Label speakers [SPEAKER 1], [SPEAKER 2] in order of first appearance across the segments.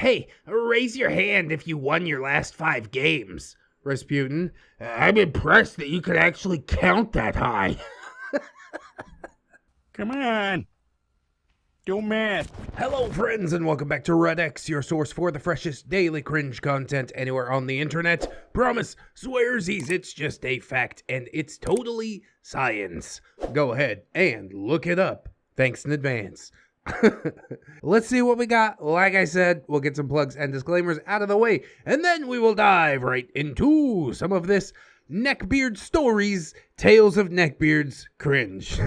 [SPEAKER 1] Hey, raise your hand if you won your last 5 games. Rasputin, I'm impressed that you could actually count that high.
[SPEAKER 2] Come on. Do math.
[SPEAKER 1] Hello, friends, and welcome back to ReddX, your source for the freshest daily cringe content anywhere on the internet. Promise, swearsies, it's just a fact, and it's totally science. Go ahead and look it up. Thanks in advance. Let's see what we got. Like I said, we'll get some plugs and disclaimers out of the way, and then we will dive right into some of this Neckbeard stories, Tales of Neckbeards cringe.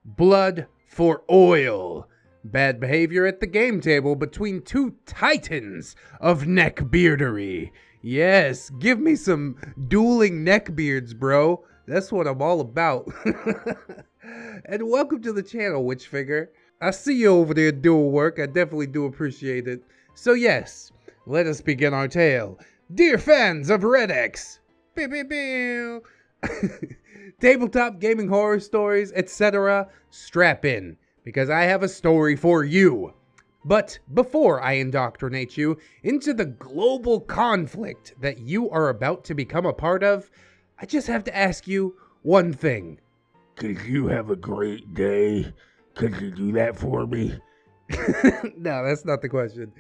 [SPEAKER 1] Blood for oil. Bad behavior at the game table between two titans of neckbeardery. Yes, give me some dueling neckbeards, bro. That's what I'm all about. And welcome to the channel, Witch Figure. I see you over there doing work. I definitely do appreciate it. So yes, let us begin our tale. Dear fans of ReddX. Pew, pew, pew. Tabletop gaming horror stories, etc. Strap in, because I have a story for you. But before I indoctrinate you into the global conflict that you are about to become a part of, I just have to ask you one thing. Could you have a great day? Could you do that for me? No, that's not the question.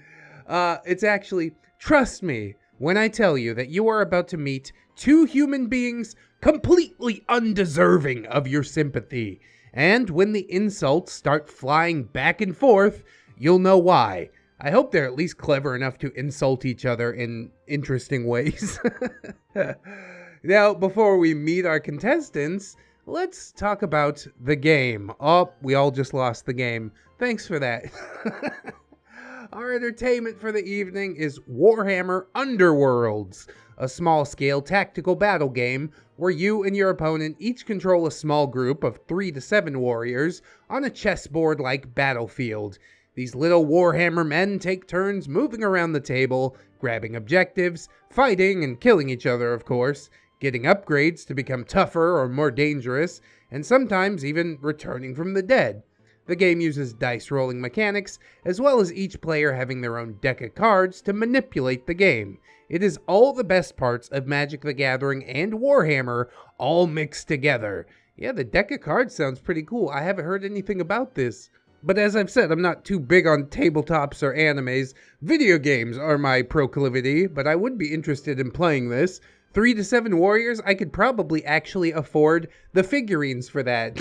[SPEAKER 1] It's actually, trust me when I tell you that you are about to meet two human beings completely undeserving of your sympathy. And when the insults start flying back and forth, you'll know why. I hope they're at least clever enough to insult each other in interesting ways. Now, before we meet our contestants, let's talk about the game. Oh, we all just lost the game. Thanks for that. Our entertainment for the evening is Warhammer Underworlds, a small-scale tactical battle game where you and your opponent each control a small group of 3 to 7 warriors on a chessboard-like battlefield. These little Warhammer men take turns moving around the table, grabbing objectives, fighting and killing each other, of course, getting upgrades to become tougher or more dangerous, and sometimes even returning from the dead. The game uses dice rolling mechanics, as well as each player having their own deck of cards to manipulate the game. It is all the best parts of Magic the Gathering and Warhammer all mixed together. Yeah, the deck of cards sounds pretty cool. I haven't heard anything about this. But as I've said, I'm not too big on tabletops or animes. Video games are my proclivity, but I would be interested in playing this. 3 to 7 warriors, I could probably actually afford the figurines for that.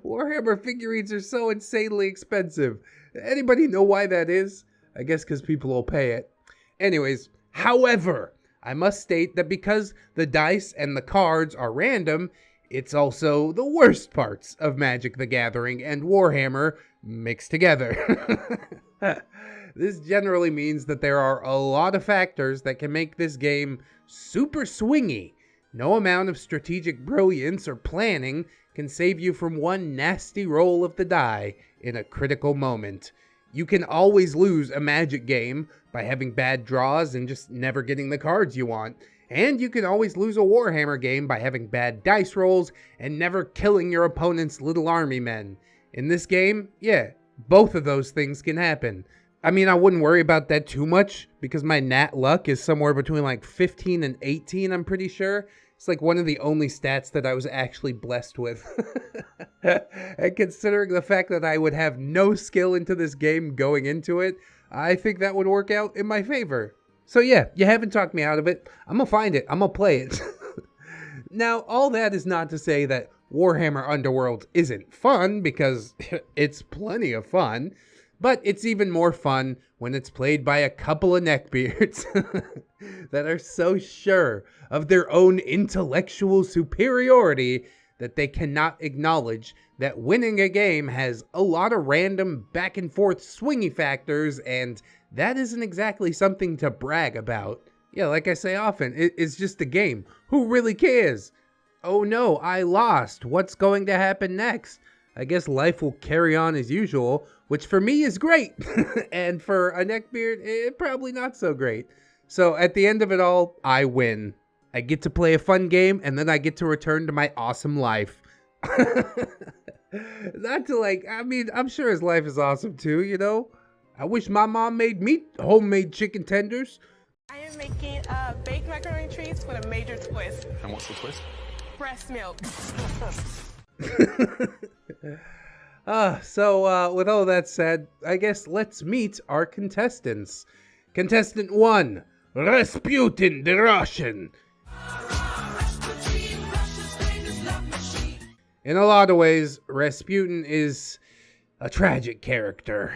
[SPEAKER 1] Warhammer figurines are so insanely expensive. Anybody know why that is? I guess because people will pay it. Anyways, however, I must state that because the dice and the cards are random, it's also the worst parts of Magic the Gathering and Warhammer mixed together. This generally means that there are a lot of factors that can make this game super swingy. No amount of strategic brilliance or planning can save you from one nasty roll of the die in a critical moment. You can always lose a Magic game by having bad draws and just never getting the cards you want. And you can always lose a Warhammer game by having bad dice rolls and never killing your opponent's little army men. In this game, yeah, both of those things can happen. I mean, I wouldn't worry about that too much because my nat luck is somewhere between like 15 and 18, I'm pretty sure. It's like one of the only stats that I was actually blessed with. And considering the fact that I would have no skill into this game going into it, I think that would work out in my favor. So yeah, you haven't talked me out of it. I'm gonna find it. I'm gonna play it. Now, all that is not to say that Warhammer Underworld isn't fun, because it's plenty of fun. But it's even more fun when it's played by a couple of neckbeards that are so sure of their own intellectual superiority that they cannot acknowledge that winning a game has a lot of random back and forth swingy factors, and that isn't exactly something to brag about. Yeah, like I say often, it's just a game. Who really cares? Oh no, I lost. What's going to happen next? I guess life will carry on as usual, which for me is great. And for a neckbeard, probably not so great. So at the end of it all, I win. I get to play a fun game, and then I get to return to my awesome life. Not to like, I mean, I'm sure his life is awesome too, you know? I wish my mom made me homemade chicken tenders.
[SPEAKER 3] I am making baked macaroni treats with a major twist.
[SPEAKER 2] And what's the twist?
[SPEAKER 3] Breast milk.
[SPEAKER 1] With all that said, I guess let's meet our contestants. Contestant 1, Rasputin the Russian. In a lot of ways, Rasputin is a tragic character.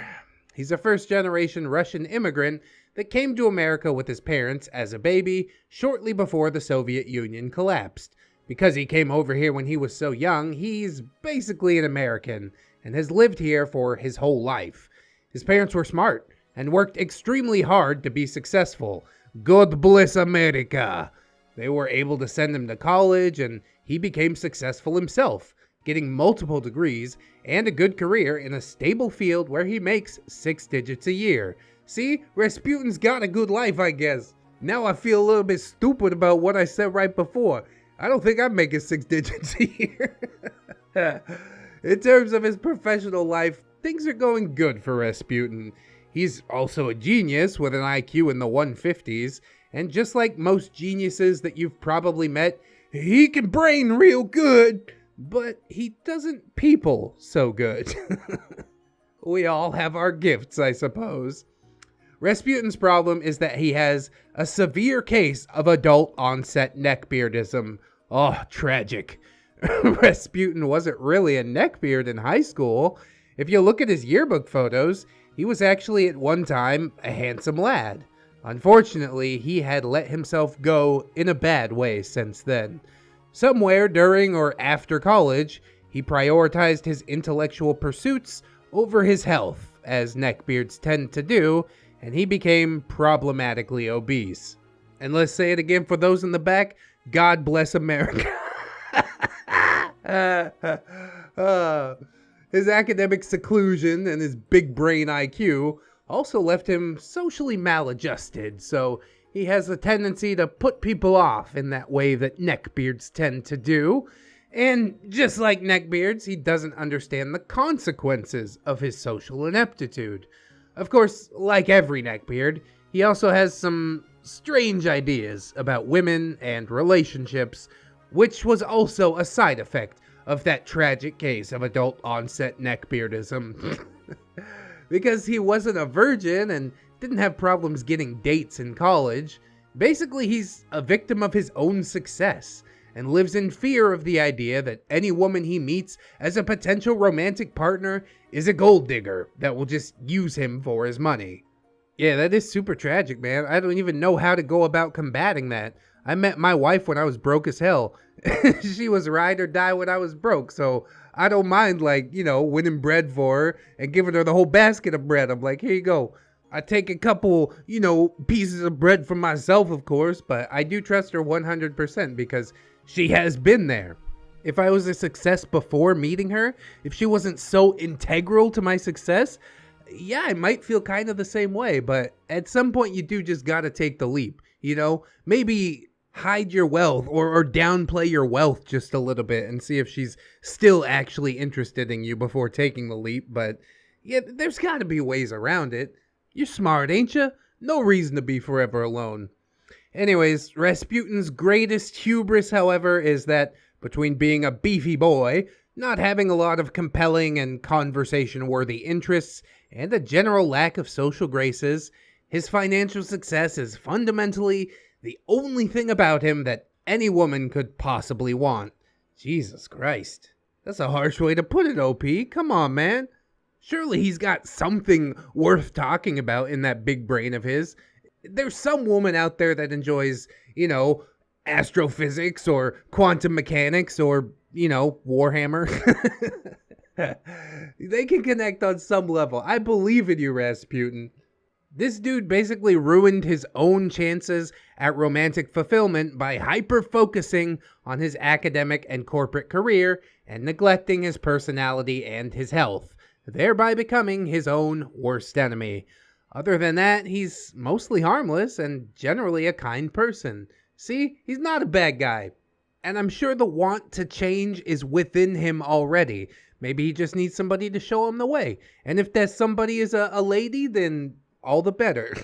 [SPEAKER 1] He's a first-generation Russian immigrant that came to America with his parents as a baby shortly before the Soviet Union collapsed. Because he came over here when he was so young, he's basically an American and has lived here for his whole life. His parents were smart and worked extremely hard to be successful. God bless America. They were able to send him to college and he became successful himself, getting multiple degrees and a good career in a stable field where he makes 6 digits a year. See, Rasputin's got a good life, I guess. Now I feel a little bit stupid about what I said right before. I don't think I'm making 6 digits a year. In terms of his professional life, things are going good for Rasputin. He's also a genius with an IQ in the 150s, and just like most geniuses that you've probably met, he can brain real good, but he doesn't people so good. We all have our gifts, I suppose. Rasputin's problem is that he has a severe case of adult onset neckbeardism. Oh, tragic. Rasputin wasn't really a neckbeard in high school. If you look at his yearbook photos, he was actually at one time a handsome lad. Unfortunately, he had let himself go in a bad way since then. Somewhere during or after college, he prioritized his intellectual pursuits over his health, as neckbeards tend to do, and he became problematically obese. And let's say it again for those in the back, God bless America. His academic seclusion and his big brain IQ also left him socially maladjusted, so he has a tendency to put people off in that way that neckbeards tend to do. And just like neckbeards, he doesn't understand the consequences of his social ineptitude. Of course, like every neckbeard, he also has some strange ideas about women and relationships, which was also a side effect of that tragic case of adult onset neckbeardism. Because he wasn't a virgin and didn't have problems getting dates in college, basically he's a victim of his own success and lives in fear of the idea that any woman he meets as a potential romantic partner is a gold digger that will just use him for his money. Yeah, that is super tragic, man. I don't even know how to go about combating that. I met my wife when I was broke as hell. She was ride or die when I was broke, so I don't mind, like, you know, winning bread for her and giving her the whole basket of bread. I'm like, here you go. I take a couple, you know, pieces of bread for myself, of course, but I do trust her 100% because she has been there. If I was a success before meeting her, if she wasn't so integral to my success, yeah, I might feel kind of the same way, but at some point you do just gotta take the leap, you know? Maybe hide your wealth or downplay your wealth just a little bit and see if she's still actually interested in you before taking the leap, but yeah, there's gotta be ways around it. You're smart, ain't you? No reason to be forever alone. Anyways, Rasputin's greatest hubris, however, is that between being a beefy boy, not having a lot of compelling and conversation-worthy interests, and a general lack of social graces, his financial success is fundamentally the only thing about him that any woman could possibly want. Jesus Christ. That's a harsh way to put it, OP. Come on, man. Surely he's got something worth talking about in that big brain of his. There's some woman out there that enjoys, you know, astrophysics or quantum mechanics or, you know, Warhammer. They can connect on some level. I believe in you, Rasputin. This dude basically ruined his own chances at romantic fulfillment by hyper-focusing on his academic and corporate career and neglecting his personality and his health, thereby becoming his own worst enemy. Other than that, he's mostly harmless and generally a kind person. See, he's not a bad guy. And I'm sure the want to change is within him already, Maybe he just needs somebody to show him the way. And if that somebody is a lady, then all the better.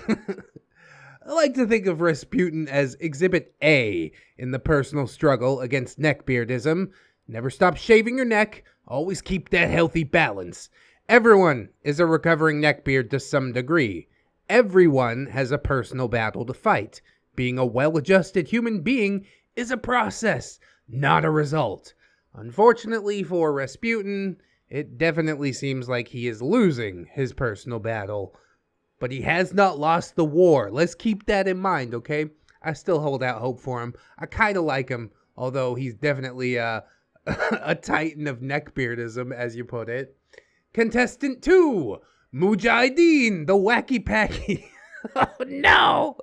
[SPEAKER 1] I like to think of Rasputin as Exhibit A in the personal struggle against neckbeardism. Never stop shaving your neck. Always keep that healthy balance. Everyone is a recovering neckbeard to some degree. Everyone has a personal battle to fight. Being a well-adjusted human being is a process, not a result. Unfortunately for Rasputin, it definitely seems like he is losing his personal battle. But he has not lost the war. Let's keep that in mind, okay? I still hold out hope for him. I kind of like him, although he's definitely a titan of neckbeardism, as you put it. Contestant 2, Mujahideen, the wacky packy. Oh, no!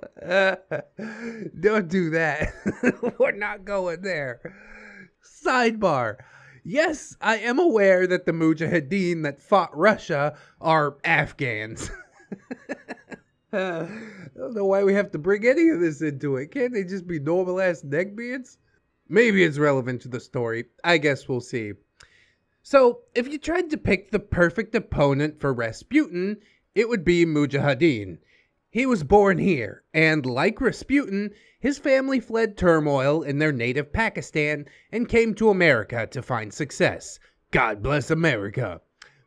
[SPEAKER 1] Don't do that. We're not going there. Sidebar. Yes, I am aware that the Mujahideen that fought Russia are Afghans. I don't know why we have to bring any of this into it. Can't they just be normal-ass neckbeards? Maybe it's relevant to the story. I guess we'll see. So, if you tried to pick the perfect opponent for Rasputin, it would be Mujahideen. He was born here, and like Rasputin, his family fled turmoil in their native Pakistan and came to America to find success. God bless America.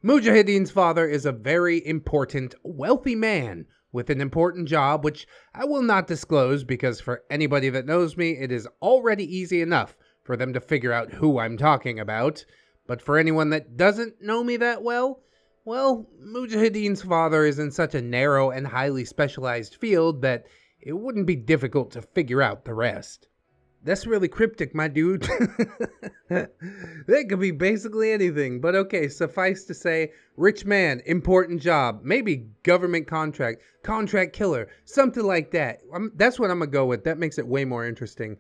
[SPEAKER 1] Mujahideen's father is a very important, wealthy man with an important job, which I will not disclose because for anybody that knows me, it is already easy enough for them to figure out who I'm talking about. But for anyone that doesn't know me that well, Mujahideen's father is in such a narrow and highly specialized field that it wouldn't be difficult to figure out the rest. That's really cryptic, my dude. That could be basically anything. But okay, suffice to say, rich man, important job, maybe government contract killer, something like that. That's what I'm going to go with. That makes it way more interesting.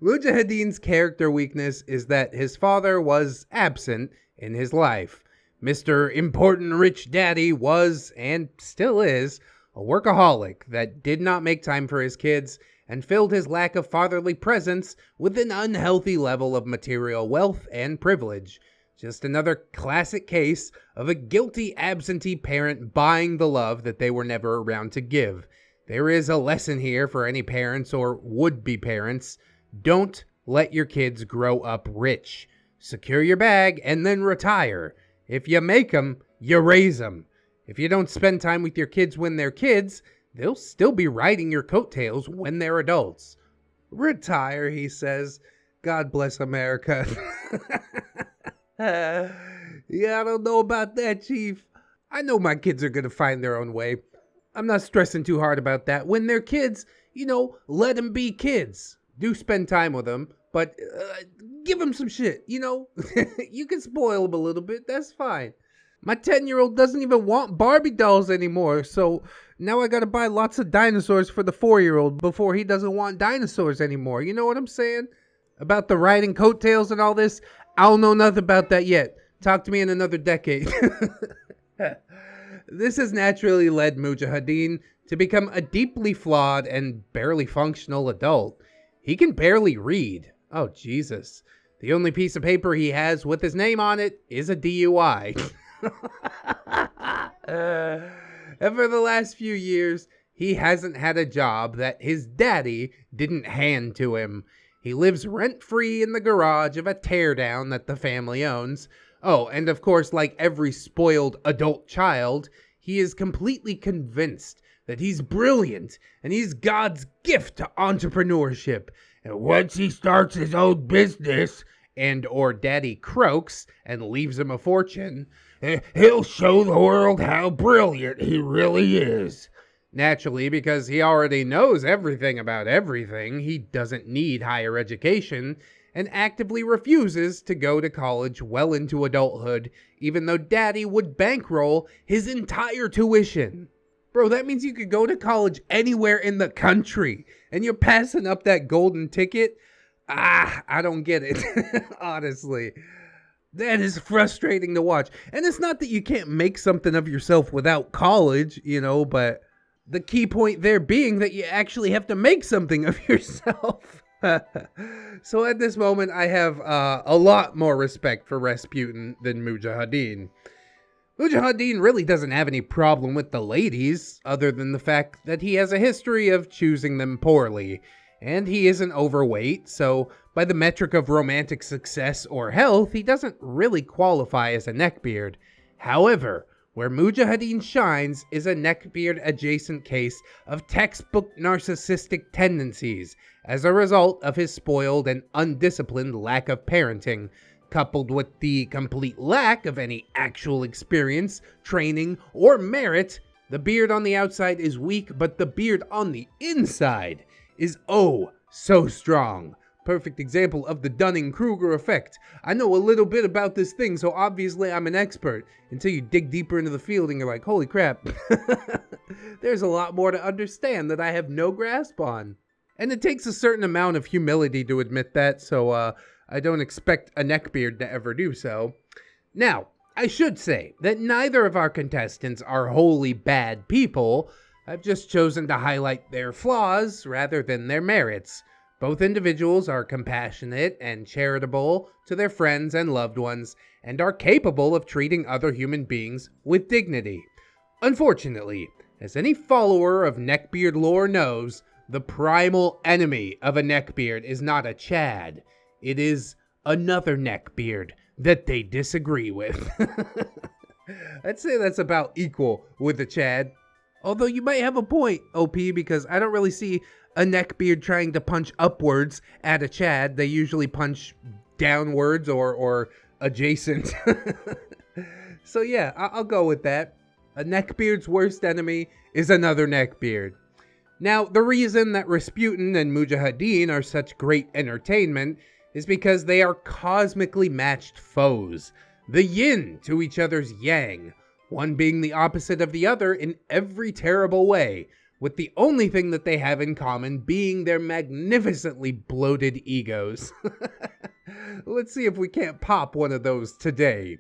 [SPEAKER 1] Mujahideen's character weakness is that his father was absent in his life. Mr. Important Rich Daddy was, and still is, a workaholic that did not make time for his kids and filled his lack of fatherly presence with an unhealthy level of material wealth and privilege. Just another classic case of a guilty absentee parent buying the love that they were never around to give. There is a lesson here for any parents or would-be parents. Don't let your kids grow up rich. Secure your bag and then retire. If you make them, you raise them. If you don't spend time with your kids when they're kids, they'll still be riding your coattails when they're adults. Retire, he says. God bless America. Yeah, I don't know about that, Chief. I know my kids are going to find their own way. I'm not stressing too hard about that. When they're kids, let them be kids. Do spend time with them, but give them some shit, You can spoil them a little bit, that's fine. My 10-year-old doesn't even want Barbie dolls anymore, so now I gotta buy lots of dinosaurs for the 4-year-old before he doesn't want dinosaurs anymore. You know what I'm saying? About the riding coattails and all this, I don't know nothing about that yet. Talk to me in another decade. This has naturally led Mujahideen to become a deeply flawed and barely functional adult. He can barely read. Oh, Jesus. The only piece of paper he has with his name on it is a DUI. And for the last few years, he hasn't had a job that his daddy didn't hand to him. He lives rent-free in the garage of a teardown that the family owns. Oh, and of course, like every spoiled adult child, he is completely convinced that he's brilliant and he's God's gift to entrepreneurship. And once he starts his own business, and or daddy croaks and leaves him a fortune, he'll show the world how brilliant he really is. Naturally, because he already knows everything about everything, he doesn't need higher education and actively refuses to go to college well into adulthood, even though daddy would bankroll his entire tuition. Bro, that means you could go to college anywhere in the country, and you're passing up that golden ticket? I don't get it, honestly. That is frustrating to watch. And it's not that you can't make something of yourself without college, but the key point there being that you actually have to make something of yourself. So at this moment, I have a lot more respect for Rasputin than Mujahideen. Mujahideen really doesn't have any problem with the ladies, other than the fact that he has a history of choosing them poorly, and he isn't overweight, so by the metric of romantic success or health, he doesn't really qualify as a neckbeard. However, where Mujahideen shines is a neckbeard-adjacent case of textbook narcissistic tendencies as a result of his spoiled and undisciplined lack of parenting, coupled with the complete lack of any actual experience, training, or merit. The beard on the outside is weak, but the beard on the inside is oh so strong. Perfect example of the Dunning-Kruger effect. I know a little bit about this thing, so obviously I'm an expert, until you dig deeper into the field and you're like, holy crap, there's a lot more to understand that I have no grasp on. And it takes a certain amount of humility to admit that, so I don't expect a neckbeard to ever do so. Now, I should say that neither of our contestants are wholly bad people. I've just chosen to highlight their flaws rather than their merits. Both individuals are compassionate and charitable to their friends and loved ones, and are capable of treating other human beings with dignity. Unfortunately, as any follower of neckbeard lore knows, the primal enemy of a neckbeard is not a Chad. It is another neckbeard that they disagree with. I'd say that's about equal with a Chad. Although you might have a point, OP, because I don't really see a neckbeard trying to punch upwards at a Chad. They usually punch downwards or adjacent. So yeah, I'll go with that. A neckbeard's worst enemy is another neckbeard. Now, the reason that Rasputin and Mujahideen are such great entertainment is because they are cosmically matched foes, the yin to each other's yang, one being the opposite of the other in every terrible way, with the only thing that they have in common being their magnificently bloated egos. Let's see if we can't pop one of those today.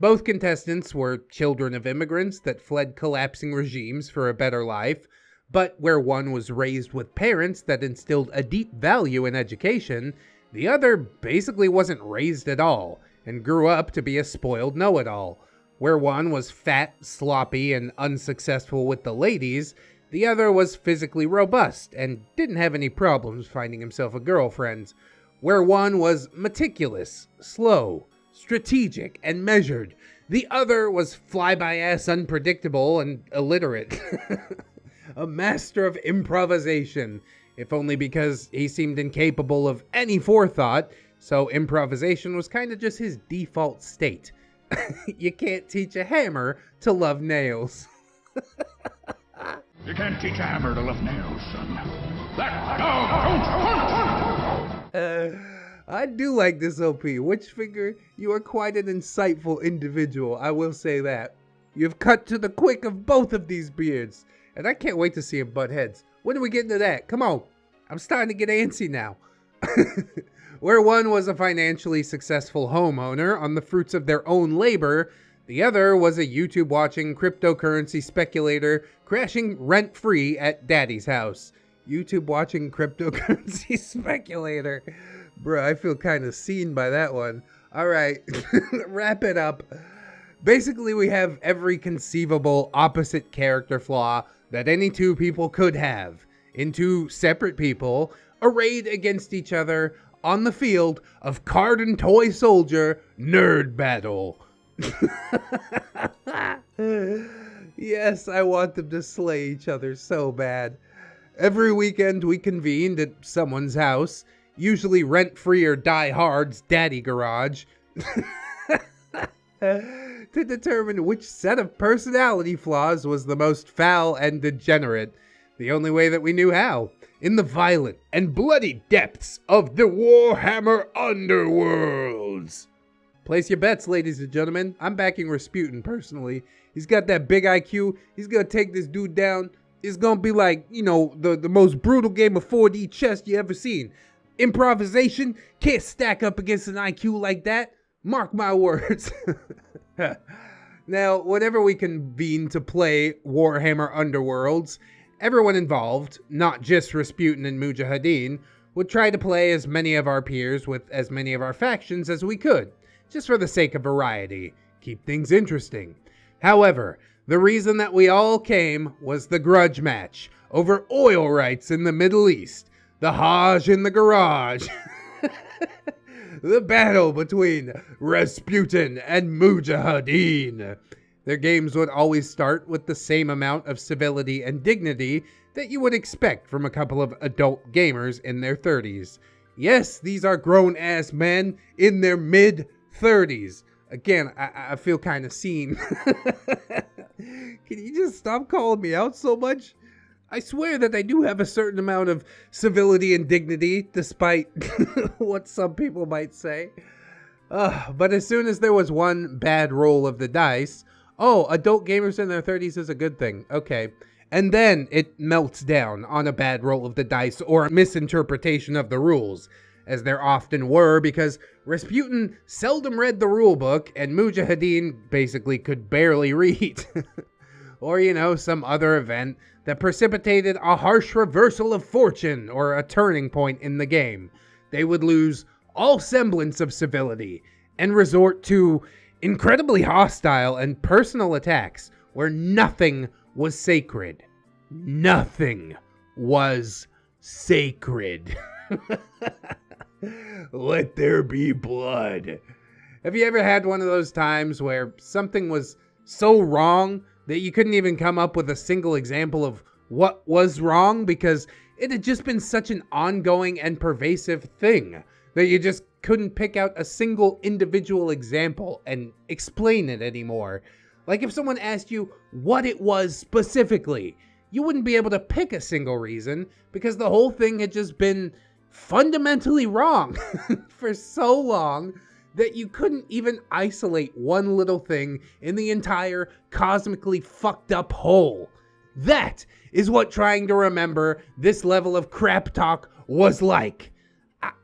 [SPEAKER 1] Both contestants were children of immigrants that fled collapsing regimes for a better life, but where one was raised with parents that instilled a deep value in education, the other basically wasn't raised at all, and grew up to be a spoiled know-it-all. Where one was fat, sloppy, and unsuccessful with the ladies, the other was physically robust and didn't have any problems finding himself a girlfriend. Where one was meticulous, slow, strategic, and measured, the other was fly-by-ass unpredictable and illiterate. A master of improvisation, if only because he seemed incapable of any forethought, so improvisation was kind of just his default state. You can't teach a hammer to love nails.
[SPEAKER 2] You can't teach a hammer to love nails, son. That dog don't hunt!
[SPEAKER 1] I do like this OP. Witchfinger, you are quite an insightful individual, I will say that. You've cut to the quick of both of these beards, and I can't wait to see them butt heads. When do we get into that? Come on. I'm starting to get antsy now. Where one was a financially successful homeowner on the fruits of their own labor, the other was a YouTube-watching cryptocurrency speculator crashing rent-free at daddy's house. YouTube-watching cryptocurrency speculator. Bruh, I feel kind of seen by that one. Alright, wrap it up. Basically, we have every conceivable opposite character flaw that any two people could have in two separate people arrayed against each other on the field of card and toy soldier nerd battle. Yes, I want them to slay each other so bad. Every weekend we convened at someone's house, usually rent-free or die-hard's daddy garage, to determine which set of personality flaws was the most foul and degenerate, the only way that we knew how, in the violent and bloody depths of the Warhammer underworlds. Place your bets, ladies and gentlemen. I'm backing Rasputin personally. He's got that big IQ. He's gonna take this dude down. It's gonna be like, you know, the most brutal game of 4D chess you ever seen. Improvisation can't stack up against an IQ like that. Mark my words. Now, whenever we convene to play Warhammer Underworlds, everyone involved, not just Rasputin and Mujahideen, would try to play as many of our peers with as many of our factions as we could, just for the sake of variety, keep things interesting. However, the reason that we all came was the grudge match over oil rights in the Middle East, the Hajj in the garage, the battle between Rasputin and Mujahideen. Their games would always start with the same amount of civility and dignity that you would expect from a couple of adult gamers in their 30s. Yes, these are grown-ass men in their mid-30s. Again, I feel kind of seen. Can you just stop calling me out so much? I swear that I do have a certain amount of civility and dignity, despite what some people might say. But as soon as there was one bad roll of the dice, oh, adult gamers in their 30s is a good thing. Okay. And then it melts down on a bad roll of the dice or a misinterpretation of the rules, as there often were, because Rasputin seldom read the rule book and Mujahideen basically could barely read. Or, you know, some other event that precipitated a harsh reversal of fortune or a turning point in the game. They would lose all semblance of civility and resort to incredibly hostile and personal attacks where nothing was sacred. Nothing was sacred. Let there be blood. Have you ever had one of those times where something was so wrong that you couldn't even come up with a single example of what was wrong because it had just been such an ongoing and pervasive thing that you just couldn't pick out a single individual example and explain it anymore? Like if someone asked you what it was specifically, you wouldn't be able to pick a single reason because the whole thing had just been fundamentally wrong for so long that you couldn't even isolate one little thing in the entire cosmically fucked up whole. That is what trying to remember this level of crap talk was like.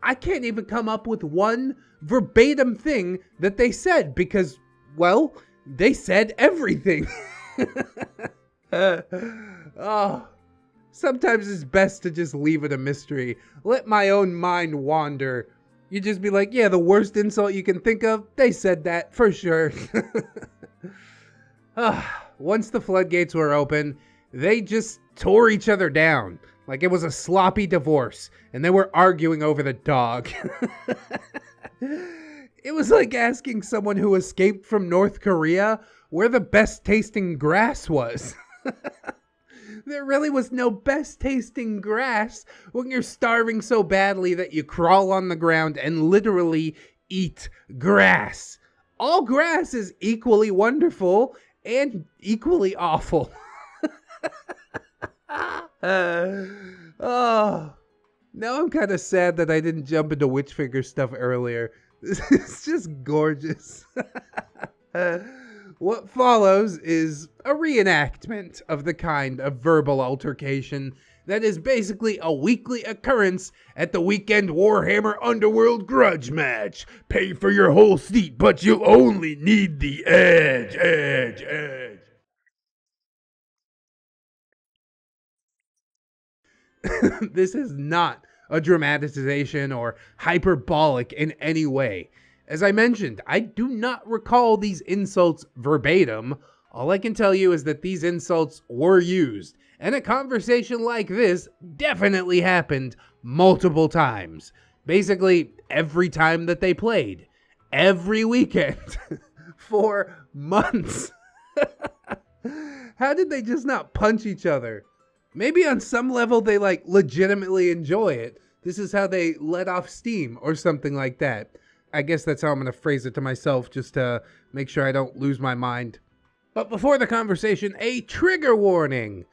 [SPEAKER 1] I can't even come up with one verbatim thing that they said because, well, they said everything. Sometimes it's best to just leave it a mystery. Let my own mind wander. You just be like, yeah, the worst insult you can think of, they said that for sure. Once the floodgates were open, they just tore each other down like it was a sloppy divorce and they were arguing over the dog. It was like asking someone who escaped from North Korea where the best tasting grass was. There really was no best tasting grass when you're starving so badly that you crawl on the ground and literally eat grass. All grass is equally wonderful and equally awful. Oh, now I'm kind of sad that I didn't jump into Witchfinger stuff earlier. It's just gorgeous. What follows is a reenactment of the kind of verbal altercation that is basically a weekly occurrence at the weekend Warhammer Underworld grudge match. Pay for your whole seat, but you only need the edge. This is not a dramatization or hyperbolic in any way. As I mentioned, I do not recall these insults verbatim. All I can tell you is that these insults were used, and a conversation like this definitely happened multiple times. Basically, every time that they played. Every weekend. For months. How did they just not punch each other? Maybe on some level they legitimately enjoy it. This is how they let off steam or something like that. I guess that's how I'm going to phrase it to myself just to make sure I don't lose my mind. But before the conversation, a trigger warning.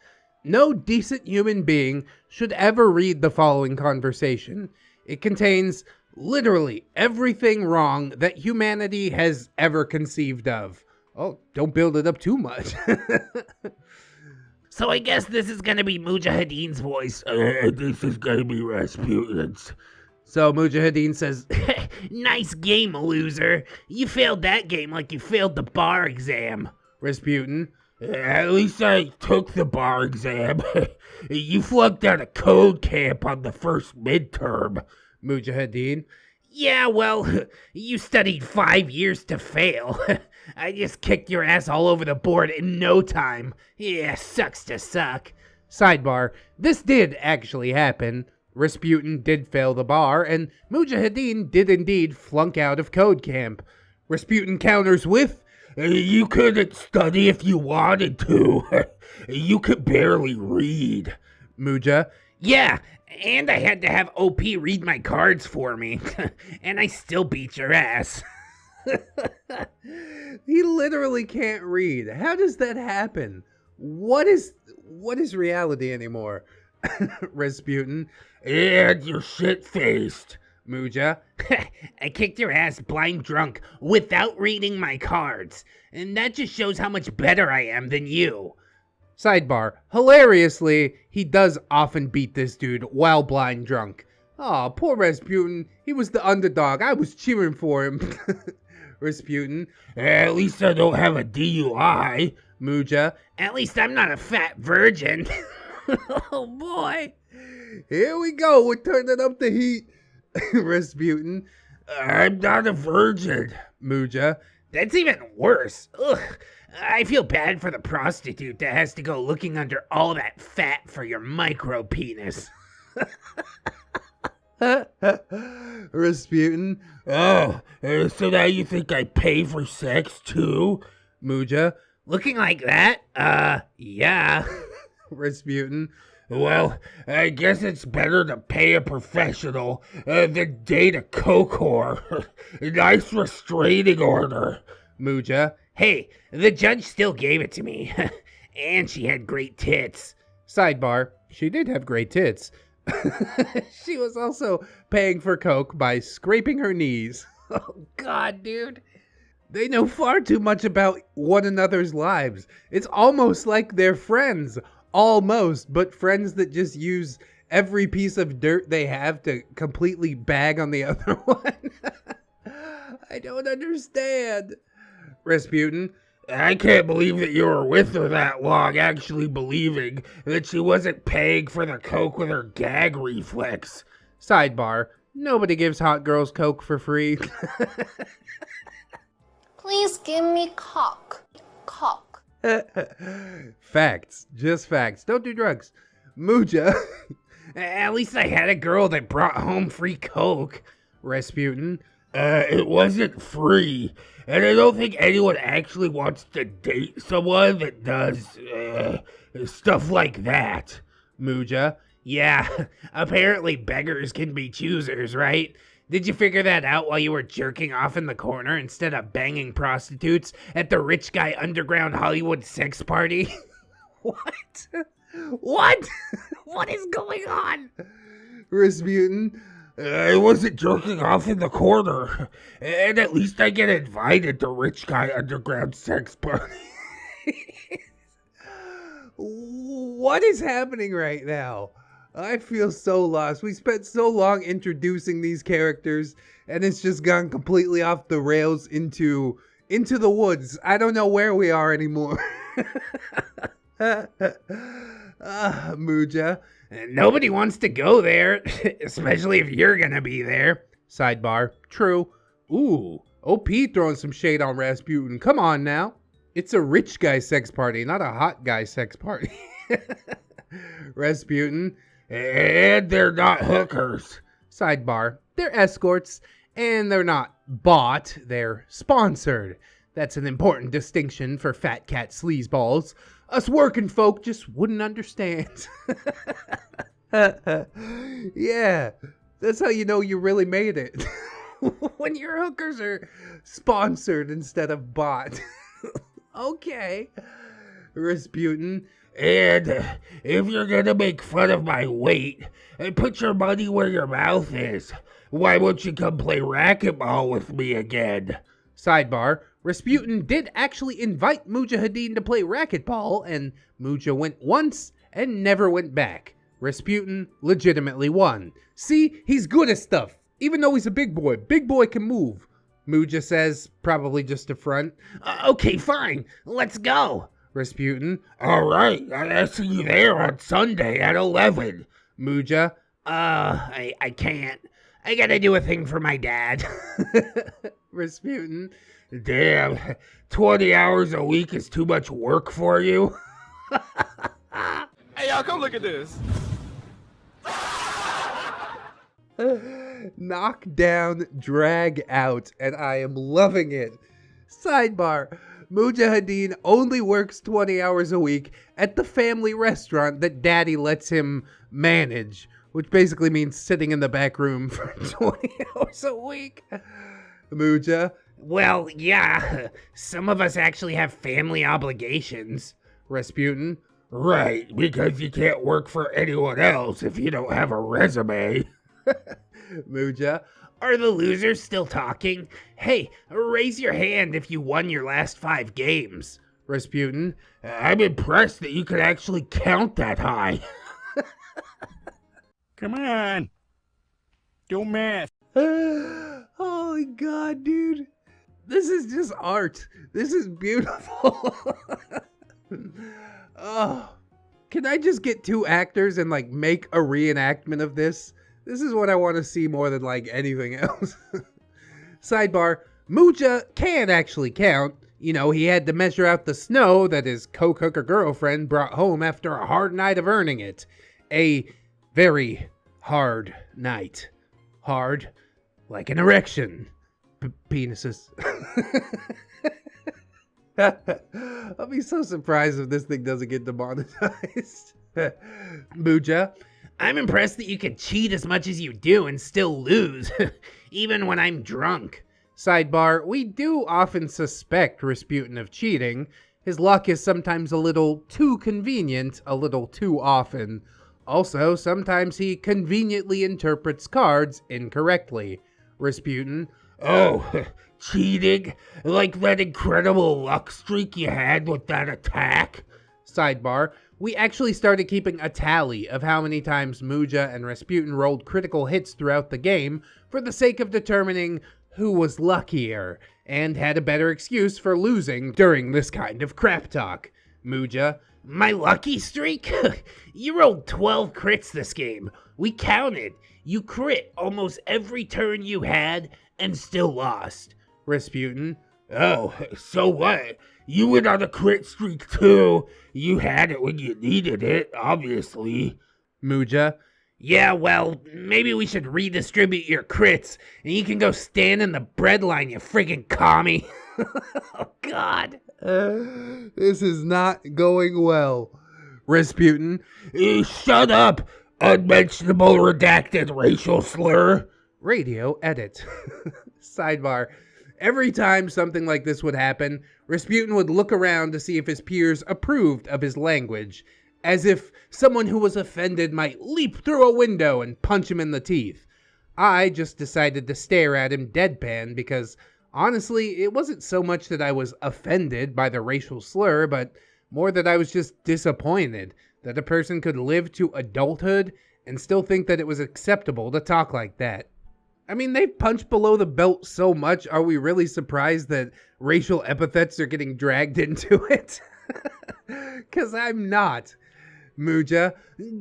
[SPEAKER 1] No decent human being should ever read the following conversation. It contains literally everything wrong that humanity has ever conceived of. Oh, don't build it up too much.
[SPEAKER 4] So I guess this is gonna be Mujahideen's voice. This is gonna be Rasputin's.
[SPEAKER 1] So Mujahideen says,
[SPEAKER 4] Nice game, loser. You failed that game like you failed the bar exam.
[SPEAKER 1] Rasputin,
[SPEAKER 4] At least I took the bar exam. You flunked out of code camp on the first midterm.
[SPEAKER 1] Mujahideen.
[SPEAKER 4] Yeah, well, you studied 5 years to fail. I just kicked your ass all over the board in no time. Yeah, sucks to suck.
[SPEAKER 1] Sidebar, this did actually happen. Rasputin did fail the bar, and Mujahideen did indeed flunk out of code camp. Rasputin counters with,
[SPEAKER 4] You couldn't study if you wanted to. You could barely read.
[SPEAKER 1] Muja.
[SPEAKER 4] Yeah, and I had to have OP read my cards for me. And I still beat your ass.
[SPEAKER 1] He literally can't read. How does that happen? What is reality anymore? Rasputin.
[SPEAKER 4] And you're shit-faced.
[SPEAKER 1] Muja.
[SPEAKER 4] I kicked your ass blind drunk without reading my cards. And that just shows how much better I am than you.
[SPEAKER 1] Sidebar, hilariously, he does often beat this dude while blind drunk. Aw, poor Rasputin. He was the underdog. I was cheering for him. Rasputin.
[SPEAKER 4] At least I don't have a DUI.
[SPEAKER 1] Muja.
[SPEAKER 4] At least I'm not a fat virgin. Oh boy.
[SPEAKER 1] Here we go. We're turning up the heat. Rasputin.
[SPEAKER 4] I'm not a virgin.
[SPEAKER 1] Muja.
[SPEAKER 4] That's even worse. Ugh. I feel bad for the prostitute that has to go looking under all that fat for your micro penis.
[SPEAKER 1] Rasputin.
[SPEAKER 4] Oh, so now you think I pay for sex too?
[SPEAKER 1] Muja.
[SPEAKER 4] Looking like that? Yeah.
[SPEAKER 1] Rasputin.
[SPEAKER 4] Well, I guess it's better to pay a professional than date a coke whore. Nice restraining order.
[SPEAKER 1] Muja.
[SPEAKER 4] Hey, the judge still gave it to me. And she had great tits.
[SPEAKER 1] Sidebar, she did have great tits. She was also paying for coke by scraping her knees. Oh, God, dude. They know far too much about one another's lives. It's almost like they're friends. Almost, but friends that just use every piece of dirt they have to completely bag on the other one. I don't understand. Rasputin.
[SPEAKER 4] I can't believe that you were with her that long, actually believing that she wasn't paying for the coke with her gag reflex.
[SPEAKER 1] Sidebar, nobody gives hot girls coke for free.
[SPEAKER 5] Please give me cock. Cock.
[SPEAKER 1] Facts. Just facts. Don't do drugs. Muja.
[SPEAKER 4] At least I had a girl that brought home free coke.
[SPEAKER 1] Rasputin.
[SPEAKER 4] It wasn't free. And I don't think anyone actually wants to date someone that does, stuff like that.
[SPEAKER 1] Muja.
[SPEAKER 4] Yeah, apparently beggars can be choosers, right? Did you figure that out while you were jerking off in the corner instead of banging prostitutes at the rich guy underground Hollywood sex party? What? What? What is going on?
[SPEAKER 1] Rasputin.
[SPEAKER 4] I wasn't jerking off in the corner. And at least I get invited to rich guy underground sex party.
[SPEAKER 1] What is happening right now? I feel so lost. We spent so long introducing these characters, and it's just gone completely off the rails into the woods. I don't know where we are anymore. Muja.
[SPEAKER 4] Nobody wants to go there, especially if you're gonna be there.
[SPEAKER 1] Sidebar. True. Ooh, OP throwing some shade on Rasputin. Come on now. It's a rich guy sex party, not a hot guy sex party. Rasputin.
[SPEAKER 4] And they're not hookers.
[SPEAKER 1] Sidebar. They're escorts, and they're not bought. They're sponsored. That's an important distinction for fat cat sleazeballs. Us working folk just wouldn't understand. Yeah, that's how you know you really made it. When your hookers are sponsored instead of bought. Okay. Rasputin.
[SPEAKER 4] And if you're gonna make fun of my weight, put your money where your mouth is. Why won't you come play racquetball with me again?
[SPEAKER 1] Sidebar, Rasputin did actually invite Mujahideen to play racquetball, and Muja went once and never went back. Rasputin legitimately won. See, he's good at stuff. Even though he's a big boy can move. Muja says, probably just to front.
[SPEAKER 4] Okay, fine. Let's go.
[SPEAKER 1] Rasputin.
[SPEAKER 4] All right, I'll see you there on Sunday at 11.
[SPEAKER 1] Muja.
[SPEAKER 4] I can't. I gotta do a thing for my dad.
[SPEAKER 1] Rasputin.
[SPEAKER 4] Damn, 20 hours a week is too much work for you?
[SPEAKER 6] Hey, y'all, come look at this.
[SPEAKER 1] Knock down, drag out, and I am loving it. Sidebar. Mujahideen only works 20 hours a week at the family restaurant that daddy lets him manage, which basically means sitting in the back room for 20 hours a week. Muja.
[SPEAKER 4] Well, yeah, some of us actually have family obligations.
[SPEAKER 1] Rasputin.
[SPEAKER 4] Right, because you can't work for anyone else if you don't have a resume.
[SPEAKER 1] Muja.
[SPEAKER 4] Are the losers still talking? Hey, raise your hand if you won your last 5 games.
[SPEAKER 1] Rasputin.
[SPEAKER 4] I'm impressed that you could actually count that high.
[SPEAKER 6] Come on. Do math.
[SPEAKER 1] Holy God, dude. This is just art. This is beautiful. Oh, can I just get 2 actors and like make a reenactment of this? This is what I want to see more than like anything else. Sidebar, Muja can actually count. You know, he had to measure out the snow that his co-cooker girlfriend brought home after a hard night of earning it. A very hard night. Hard like an erection. Penises. I'll be so surprised if this thing doesn't get demonetized. Muja.
[SPEAKER 4] I'm impressed that you can cheat as much as you do and still lose, even when I'm drunk.
[SPEAKER 1] Sidebar, we do often suspect Rasputin of cheating. His luck is sometimes a little too convenient, a little too often. Also, sometimes he conveniently interprets cards incorrectly. Rasputin.
[SPEAKER 4] Oh, cheating? Like that incredible luck streak you had with that attack?
[SPEAKER 1] Sidebar, we actually started keeping a tally of how many times Muja and Rasputin rolled critical hits throughout the game for the sake of determining who was luckier and had a better excuse for losing during this kind of crap talk. Muja.
[SPEAKER 4] My lucky streak? You rolled 12 crits this game. We counted. You crit almost every turn you had and still lost.
[SPEAKER 1] Rasputin.
[SPEAKER 4] Oh, so what? You went on a crit streak too. You had it when you needed it, obviously.
[SPEAKER 1] Muja.
[SPEAKER 4] Yeah, well, maybe we should redistribute your crits, and you can go stand in the bread line, you friggin' commie. Oh, God.
[SPEAKER 1] This is not going well. Rasputin.
[SPEAKER 4] Shut up, unmentionable redacted racial slur.
[SPEAKER 1] Radio edit. Sidebar. Every time something like this would happen, Rasputin would look around to see if his peers approved of his language, as if someone who was offended might leap through a window and punch him in the teeth. I just decided to stare at him deadpan because, honestly, it wasn't so much that I was offended by the racial slur, but more that I was just disappointed that a person could live to adulthood and still think that it was acceptable to talk like that. I mean, they've punched below the belt so much, are we really surprised that racial epithets are getting dragged into it? 'Cause I'm not. Muja.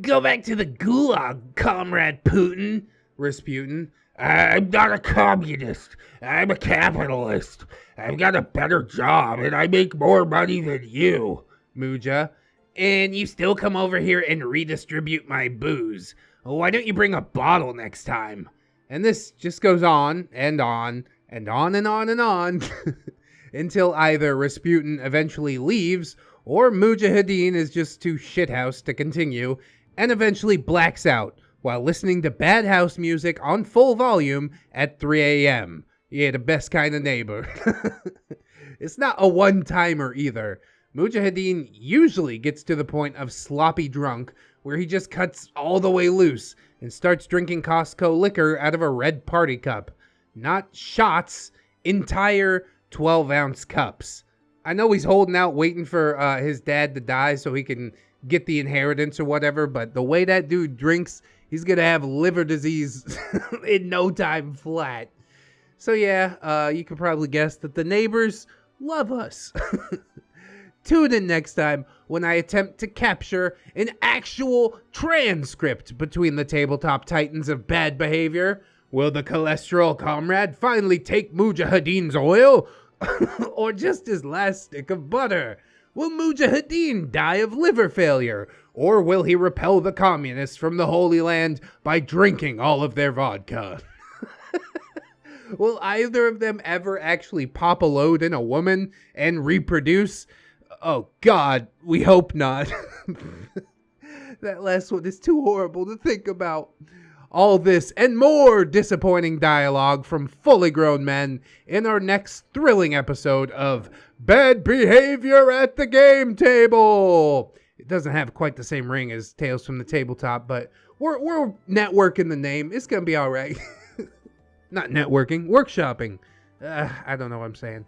[SPEAKER 4] Go back to the gulag, Comrade Putin.
[SPEAKER 1] Rasputin.
[SPEAKER 4] I'm not a communist. I'm a capitalist. I've got a better job and I make more money than you.
[SPEAKER 1] Muja.
[SPEAKER 4] And you still come over here and redistribute my booze. Why don't you bring a bottle next time?
[SPEAKER 1] And this just goes on and on and on and on and on until either Rasputin eventually leaves or Mujahideen is just too shithouse to continue and eventually blacks out while listening to bad house music on full volume at 3 a.m. Yeah, the best kind of neighbor. It's not a one-timer either. Mujahideen usually gets to the point of sloppy drunk where he just cuts all the way loose and starts drinking Costco liquor out of a red party cup. Not shots, entire 12-ounce cups. I know he's holding out waiting for his dad to die so he can get the inheritance or whatever, but the way that dude drinks, he's gonna have liver disease in no time flat. So yeah, you can probably guess that the neighbors love us. Tune in next time when I attempt to capture an actual transcript between the tabletop titans of bad behavior. Will the cholesterol comrade finally take Mujahideen's oil? Or just his last stick of butter? Will Mujahideen die of liver failure? Or will he repel the communists from the Holy Land by drinking all of their vodka? Will either of them ever actually pop a load in a woman and reproduce? Oh God, we hope not. That last one is too horrible to think about. All this and more disappointing dialogue from fully grown men in our next thrilling episode of Bad Behavior at the Game Table. It doesn't have quite the same ring as Tales from the Tabletop, but we're networking the name. It's going to be all right. Not networking, workshopping. I don't know what I'm saying.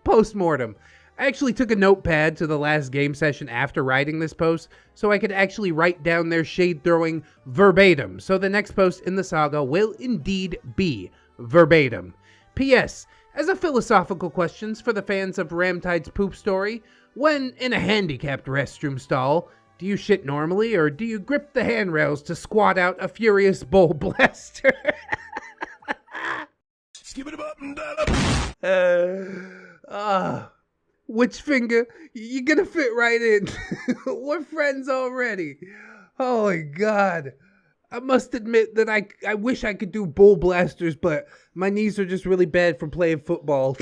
[SPEAKER 1] Postmortem. I actually took a notepad to the last game session after writing this post so I could actually write down their shade throwing verbatim. So the next post in the saga will indeed be verbatim. P.S. As a philosophical questions for the fans of Ramtide's poop story, when in a handicapped restroom stall, do you shit normally or do you grip the handrails to squat out a furious bull blaster?
[SPEAKER 6] Skip it up and down up.
[SPEAKER 1] Which finger? You're gonna fit right in. We're friends already. Oh my God. I must admit that I wish I could do bull blasters, but my knees are just really bad from playing football.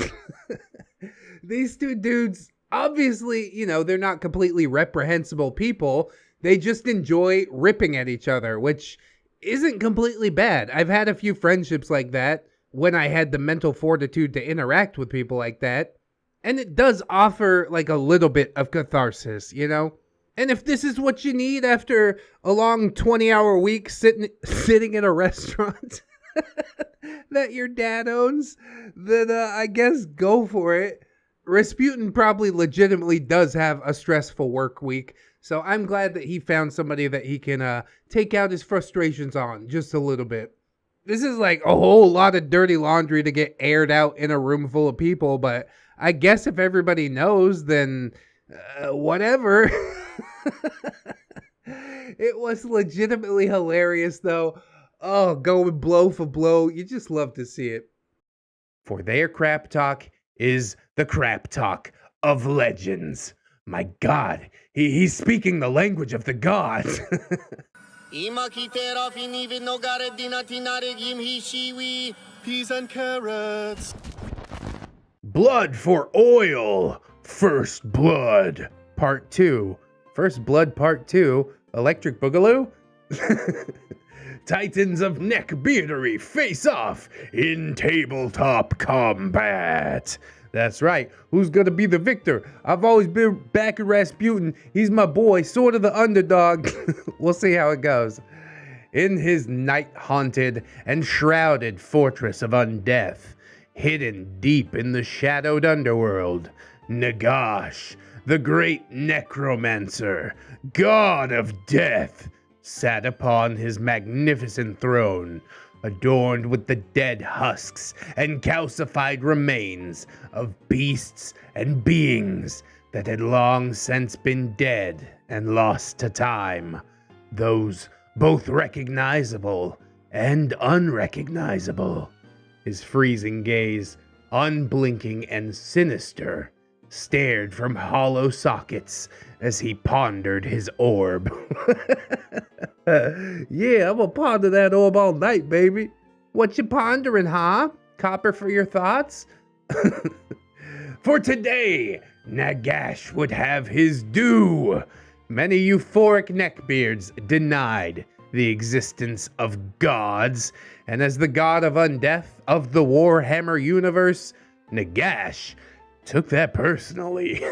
[SPEAKER 1] These two dudes, obviously, they're not completely reprehensible people. They just enjoy ripping at each other, which isn't completely bad. I've had a few friendships like that when I had the mental fortitude to interact with people like that. And it does offer like a little bit of catharsis, And if this is what you need after a long 20-hour week sitting in a restaurant that your dad owns, then I guess go for it. Rasputin probably legitimately does have a stressful work week, so I'm glad that he found somebody that he can take out his frustrations on just a little bit. This is like a whole lot of dirty laundry to get aired out in a room full of people, but I guess if everybody knows, then whatever. It was legitimately hilarious, though. Oh, going blow for blow. You just love to see it. For their crap talk is the crap talk of legends. My God, he's speaking the language of the gods.
[SPEAKER 6] Peas and carrots.
[SPEAKER 1] Blood for oil. First Blood. Part 2. First Blood Part 2. Electric Boogaloo? Titans of Neckbeardery face off in tabletop combat. That's right. Who's gonna be the victor? I've always been back at Rasputin. He's my boy, sort of the underdog. We'll see how it goes. In his night-haunted and shrouded fortress of undeath, hidden deep in the shadowed underworld, Nagash, the great necromancer, god of death, sat upon his magnificent throne, adorned with the dead husks and calcified remains of beasts and beings that had long since been dead and lost to time, those both recognizable and unrecognizable. His freezing gaze, unblinking and sinister, stared from hollow sockets as he pondered his orb. Yeah, I'm gonna ponder that orb all night, baby. What you pondering, huh? Copper for your thoughts? For today, Nagash would have his due. Many euphoric neckbeards denied the existence of gods, and as the god of undeath of the Warhammer universe, Nagash took that personally.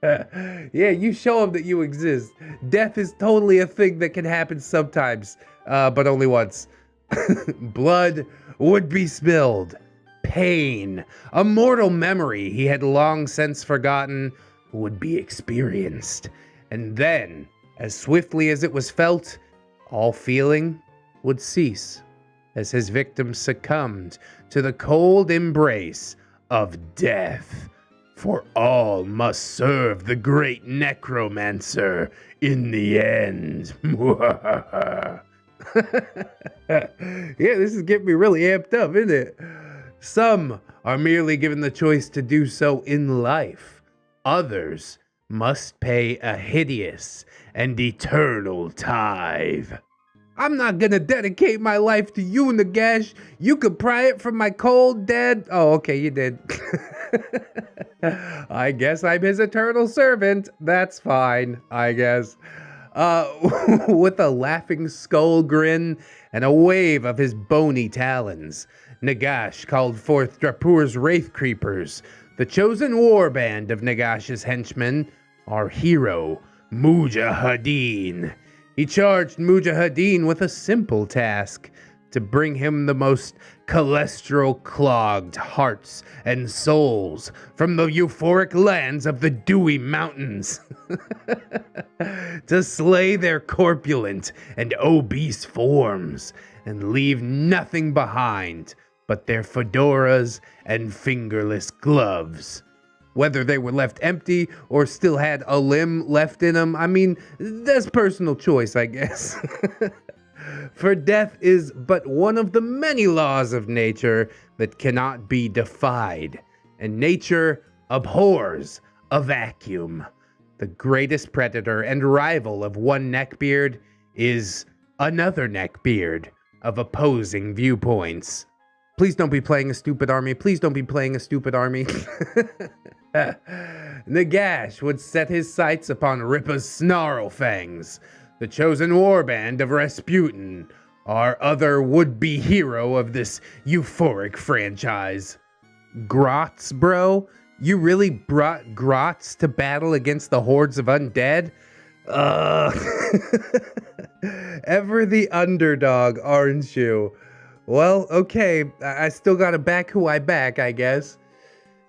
[SPEAKER 1] Yeah, you show him that you exist. Death is totally a thing that can happen sometimes, but only once. Blood would be spilled. Pain, a mortal memory he had long since forgotten, would be experienced. And then, as swiftly as it was felt, all feeling would cease as his victim succumbed to the cold embrace of death. for all must serve the great necromancer in the end. Yeah, this is getting me really amped up, isn't it? Some are merely given the choice to do so in life. Others must pay a hideous and eternal tithe. I'm not gonna dedicate my life to you, Nagash. You could pry it from my cold, dead... Oh, okay, you did. I guess I'm his eternal servant. That's fine, I guess. With a laughing skull grin and a wave of his bony talons, Nagash called forth Drapur's Wraith Creepers, the chosen warband of Nagash's henchmen, our hero, Mujahideen. He charged Mujahideen with a simple task, to bring him the most cholesterol-clogged hearts and souls from the euphoric lands of the Dewy Mountains, to slay their corpulent and obese forms, and leave nothing behind but their fedoras and fingerless gloves. Whether they were left empty or still had a limb left in them, I mean, that's personal choice, I guess. For death is but one of the many laws of nature that cannot be defied, and nature abhors a vacuum. The greatest predator and rival of one neckbeard is another neckbeard of opposing viewpoints. Please don't be playing a stupid army. Please don't be playing a stupid army. Nagash would set his sights upon Rippa's Snarlfangs, the chosen warband of Rasputin, our other would-be hero of this euphoric franchise. Grots, bro? You really brought Grots to battle against the hordes of undead? Ever the underdog, aren't you? Well, okay, I still gotta back who I back, I guess.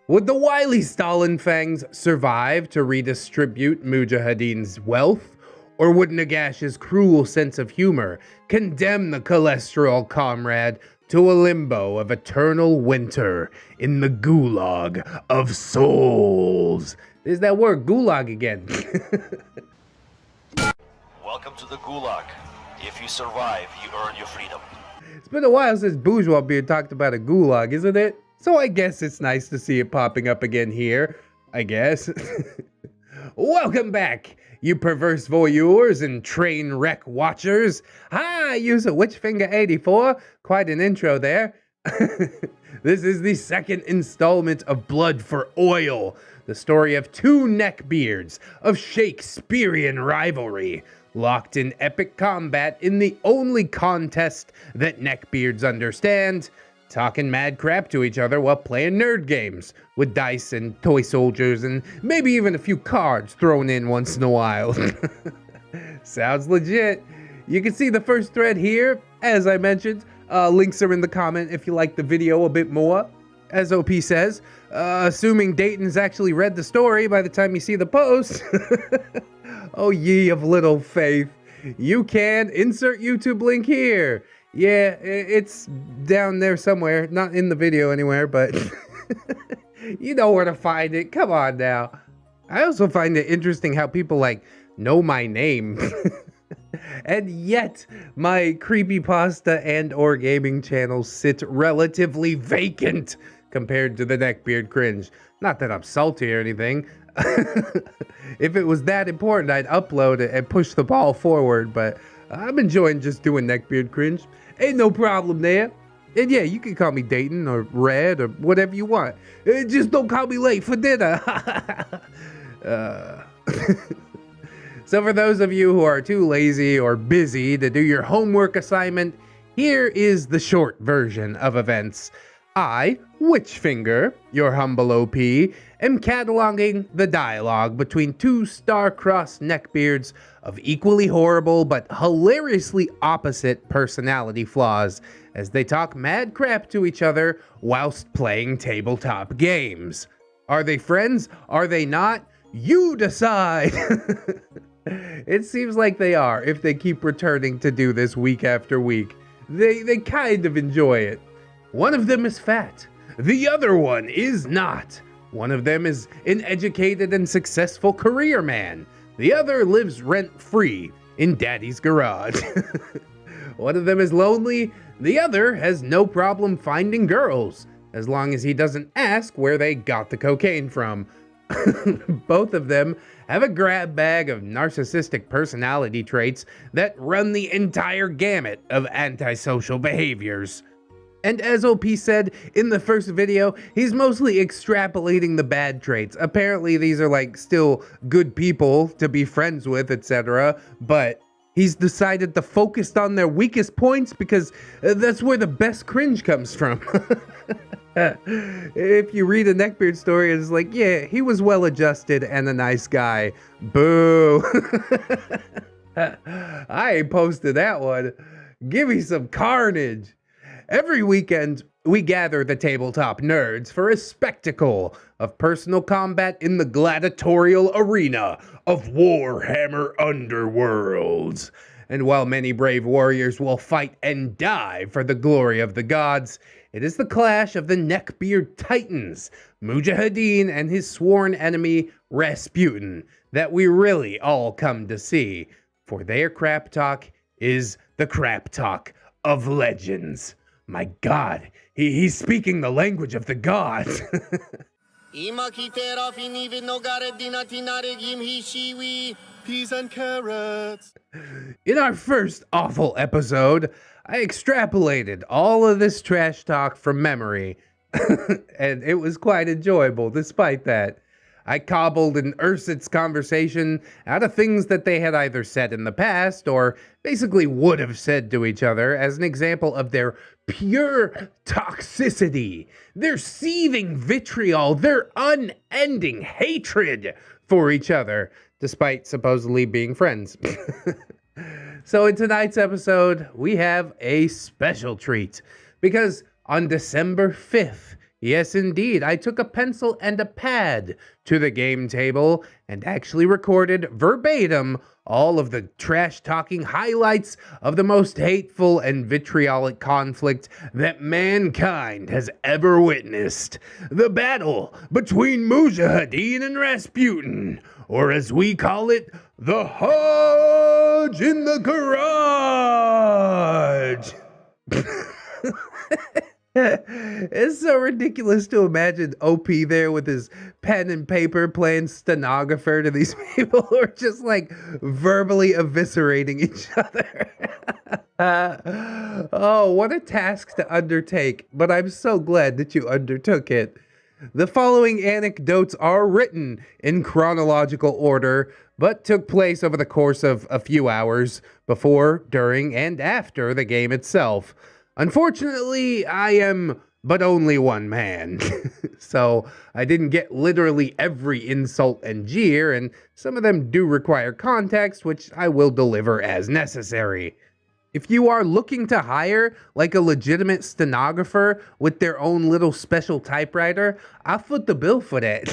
[SPEAKER 1] Would the wily Stalinfangs survive to redistribute Mujahideen's wealth? Or would Nagash's cruel sense of humor condemn the cholesterol comrade to a limbo of eternal winter in the gulag of souls? There's that word, gulag, again.
[SPEAKER 7] Welcome to the gulag. If you survive, you earn your freedom.
[SPEAKER 1] It's been a while since Bourgeois Beard talked about a gulag, isn't it? So I guess it's nice to see it popping up again here, I guess. Welcome back, you perverse voyeurs and train wreck watchers. Hi, user Witchfinger84. Quite an intro there. This is the second installment of Blood for Oil, the story of two neckbeards of Shakespearean rivalry, locked in epic combat in the only contest that neckbeards understand, talking mad crap to each other while playing nerd games with dice and toy soldiers and maybe even a few cards thrown in once in a while. Sounds legit. You can see the first thread here, as I mentioned. Links are in the comment if you like the video a bit more. As OP says, assuming Dayton's actually read the story by the time you see the post. Oh, ye of little faith. You can insert YouTube link here. Yeah, it's down there somewhere. Not in the video anywhere, but you know where to find it. Come on now. I also find it interesting how people, like, know my name. And yet, my creepypasta and or gaming channels sit relatively vacant compared to the Neckbeard Cringe. Not that I'm salty or anything. If it was that important, I'd upload it and push the ball forward, but I'm enjoying just doing Neckbeard Cringe. Ain't no problem there. And yeah, you can call me Dayton or Red or whatever you want. Just don't call me late for dinner. So for those of you who are too lazy or busy to do your homework assignment, here is the short version of events. I, Witchfinger, your humble OP, am cataloging the dialogue between two star-crossed neckbeards of equally horrible but hilariously opposite personality flaws as they talk mad crap to each other whilst playing tabletop games. Are they friends? Are they not? You decide! It seems like they are if they keep returning to do this week after week. They kind of enjoy it. One of them is fat. The other one is not. One of them is an educated and successful career man. The other lives rent-free in daddy's garage. One of them is lonely. The other has no problem finding girls, as long as he doesn't ask where they got the cocaine from. Both of them have a grab bag of narcissistic personality traits that run the entire gamut of antisocial behaviors. And as OP said in the first video, he's mostly extrapolating the bad traits. Apparently these are like still good people to be friends with, etc. But he's decided to focus on their weakest points because that's where the best cringe comes from. If you read a Neckbeard story, it's like, yeah, he was well adjusted and a nice guy. Boo. I ain't posted that one. Give me some carnage. Every weekend, we gather the tabletop nerds for a spectacle of personal combat in the gladiatorial arena of Warhammer Underworlds. And while many brave warriors will fight and die for the glory of the gods, it is the clash of the Neckbeard Titans, Mujahideen and his sworn enemy, Rasputin, that we really all come to see. For their crap talk is the crap talk of legends. My God, he's speaking the language of the gods.
[SPEAKER 6] Peas and carrots.
[SPEAKER 1] In our first awful episode, I extrapolated all of this trash talk from memory, and it was quite enjoyable despite that. I cobbled an Ursit's conversation out of things that they had either said in the past or basically would have said to each other as an example of their pure toxicity, their seething vitriol, their unending hatred for each other, despite supposedly being friends. So in tonight's episode, we have a special treat, because on December 5th, yes indeed, I took a pencil and a pad to the game table and actually recorded verbatim all of the trash-talking highlights of the most hateful and vitriolic conflict that mankind has ever witnessed. The battle between Mujahideen and Rasputin, or as we call it, the Hodge in the Garage. It's so ridiculous to imagine OP there with his pen and paper playing stenographer to these people who are just like verbally eviscerating each other. Oh, what a task to undertake, but I'm so glad that you undertook it. The following anecdotes are written in chronological order, but took place over the course of a few hours before, during, and after the game itself. Unfortunately, I am but only one man, so I didn't get literally every insult and jeer, and some of them do require context, which I will deliver as necessary. If you are looking to hire like a legitimate stenographer with their own little special typewriter, I'll foot the bill for that.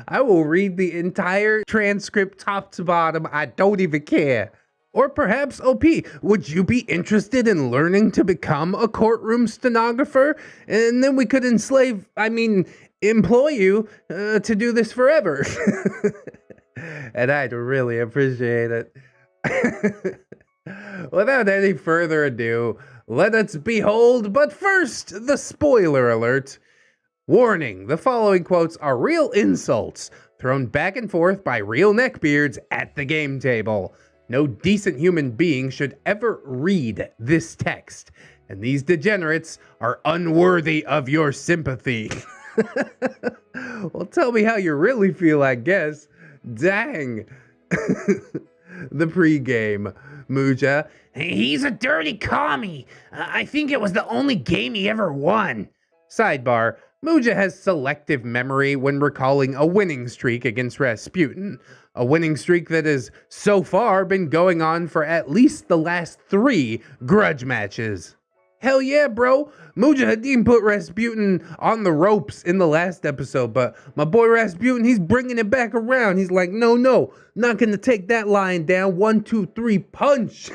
[SPEAKER 1] I will read the entire transcript top to bottom. I don't even care. Or perhaps, OP, would you be interested in learning to become a courtroom stenographer? And then we could employ you to do this forever. And I'd really appreciate it. Without any further ado, let us behold, but first, the spoiler alert. Warning, the following quotes are real insults thrown back and forth by real neckbeards at the game table. No decent human being should ever read this text, and these degenerates are unworthy of your sympathy. Well, tell me how you really feel, I guess. Dang. The pregame. Muja.
[SPEAKER 4] He's a dirty commie. I think it was the only game he ever won.
[SPEAKER 1] Sidebar. Muja has selective memory when recalling a winning streak against Rasputin. A winning streak that has so far been going on for at least the last 3 grudge matches. Hell yeah, bro. Mujahideen put Rasputin on the ropes in the last episode, but my boy Rasputin, he's bringing it back around. He's like, no, not gonna take that lion down. 1, 2, 3, punch.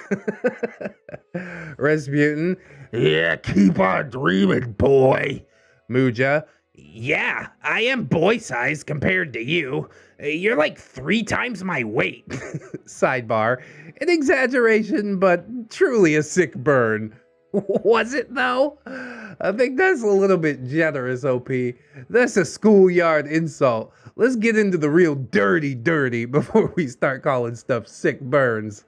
[SPEAKER 1] Rasputin, yeah, keep on dreaming, boy. Muja,
[SPEAKER 4] Yeah, I am boy-sized compared to you. You're like 3 times my weight.
[SPEAKER 1] Sidebar, an exaggeration, but truly a sick burn. Was it though? I think that's a little bit generous, OP. That's a schoolyard insult. Let's get into the real dirty before we start calling stuff sick burns.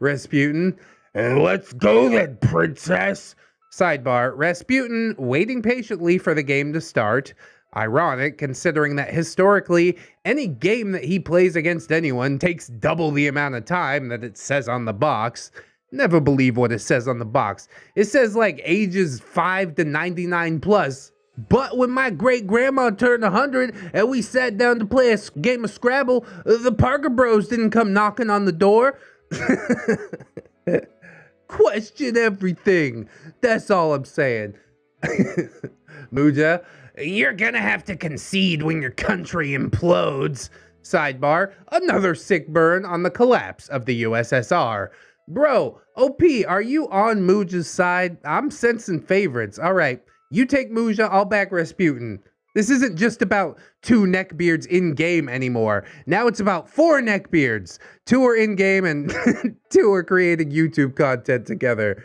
[SPEAKER 1] Rasputin,
[SPEAKER 4] Let's go then, princess.
[SPEAKER 1] sidebar, Rasputin waiting patiently for the game to start. Ironic, considering that historically, any game that he plays against anyone takes double the amount of time that it says on the box. Never believe what it says on the box. It says like ages 5 to 99 plus. But when my great-grandma turned 100 and we sat down to play a game of Scrabble, the Parker Bros didn't come knocking on the door. Question everything. That's all I'm saying. Muja,
[SPEAKER 4] You're gonna have to concede when your country implodes.
[SPEAKER 1] sidebar, another sick burn on the collapse of the USSR. Bro, OP, are you on Muja's side? I'm sensing favorites. All right, you take Muja, I'll back Rasputin. This isn't just about 2 neckbeards in-game anymore. Now it's about 4 neckbeards. 2 are in-game and 2 are creating YouTube content together.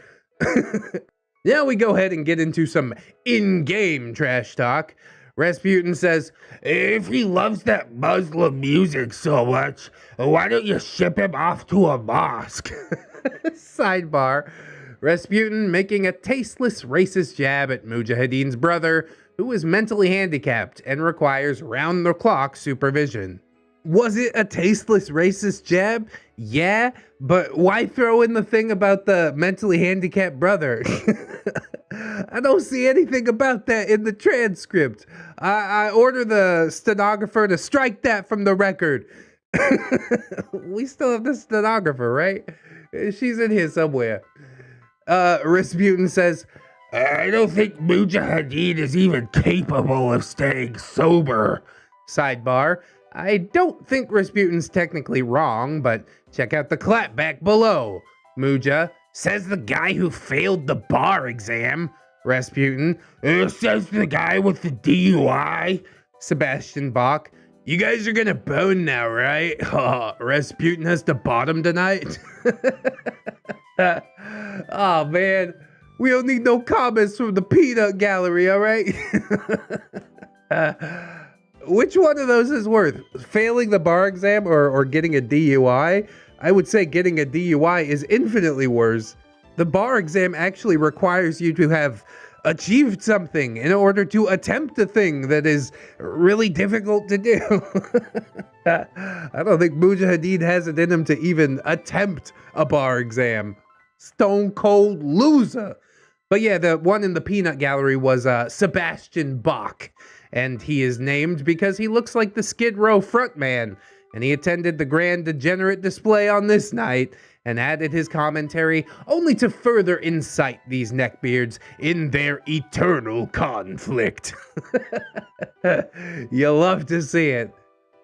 [SPEAKER 1] Now we go ahead and get into some in-game trash talk. Rasputin says,
[SPEAKER 4] If he loves that Muslim music so much, why don't you ship him off to a mosque?
[SPEAKER 1] sidebar, Rasputin making a tasteless racist jab at Mujahideen's brother, who is mentally handicapped and requires round-the-clock supervision. Was it a tasteless racist jab? Yeah, but why throw in the thing about the mentally handicapped brother? I don't see anything about that in the transcript. I order the stenographer to strike that from the record. We still have the stenographer, right? She's in here somewhere. Rasputin says,
[SPEAKER 4] I don't think Mujahideen is even capable of staying sober.
[SPEAKER 1] sidebar, I don't think Rasputin's technically wrong, but check out the clapback below. Muja,
[SPEAKER 4] Says the guy who failed the bar exam.
[SPEAKER 1] Rasputin,
[SPEAKER 4] Says the guy with the DUI.
[SPEAKER 1] Sebastian Bach, you guys are gonna bone now, right? Rasputin has to bottom tonight. Oh man, we don't need no comments from the peanut gallery, all right? Which one of those is worse? Failing the bar exam or getting a DUI? I would say getting a DUI is infinitely worse. The bar exam actually requires you to have achieved something in order to attempt a thing that is really difficult to do. I don't think Mujahideen has it in him to even attempt a bar exam. Stone cold loser. But yeah, the one in the peanut gallery was Sebastian Bach. And he is named because he looks like the Skid Row frontman. And he attended the Grand Degenerate display on this night and added his commentary only to further incite these neckbeards in their eternal conflict. You love to see it.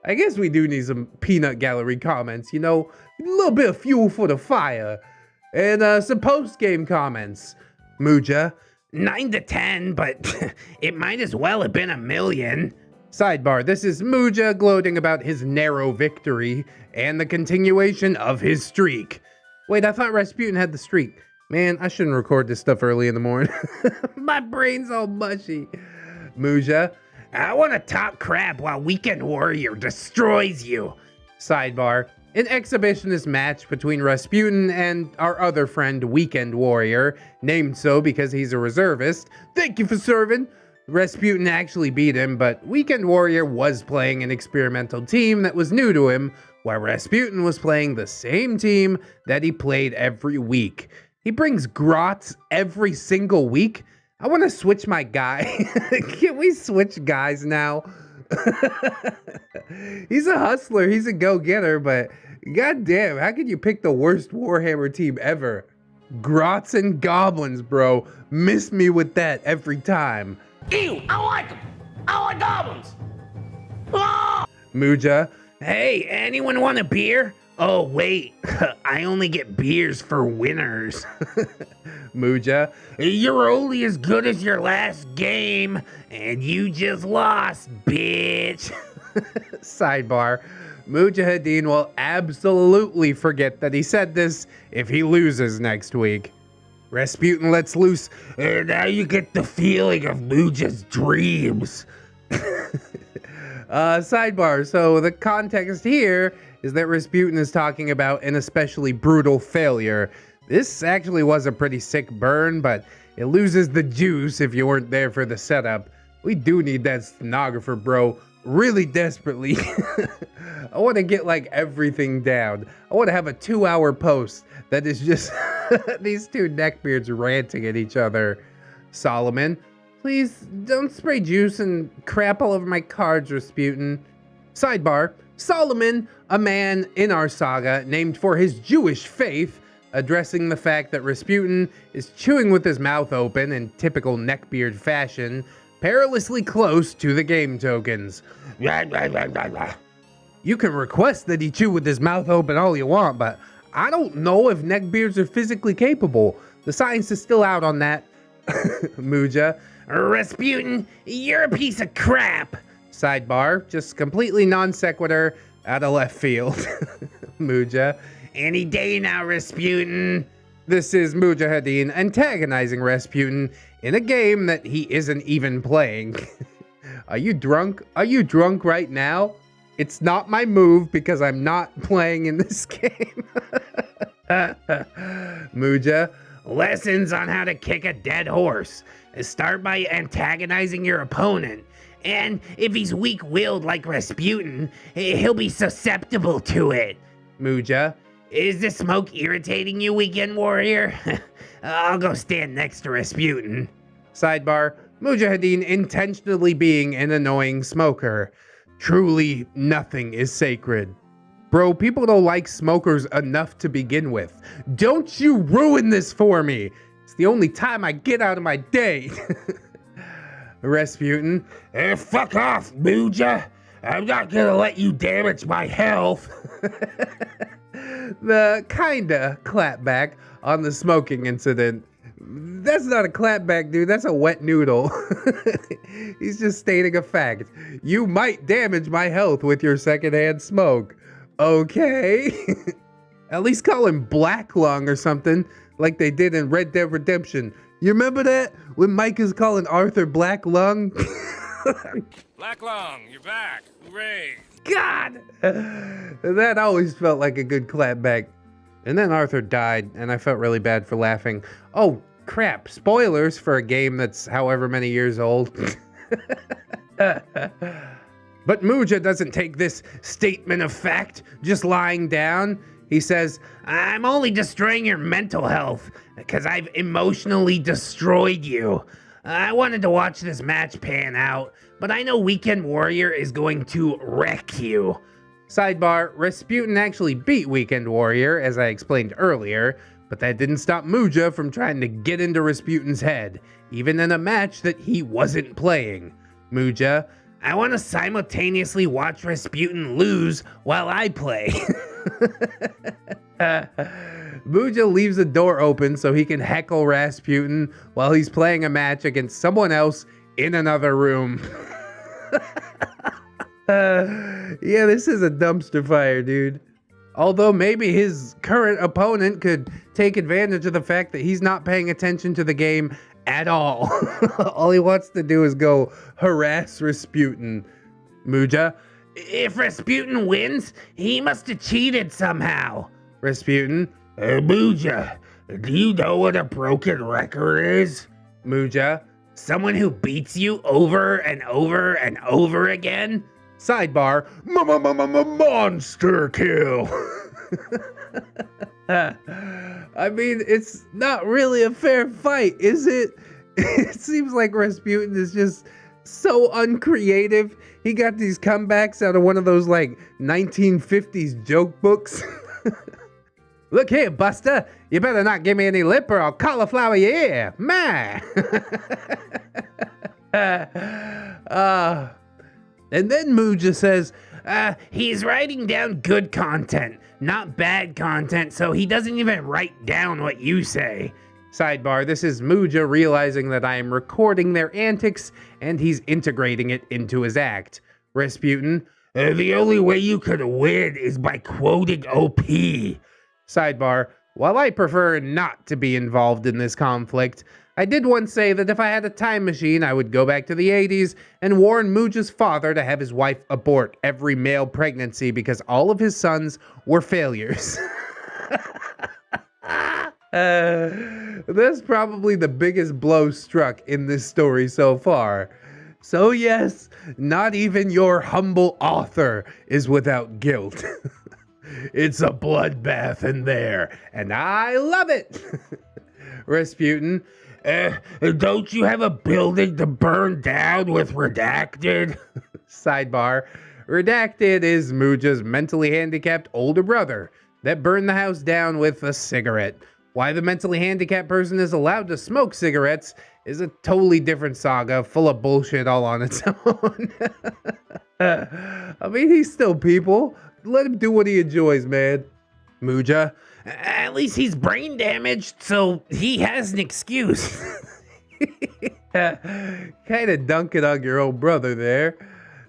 [SPEAKER 1] I guess we do need some peanut gallery comments, you know, a little bit of fuel for the fire. And some post-game comments. Muja,
[SPEAKER 4] 9 to 10, but it might as well have been 1,000,000.
[SPEAKER 1] sidebar, this is Muja gloating about his narrow victory and the continuation of his streak. Wait, I thought Rasputin had the streak. Man, I shouldn't record this stuff early in the morning. My brain's all mushy. Muja,
[SPEAKER 4] I want to talk crap while Weekend Warrior destroys you.
[SPEAKER 1] sidebar, an exhibitionist match between Rasputin and our other friend Weekend Warrior, named so because he's a reservist. Thank you for serving. Rasputin actually beat him, but Weekend Warrior was playing an experimental team that was new to him, while Rasputin was playing the same team that he played every week. He brings grots every single week. I want to switch my guy. Can we switch guys now? He's a hustler, he's a go-getter, but goddamn, how can you pick the worst Warhammer team ever? Grots and goblins, bro. Miss me with that every time.
[SPEAKER 6] Ew, I like them. I like goblins.
[SPEAKER 1] Muja,
[SPEAKER 4] Hey, anyone want a beer? Oh, wait, I only get beers for winners.
[SPEAKER 1] Muja,
[SPEAKER 4] You're only as good as your last game, and you just lost, bitch.
[SPEAKER 1] sidebar. Mujahideen will absolutely forget that he said this if he loses next week. Rasputin lets loose.
[SPEAKER 4] Now you get the feeling of Muja's dreams.
[SPEAKER 1] Sidebar. So the context here is that Rasputin is talking about an especially brutal failure. This actually was a pretty sick burn, but it loses the juice if you weren't there for the setup. We do need that stenographer, bro, really desperately. I want to get like everything down. I want to have a 2-hour post that is just these two neckbeards ranting at each other. Solomon, please don't spray juice and crap all over my cards, Rasputin. Sidebar, Solomon, a man in our saga named for his Jewish faith, addressing the fact that Rasputin is chewing with his mouth open in typical neckbeard fashion, perilously close to the game tokens. You can request that he chew with his mouth open all you want, but I don't know if neckbeards are physically capable. The science is still out on that. Muja.
[SPEAKER 4] Rasputin, you're a piece of crap.
[SPEAKER 1] Sidebar, just completely non sequitur out of left field. Muja.
[SPEAKER 4] Any day now, Rasputin.
[SPEAKER 1] This is Mujahideen antagonizing Rasputin in a game that he isn't even playing. Are you drunk? Are you drunk right now? It's not my move because I'm not playing in this game. Muja.
[SPEAKER 4] Lessons on how to kick a dead horse. Start by antagonizing your opponent. And if he's weak-willed like Rasputin, he'll be susceptible to it.
[SPEAKER 1] Muja.
[SPEAKER 4] Is the smoke irritating you, weekend warrior? I'll go stand next to Rasputin.
[SPEAKER 1] Sidebar, Mujahideen intentionally being an annoying smoker. Truly, nothing is sacred. Bro, people don't like smokers enough to begin with. Don't you ruin this for me. It's the only time I get out of my day. Rasputin.
[SPEAKER 4] Fuck off, Muja. I'm not gonna let you damage my health.
[SPEAKER 1] The kinda clapback on the smoking incident. That's not a clapback, dude. That's a wet noodle. He's just stating a fact. You might damage my health with your secondhand smoke. Okay. At least call him Black Lung or something, like they did in Red Dead Redemption. You remember that? When Mike is calling Arthur Black Lung?
[SPEAKER 6] Black Lung, you're back. Hooray.
[SPEAKER 1] God! That always felt like a good clapback. And then Arthur died, and I felt really bad for laughing. Oh, crap. Spoilers for a game that's however many years old. But Muja doesn't take this statement of fact just lying down. He says, I'm only destroying your mental health because I've emotionally destroyed you. I wanted to watch this match pan out, but I know Weekend Warrior is going to wreck you. Sidebar, Rasputin actually beat Weekend Warrior, as I explained earlier, but that didn't stop Muja from trying to get into Rasputin's head, even in a match that he wasn't playing. Muja, I want to simultaneously watch Rasputin lose while I play. Muja leaves the door open so he can heckle Rasputin while he's playing a match against someone else in another room. Yeah, this is a dumpster fire, dude. Although maybe his current opponent could take advantage of the fact that he's not paying attention to the game at all. All he wants to do is go harass Rasputin. Muja,
[SPEAKER 4] if Rasputin wins, he must have cheated somehow.
[SPEAKER 1] Rasputin,
[SPEAKER 4] Muja, do you know what a broken record is?
[SPEAKER 1] Muja,
[SPEAKER 4] someone who beats you over and over and over again?
[SPEAKER 1] Sidebar, monster kill. I mean, it's not really a fair fight, is it? It seems like Rasputin is just so uncreative. He got these comebacks out of one of those like 1950s joke books. Look here, Buster. You better not give me any lip or I'll cauliflower your ear. Man. And then Muja says,
[SPEAKER 4] He's writing down good content, not bad content, so he doesn't even write down what you say.
[SPEAKER 1] Sidebar, this is Muja realizing that I am recording their antics and he's integrating it into his act. Rasputin,
[SPEAKER 4] The only way you could win is by quoting OP.
[SPEAKER 1] Sidebar, while I prefer not to be involved in this conflict, I did once say that if I had a time machine, I would go back to the 80s and warn Muja's father to have his wife abort every male pregnancy because all of his sons were failures. That's probably the biggest blow struck in this story so far. So yes, not even your humble author is without guilt. It's a bloodbath in there, and I love it. Rasputin,
[SPEAKER 4] Don't you have a building to burn down with redacted?
[SPEAKER 1] Sidebar, redacted is Muja's mentally handicapped older brother that burned the house down with a cigarette. Why the mentally handicapped person is allowed to smoke cigarettes is a totally different saga, full of bullshit all on its own. I mean, he's still people. Let him do what he enjoys, man. Muja,
[SPEAKER 4] At least he's brain damaged, so he has an excuse.
[SPEAKER 1] kind of dunking on your own brother there.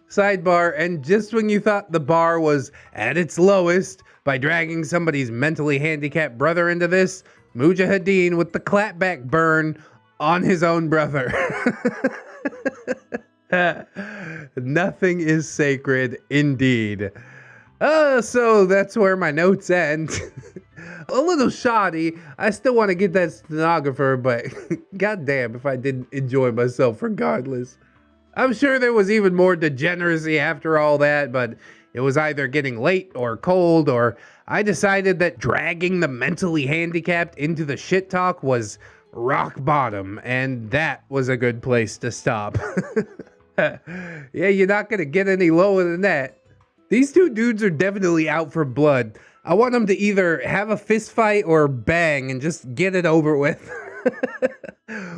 [SPEAKER 1] Sidebar, and just when you thought the bar was at its lowest by dragging somebody's mentally handicapped brother into this, Mujahideen with the clapback burn on his own brother. Nothing is sacred indeed. So that's where my notes end. A little shoddy. I still want to get that stenographer, but goddamn if I didn't enjoy myself regardless. I'm sure there was even more degeneracy after all that, but it was either getting late or cold, or I decided that dragging the mentally handicapped into the shit talk was rock bottom, and that was a good place to stop. Yeah, you're not gonna get any lower than that. These two dudes are definitely out for blood. I want them to either have a fist fight or bang and just get it over with.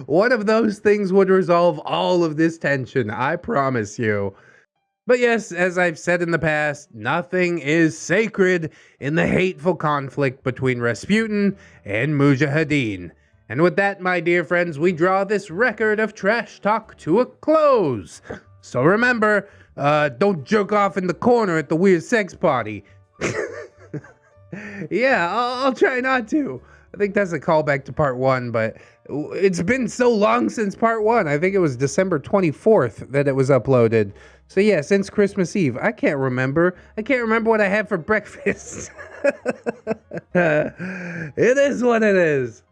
[SPEAKER 1] One of those things would resolve all of this tension, I promise you. But yes, as I've said in the past, nothing is sacred in the hateful conflict between Rasputin and Mujahideen. And with that, my dear friends, we draw this record of trash talk to a close. So remember, don't jerk off in the corner at the weird sex party. Yeah, I'll try not to. I think that's a callback to part 1, but it's been so long since part 1. I think it was December 24th that it was uploaded. So yeah, since Christmas Eve. I can't remember. I can't remember what I had for breakfast. It is what it is.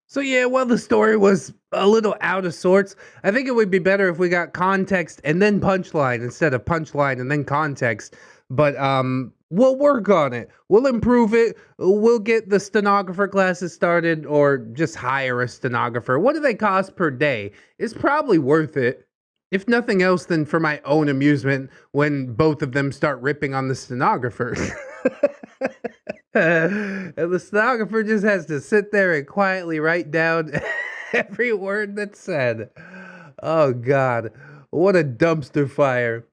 [SPEAKER 1] So yeah, while the story was a little out of sorts, I think it would be better if we got context and then punchline instead of punchline and then context. But we'll work on it. We'll improve it. We'll get the stenographer classes started, or just hire a stenographer. What do they cost per day? It's probably worth it. If nothing else than for my own amusement when both of them start ripping on the stenographer. And the stenographer just has to sit there and quietly write down every word that's said. Oh God, what a dumpster fire.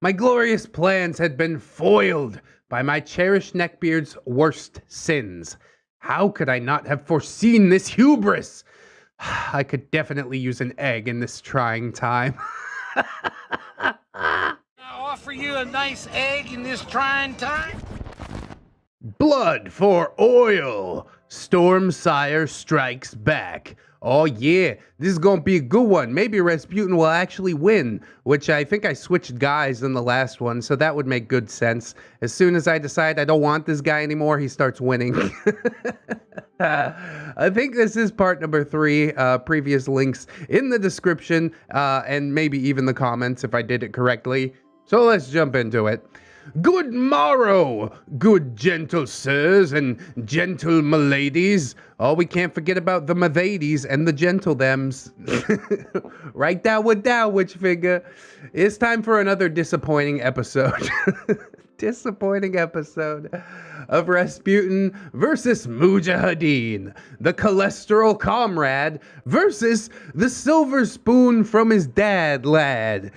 [SPEAKER 1] My glorious plans had been foiled by my cherished neckbeard's worst sins. How could I not have foreseen this hubris? I could definitely use an egg in this trying time.
[SPEAKER 6] I offer you a nice egg in this trying time.
[SPEAKER 1] Blood for oil! Stormsire strikes back. Oh yeah, this is gonna be a good one. Maybe Rasputin will actually win, which I think I switched guys in the last one, so that would make good sense. As soon as I decide I don't want this guy anymore, he starts winning. I think this is part number 3. Previous links in the description, and maybe even the comments if I did it correctly. So let's jump into it. Good morrow, good gentle sirs and gentle miladies. Oh, we can't forget about the miladies and the gentle thems. Right down with down, witch finger. It's time for another disappointing episode. Disappointing episode of Rasputin versus Mujahideen, the cholesterol comrade versus the silver spoon from his dad lad.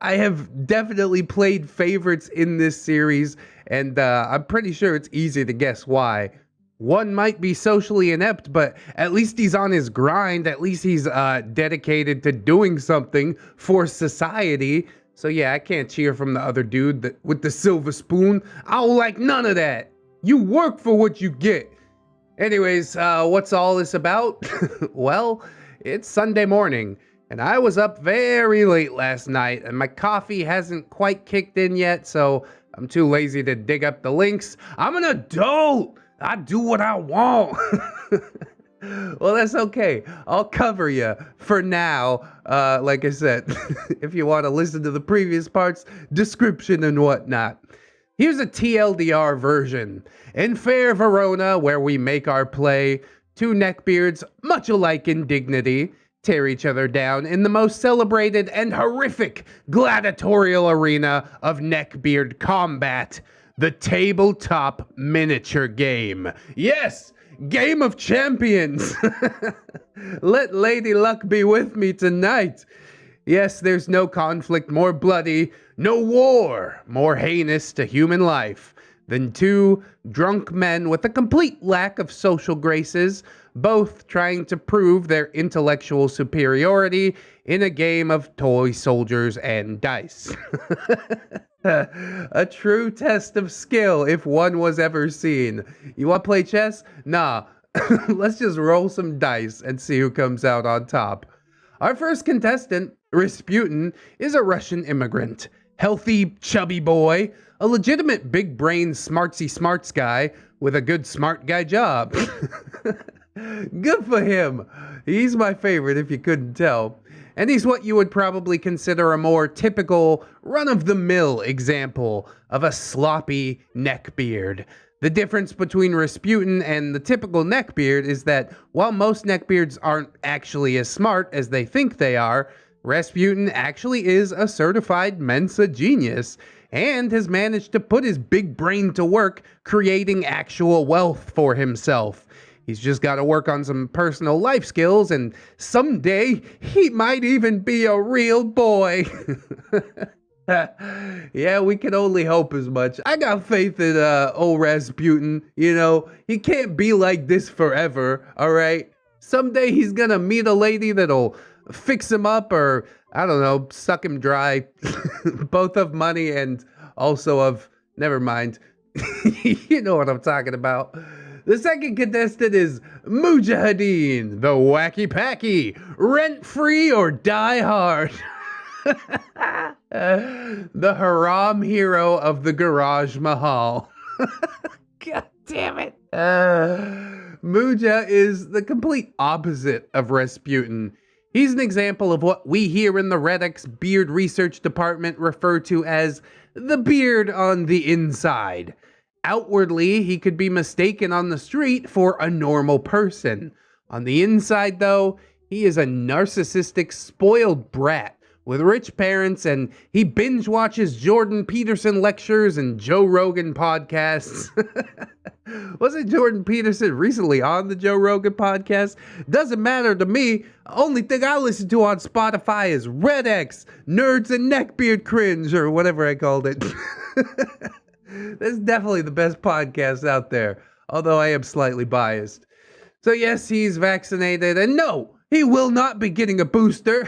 [SPEAKER 1] I have definitely played favorites in this series, and I'm pretty sure it's easy to guess why. One might be socially inept, but at least he's on his grind. At least he's dedicated to doing something for society. So yeah, I can't cheer from the other dude with the silver spoon. I don't like none of that. You work for what you get. Anyways, what's all this about? Well, it's Sunday morning, and I was up very late last night, and my coffee hasn't quite kicked in yet, so I'm too lazy to dig up the links. I'm an adult! I do what I want. Well, that's okay. I'll cover you for now. Like I said, if you want to listen to the previous parts, description and whatnot. Here's a TLDR version. In fair Verona, where we make our play, two neckbeards, much alike in dignity, tear each other down in the most celebrated and horrific gladiatorial arena of neckbeard combat. The tabletop miniature game. Yes, Game of Champions. Let Lady Luck be with me tonight. Yes, there's no conflict more bloody, no war more heinous to human life than two drunk men with a complete lack of social graces, both trying to prove their intellectual superiority in a game of toy soldiers and dice. A true test of skill if one was ever seen. You want to play chess? Nah. Let's just roll some dice and see who comes out on top. Our first contestant, Rasputin, is a Russian immigrant. Healthy, chubby boy. A legitimate big brain smartsy smarts guy with a good smart guy job. Good for him. He's my favorite if you couldn't tell. And he's what you would probably consider a more typical, run-of-the-mill example of a sloppy neckbeard. The difference between Rasputin and the typical neckbeard is that while most neckbeards aren't actually as smart as they think they are, Rasputin actually is a certified Mensa genius and has managed to put his big brain to work creating actual wealth for himself. He's just got to work on some personal life skills, and someday he might even be a real boy. Yeah, we can only hope as much. I got faith in old Rasputin. You know, he can't be like this forever, all right? Someday he's gonna meet a lady that'll fix him up, or, I don't know, suck him dry. Both of money and also of, never mind. You know what I'm talking about. The second contestant is Mujahideen, the wacky packy, rent free or die hard. The haram hero of the Garage Mahal. God damn it. Muja is the complete opposite of Rasputin. He's an example of what we here in the ReddX Beard Research Department refer to as the beard on the inside. Outwardly, he could be mistaken on the street for a normal person. On the inside, though, he is a narcissistic, spoiled brat with rich parents, and he binge watches Jordan Peterson lectures and Joe Rogan podcasts. Wasn't Jordan Peterson recently on the Joe Rogan podcast? Doesn't matter to me. Only thing I listen to on Spotify is ReddX, Nerds and Neckbeard Cringe, or whatever I called it. That's definitely the best podcast out there, although I am slightly biased. So yes, he's vaccinated, and no, he will not be getting a booster.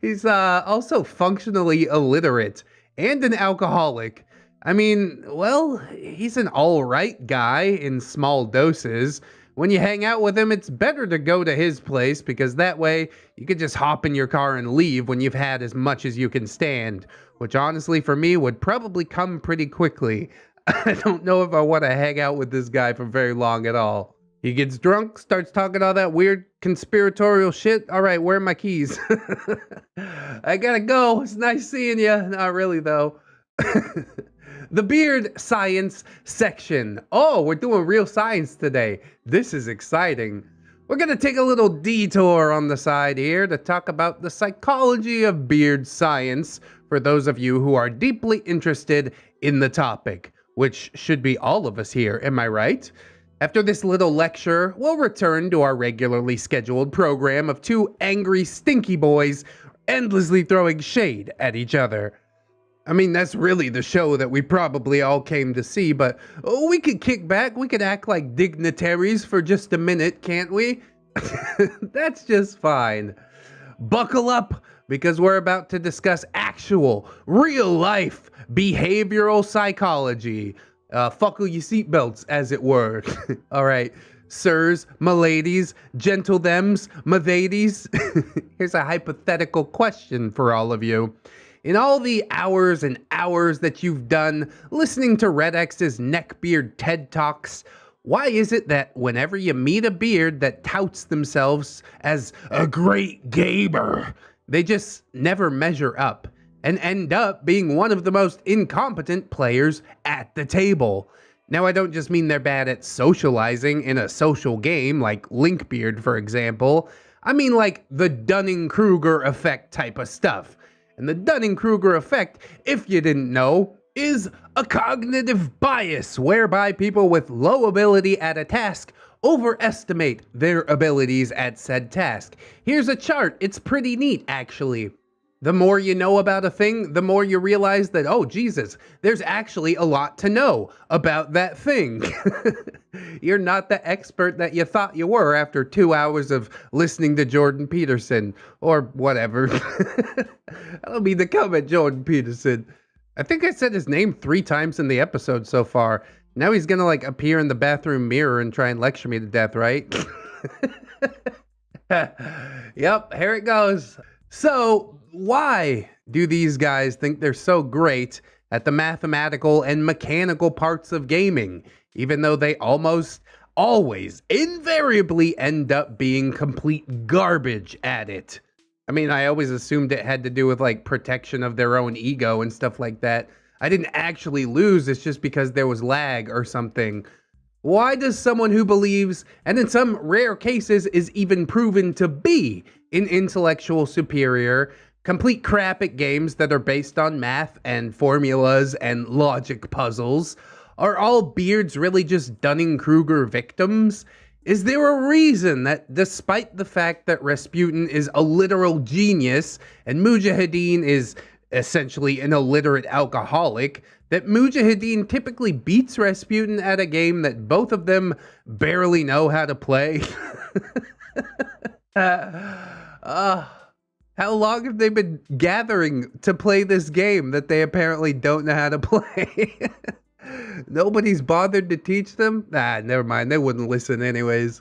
[SPEAKER 1] He's also functionally illiterate and an alcoholic. I mean, well, he's an alright guy in small doses. When you hang out with him, it's better to go to his place, because that way you could just hop in your car and leave when you've had as much as you can stand, which honestly for me would probably come pretty quickly. I don't know if I want to hang out with this guy for very long at all. He gets drunk, starts talking all that weird conspiratorial shit. All right, where are my keys? I gotta go. It's nice seeing you. Not really, though. The beard science section. Oh, we're doing real science today. This is exciting. We're gonna take a little detour on the side here to talk about the psychology of beard science for those of you who are deeply interested in the topic, which should be all of us here, am I right? After this little lecture, we'll return to our regularly scheduled program of two angry, stinky boys endlessly throwing shade at each other. I mean, that's really the show that we probably all came to see, but we could kick back, we could act like dignitaries for just a minute, can't we? That's just fine. Buckle up, because we're about to discuss actual, real-life behavioral psychology. Buckle your seatbelts, as it were. All right, sirs, m'ladies, gentle thems, m'thadies. Here's a hypothetical question for all of you. In all the hours and hours that you've done listening to ReddX's Neckbeard TED Talks, why is it that whenever you meet a beard that touts themselves as a great gamer, they just never measure up and end up being one of the most incompetent players at the table? Now, I don't just mean they're bad at socializing in a social game like Linkbeard, for example. I mean like the Dunning-Kruger effect type of stuff. And the Dunning-Kruger effect, if you didn't know, is a cognitive bias whereby people with low ability at a task overestimate their abilities at said task. Here's a chart. It's pretty neat, actually. The more you know about a thing, the more you realize that, oh, Jesus, there's actually a lot to know about that thing. You're not the expert that you thought you were after 2 hours of listening to Jordan Peterson, or whatever. I don't mean to come at Jordan Peterson. I think I said his name 3 times in the episode so far. Now he's gonna, like, appear in the bathroom mirror and try and lecture me to death, right? Yep, here it goes. So, why do these guys think they're so great at the mathematical and mechanical parts of gaming, even though they almost always, invariably end up being complete garbage at it? I mean, I always assumed it had to do with, like, protection of their own ego and stuff like that. I didn't actually lose, it's just because there was lag or something. Why does someone who believes, and in some rare cases is even proven to be, an intellectual superior, complete crap at games that are based on math and formulas and logic puzzles? Are all beards really just Dunning-Kruger victims? Is there a reason that despite the fact that Rasputin is a literal genius and Mujahideen is essentially an illiterate alcoholic, that Mujahideen typically beats Rasputin at a game that both of them barely know how to play? How long have they been gathering to play this game that they apparently don't know how to play? Nobody's bothered to teach them? Never mind. They wouldn't listen anyways.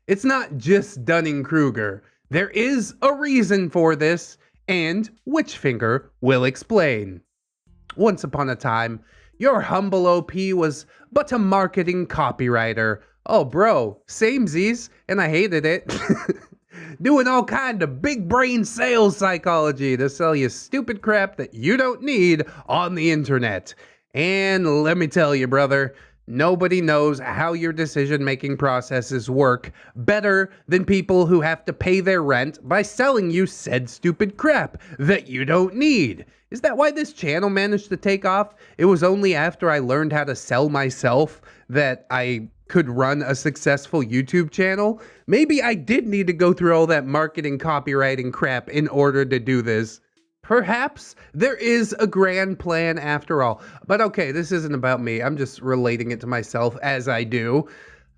[SPEAKER 1] It's not just Dunning-Kruger. There is a reason for this, and Witchfinger will explain. Once upon a time, your humble OP was but a marketing copywriter. Oh, bro, samesies, and I hated it. Doing all kind of big brain sales psychology to sell you stupid crap that you don't need on the internet. And let me tell you, brother, nobody knows how your decision-making processes work better than people who have to pay their rent by selling you said stupid crap that you don't need. Is that why this channel managed to take off? It was only after I learned how to sell myself that I could run a successful YouTube channel. Maybe I did need to go through all that marketing copywriting crap in order to do this. Perhaps there is a grand plan after all. But okay, this isn't about me. I'm just relating it to myself as I do.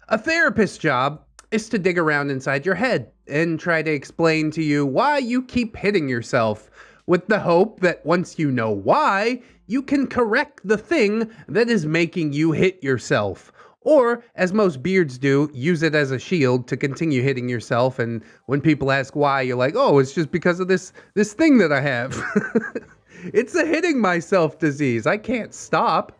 [SPEAKER 1] A therapist's job is to dig around inside your head and try to explain to you why you keep hitting yourself, with the hope that once you know why, you can correct the thing that is making you hit yourself. Or, as most beards do, use it as a shield to continue hitting yourself, and when people ask why, you're like, oh, it's just because of this thing that I have. It's a hitting myself disease. I can't stop.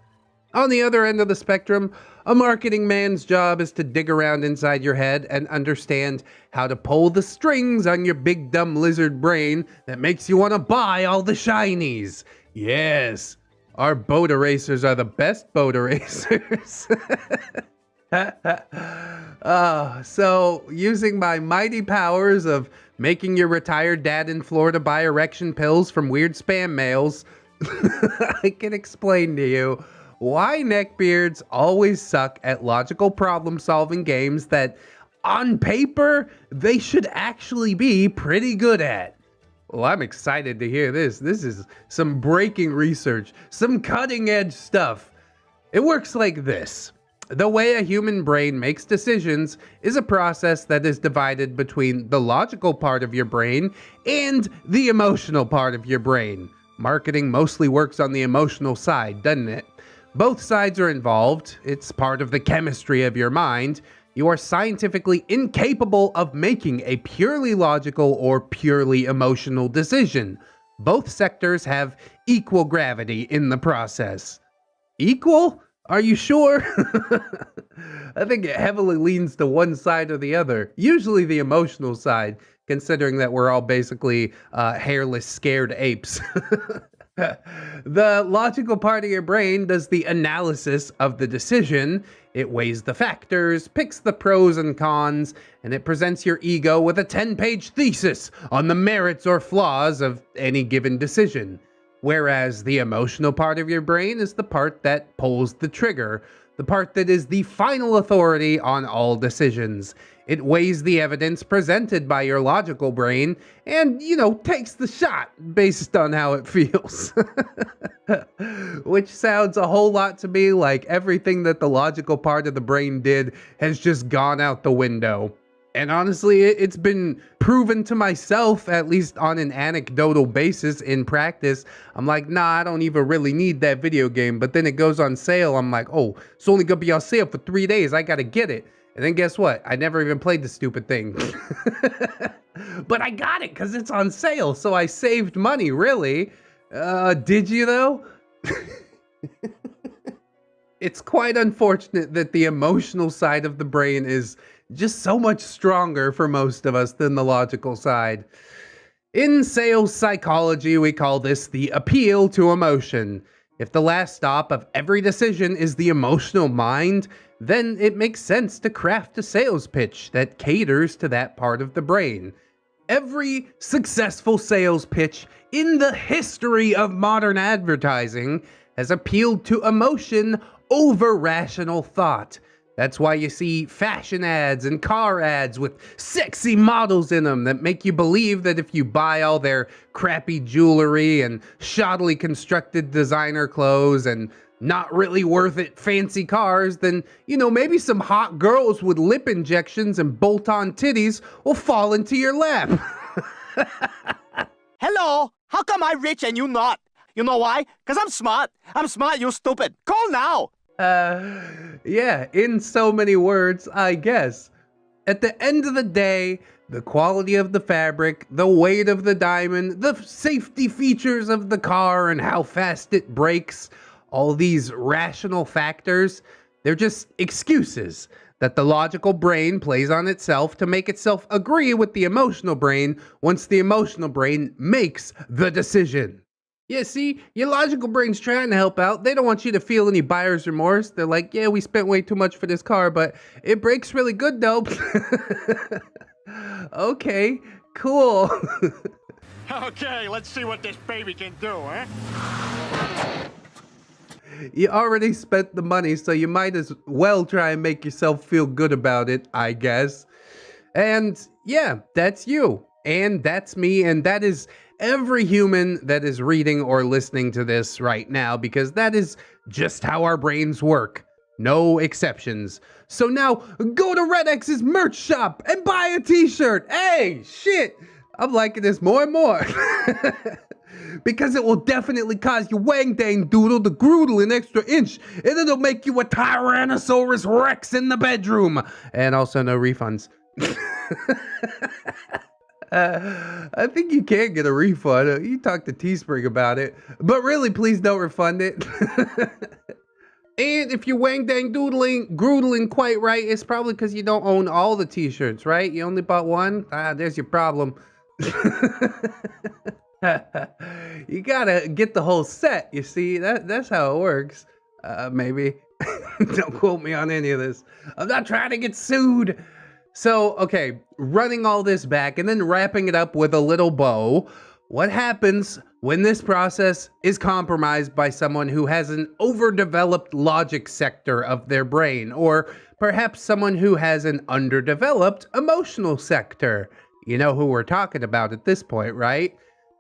[SPEAKER 1] On the other end of the spectrum, a marketing man's job is to dig around inside your head and understand how to pull the strings on your big dumb lizard brain that makes you want to buy all the shinies. Yes, our boat erasers are the best boat erasers. So, using my mighty powers of making your retired dad in Florida buy erection pills from weird spam mails, I can explain to you why neckbeards always suck at logical problem-solving games that, on paper, they should actually be pretty good at. Well, I'm excited to hear this. This is some breaking research, some cutting-edge stuff. It works like this. The way a human brain makes decisions is a process that is divided between the logical part of your brain and the emotional part of your brain. Marketing mostly works on the emotional side, doesn't it? Both sides are involved. It's part of the chemistry of your mind. You are scientifically incapable of making a purely logical or purely emotional decision. Both sectors have equal gravity in the process. Equal? Are you sure? I think it heavily leans to one side or the other. Usually the emotional side, considering that we're all basically hairless, scared apes. The logical part of your brain does the analysis of the decision. It weighs the factors, picks the pros and cons, and it presents your ego with a 10-page thesis on the merits or flaws of any given decision. Whereas the emotional part of your brain is the part that pulls the trigger, the part that is the final authority on all decisions. It weighs the evidence presented by your logical brain and, takes the shot based on how it feels. Which sounds a whole lot to me like everything that the logical part of the brain did has just gone out the window. And honestly, it's been proven to myself, at least on an anecdotal basis in practice. I'm like, nah, I don't even really need that video game. But then it goes on sale. I'm like, oh, it's only gonna be on sale for 3 days. I gotta get it. And then guess what? I never even played the stupid thing. But I got it because it's on sale. So I saved money, really. Did you though? It's quite unfortunate that the emotional side of the brain is just so much stronger for most of us than the logical side. In sales psychology, we call this the appeal to emotion. If the last stop of every decision is the emotional mind, then it makes sense to craft a sales pitch that caters to that part of the brain. Every successful sales pitch in the history of modern advertising has appealed to emotion over rational thought. That's why you see fashion ads and car ads with sexy models in them that make you believe that if you buy all their crappy jewelry and shoddily constructed designer clothes and not really worth it fancy cars, then, maybe some hot girls with lip injections and bolt-on titties will fall into your lap.
[SPEAKER 8] Hello, how come I'm rich and you not? You know why? Because I'm smart. I'm smart, you stupid. Call now.
[SPEAKER 1] Yeah, in so many words, I guess. At the end of the day, the quality of the fabric, the weight of the diamond, the safety features of the car and how fast it brakes, all these rational factors, they're just excuses that the logical brain plays on itself to make itself agree with the emotional brain once the emotional brain makes the decision. Yeah, see, your logical brain's trying to help out. They don't want you to feel any buyer's remorse. They're like, yeah, we spent way too much for this car, but it brakes really good though. Okay, cool.
[SPEAKER 8] Okay, let's see what this baby can do, huh?
[SPEAKER 1] You already spent the money, so you might as well try and make yourself feel good about it, I guess. And yeah, that's you. And that's me, and that is every human that is reading or listening to this right now, because that is just how our brains work. No exceptions. So now go to ReddX's merch shop and buy a t-shirt. Hey, shit, I'm liking this more and more. Because it will definitely cause your wang dang doodle to groodle an extra inch, and it'll make you a Tyrannosaurus Rex in the bedroom. And also no refunds. I think you can get a refund. You talk to Teespring about it, but really, please don't refund it. And if you're wang dang groodling quite right, it's probably because you don't own all the t-shirts, right? You only bought one? There's your problem. You gotta get the whole set, you see? That's how it works. Maybe. Don't quote me on any of this. I'm not trying to get sued. So, okay, running all this back and then wrapping it up with a little bow. What happens when this process is compromised by someone who has an overdeveloped logic sector of their brain, or perhaps someone who has an underdeveloped emotional sector? You know who we're talking about at this point, right?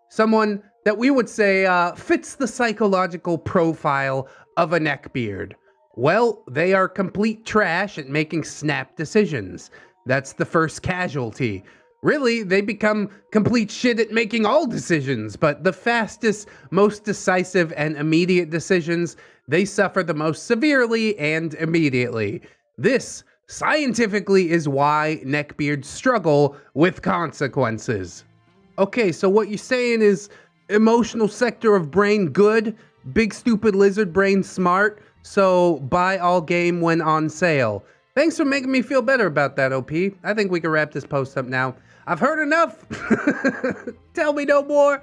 [SPEAKER 1] Someone that we would say fits the psychological profile of a neckbeard. Well, they are complete trash at making snap decisions. That's the first casualty. Really, they become complete shit at making all decisions, but the fastest, most decisive, and immediate decisions, they suffer the most severely and immediately. This, scientifically, is why neckbeards struggle with consequences. Okay, so what you're saying is emotional sector of brain good, big stupid lizard brain smart, so buy all game when on sale. Thanks for making me feel better about that, OP. I think we can wrap this post up now. I've heard enough. Tell me no more.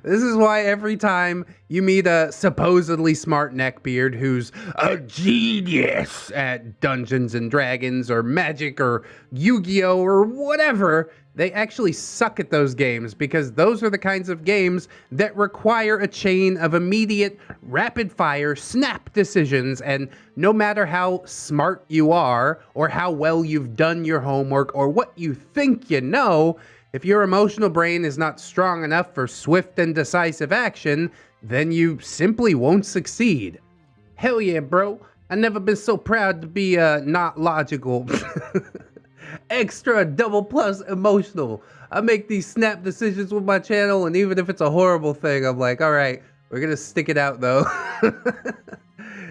[SPEAKER 1] This is why every time you meet a supposedly smart neckbeard who's a genius at Dungeons and Dragons or Magic or Yu-Gi-Oh or whatever, they actually suck at those games, because those are the kinds of games that require a chain of immediate, rapid-fire, snap decisions, and no matter how smart you are, or how well you've done your homework, or what you think you know, if your emotional brain is not strong enough for swift and decisive action, then you simply won't succeed. Hell yeah, bro. I've never been so proud to be not logical. Extra double plus emotional. I make these snap decisions with my channel, and even if it's a horrible thing, I'm like, all right, we're gonna stick it out though.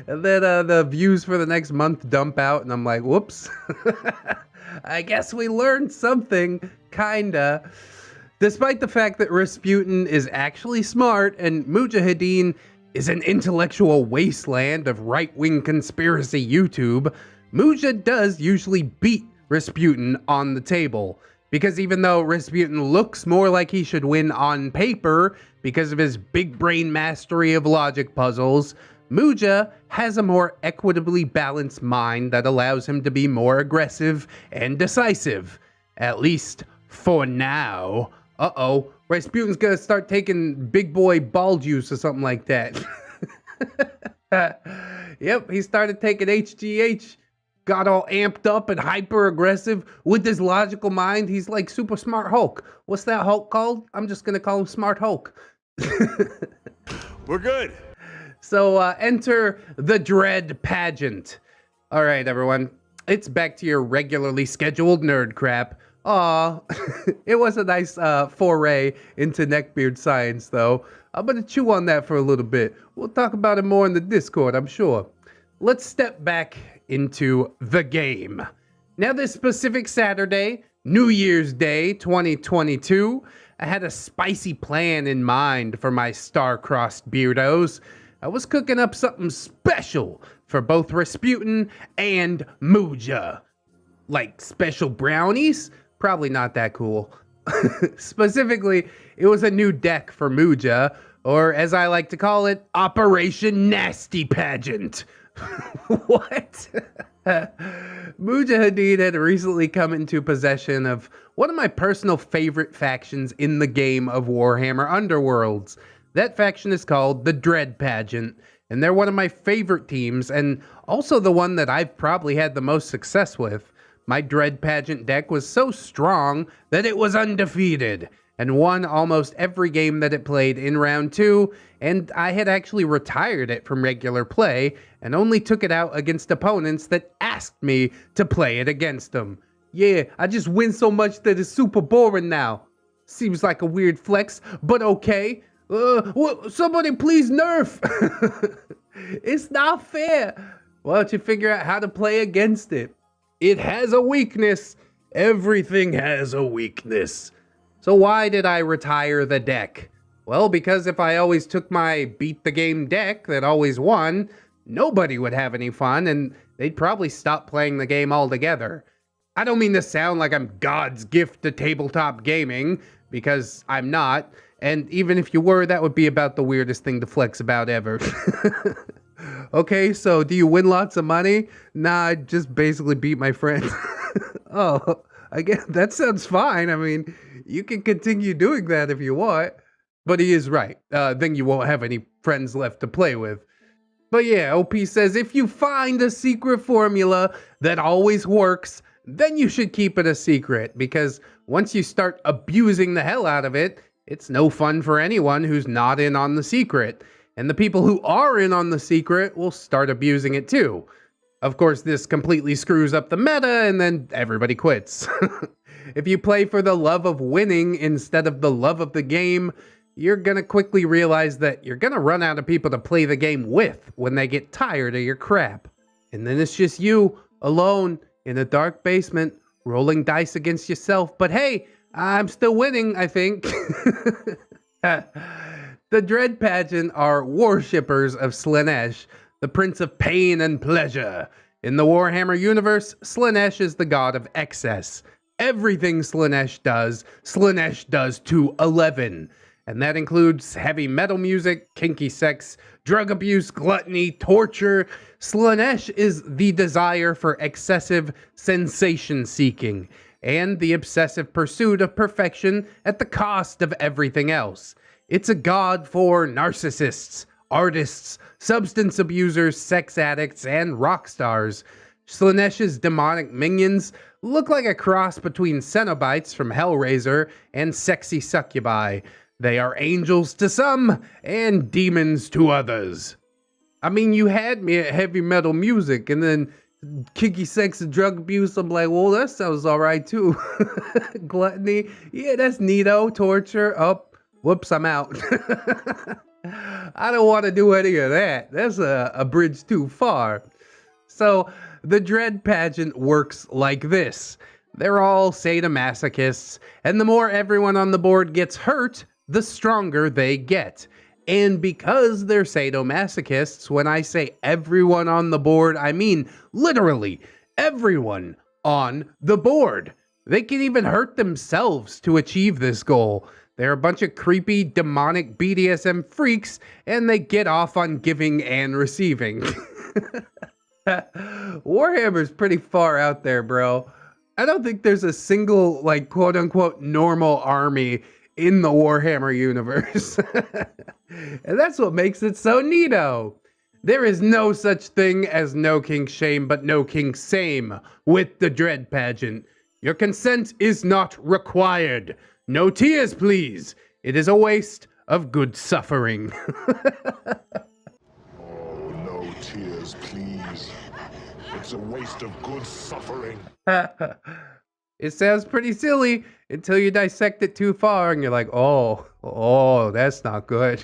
[SPEAKER 1] And then the views for the next month dump out, and I'm like, whoops. I guess we learned something, kinda. Despite the fact that Rasputin is actually smart and Mujahideen is an intellectual wasteland of right-wing conspiracy YouTube, Muja does usually beat Rasputin on the table. Because even though Rasputin looks more like he should win on paper because of his big brain mastery of logic puzzles, Muja has a more equitably balanced mind that allows him to be more aggressive and decisive. At least for now. Uh-oh, Rasputin's gonna start taking big boy ball juice or something like that. Yep, he started taking HGH, got all amped up and hyper aggressive with his logical mind. He's like Super Smart Hulk. What's that Hulk called? I'm just gonna call him Smart Hulk.
[SPEAKER 6] We're good.
[SPEAKER 1] So enter the Dread Pageant. All right, everyone. It's back to your regularly scheduled nerd crap. Aw, it was a nice foray into neckbeard science, though. I'm gonna chew on that for a little bit. We'll talk about it more in the Discord, I'm sure. Let's step back into the game. Now, this specific Saturday, New Year's Day 2022, I had a spicy plan in mind for my star-crossed beardos. I was cooking up something special for both Rasputin and Muja. Like special brownies? Probably not that cool. Specifically, it was a new deck for Muja, or as I like to call it, Operation Nasty Pageant. What? Mujahideen had recently come into possession of one of my personal favorite factions in the game of Warhammer Underworlds. That faction is called the Dread Pageant, and they're one of my favorite teams, and also the one that I've probably had the most success with. My Dread Pageant deck was so strong that it was undefeated, and won almost every game that it played in round 2, and I had actually retired it from regular play, and only took it out against opponents that asked me to play it against them. Yeah, I just win so much that it's super boring now. Seems like a weird flex, but okay. Somebody please nerf. It's not fair. Why don't you figure out how to play against it? It has a weakness. Everything has a weakness. So why did I retire the deck? Well, because if I always took my beat the game deck that always won, nobody would have any fun, and they'd probably stop playing the game altogether. I don't mean to sound like I'm God's gift to tabletop gaming, because I'm not. And even if you were, that would be about the weirdest thing to flex about ever. Okay, so do you win lots of money? Nah, I just basically beat my friends. Oh, I guess that sounds fine. I mean, You can continue doing that if you want. But he is right. Then you won't have any friends left to play with. But yeah, OP says if you find a secret formula that always works, then you should keep it a secret, because once you start abusing the hell out of it, it's no fun for anyone who's not in on the secret. And the people who are in on the secret will start abusing it too. Of course, this completely screws up the meta, and then everybody quits. If you play for the love of winning instead of the love of the game, you're gonna quickly realize that you're gonna run out of people to play the game with when they get tired of your crap. And then it's just you, alone, in a dark basement, rolling dice against yourself. But hey, I'm still winning, I think. The Dread Pageant are worshippers of Slaanesh, the Prince of Pain and Pleasure. In the Warhammer universe, Slaanesh is the god of excess. Everything Slaanesh does to 11. And that includes heavy metal music, kinky sex, drug abuse, gluttony, torture. Slaanesh is the desire for excessive sensation seeking and the obsessive pursuit of perfection at the cost of everything else. It's a god for narcissists, artists, substance abusers, sex addicts, and rock stars. Slaanesh's demonic minions look like a cross between Cenobites from Hellraiser and sexy succubi. They are angels to some and demons to others. I mean, you had me at heavy metal music, and then kinky sex and drug abuse. I'm like, well, that sounds all right too. Gluttony, yeah, that's neato. Torture, whoops, I'm out. I don't want to do any of that. That's a bridge too far. So the Dread Pageant works like this. They're all sadomasochists, and the more everyone on the board gets hurt, the stronger they get. And because they're sadomasochists, when I say everyone on the board, I mean literally everyone on the board. They can even hurt themselves to achieve this goal. They're a bunch of creepy, demonic BDSM freaks, and they get off on giving and receiving. Warhammer's pretty far out there, bro. I don't think there's a single, like, quote-unquote normal army in the Warhammer universe. And that's what makes it so neato. There is no such thing as no king shame, but no king same with the Dread Pageant. Your consent is not required. No tears, please. It is a waste of good suffering.
[SPEAKER 2] Oh, no tears, please. It's a waste of good suffering.
[SPEAKER 1] It sounds pretty silly until you dissect it too far and you're like, oh, that's not good.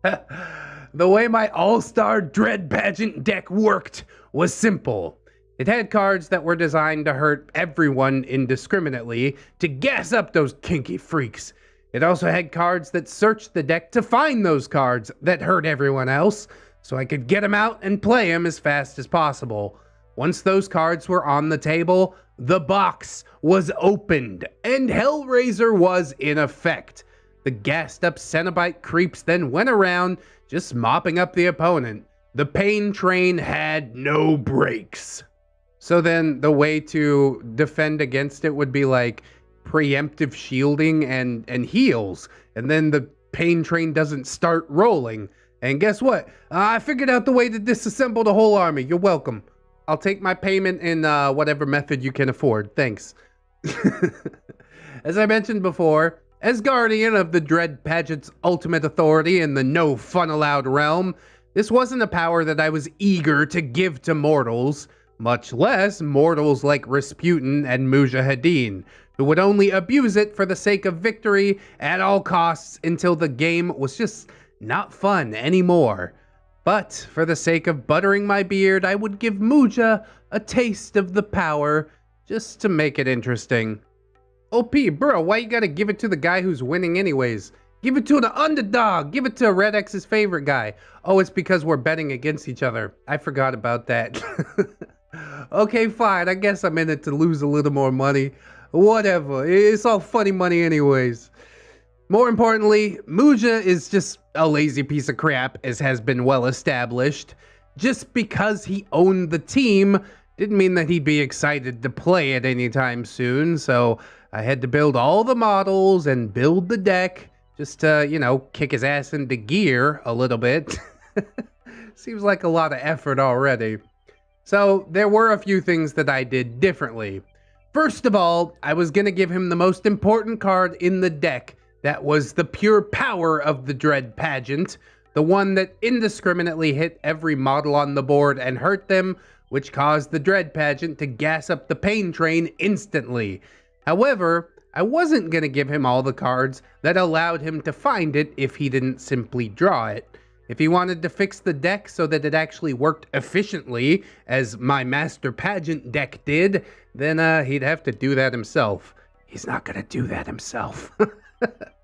[SPEAKER 1] The way my all-star Dread Pageant deck worked was simple. It had cards that were designed to hurt everyone indiscriminately to gas up those kinky freaks. It also had cards that searched the deck to find those cards that hurt everyone else, so I could get them out and play them as fast as possible. Once those cards were on the table, the box was opened, and Hellraiser was in effect. The gassed up Cenobite creeps then went around, just mopping up the opponent. The pain train had no brakes. So then the way to defend against it would be like preemptive shielding and heals, and then the pain train doesn't start rolling. And guess what? I figured out the way to disassemble the whole army. You're welcome. I'll take my payment in whatever method you can afford. Thanks. As I mentioned before, as guardian of the Dread Pageant's ultimate authority in the no fun allowed realm, this wasn't a power that I was eager to give to mortals, much less mortals like Rasputin and Mujahideen, who would only abuse it for the sake of victory at all costs until the game was just not fun anymore. But for the sake of buttering my beard, I would give Muja a taste of the power, just to make it interesting. OP, bro, why you gotta give it to the guy who's winning anyways? Give it to the underdog. Give it to ReddX's favorite guy. Oh, it's because we're betting against each other. I forgot about that. Okay, fine. I guess I'm in it to lose a little more money. Whatever. It's all funny money anyways. More importantly, Muja is just a lazy piece of crap, as has been well established. Just because he owned the team didn't mean that he'd be excited to play it anytime soon, so I had to build all the models and build the deck just to, kick his ass into gear a little bit. Seems like a lot of effort already. So there were a few things that I did differently. First of all, I was going to give him the most important card in the deck. That was the pure power of the Dread Pageant, the one that indiscriminately hit every model on the board and hurt them, which caused the Dread Pageant to gas up the pain train instantly. However, I wasn't going to give him all the cards that allowed him to find it if he didn't simply draw it. If he wanted to fix the deck so that it actually worked efficiently, as my Master Pageant deck did, then he'd have to do that himself. He's not going to do that himself.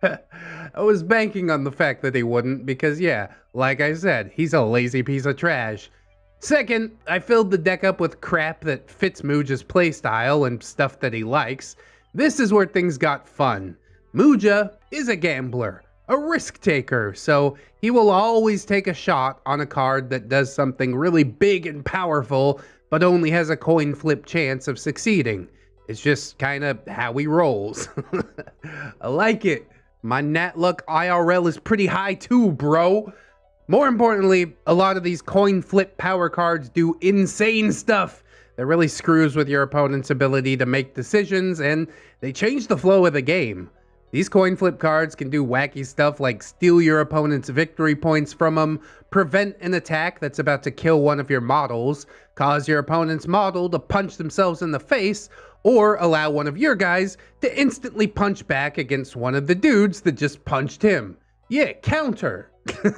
[SPEAKER 1] I was banking on the fact that he wouldn't because, yeah, like I said, he's a lazy piece of trash. Second, I filled the deck up with crap that fits Muja's playstyle and stuff that he likes. This is where things got fun. Muja is a gambler, a risk taker, so he will always take a shot on a card that does something really big and powerful, but only has a coin flip chance of succeeding. It's just kind of how he rolls. I like it. My nat luck IRL is pretty high too, bro. More importantly, a lot of these coin flip power cards do insane stuff that really screws with your opponent's ability to make decisions, and they change the flow of the game. These coin flip cards can do wacky stuff like steal your opponent's victory points from them, prevent an attack that's about to kill one of your models, cause your opponent's model to punch themselves in the face, or allow one of your guys to instantly punch back against one of the dudes that just punched him. Yeah, counter.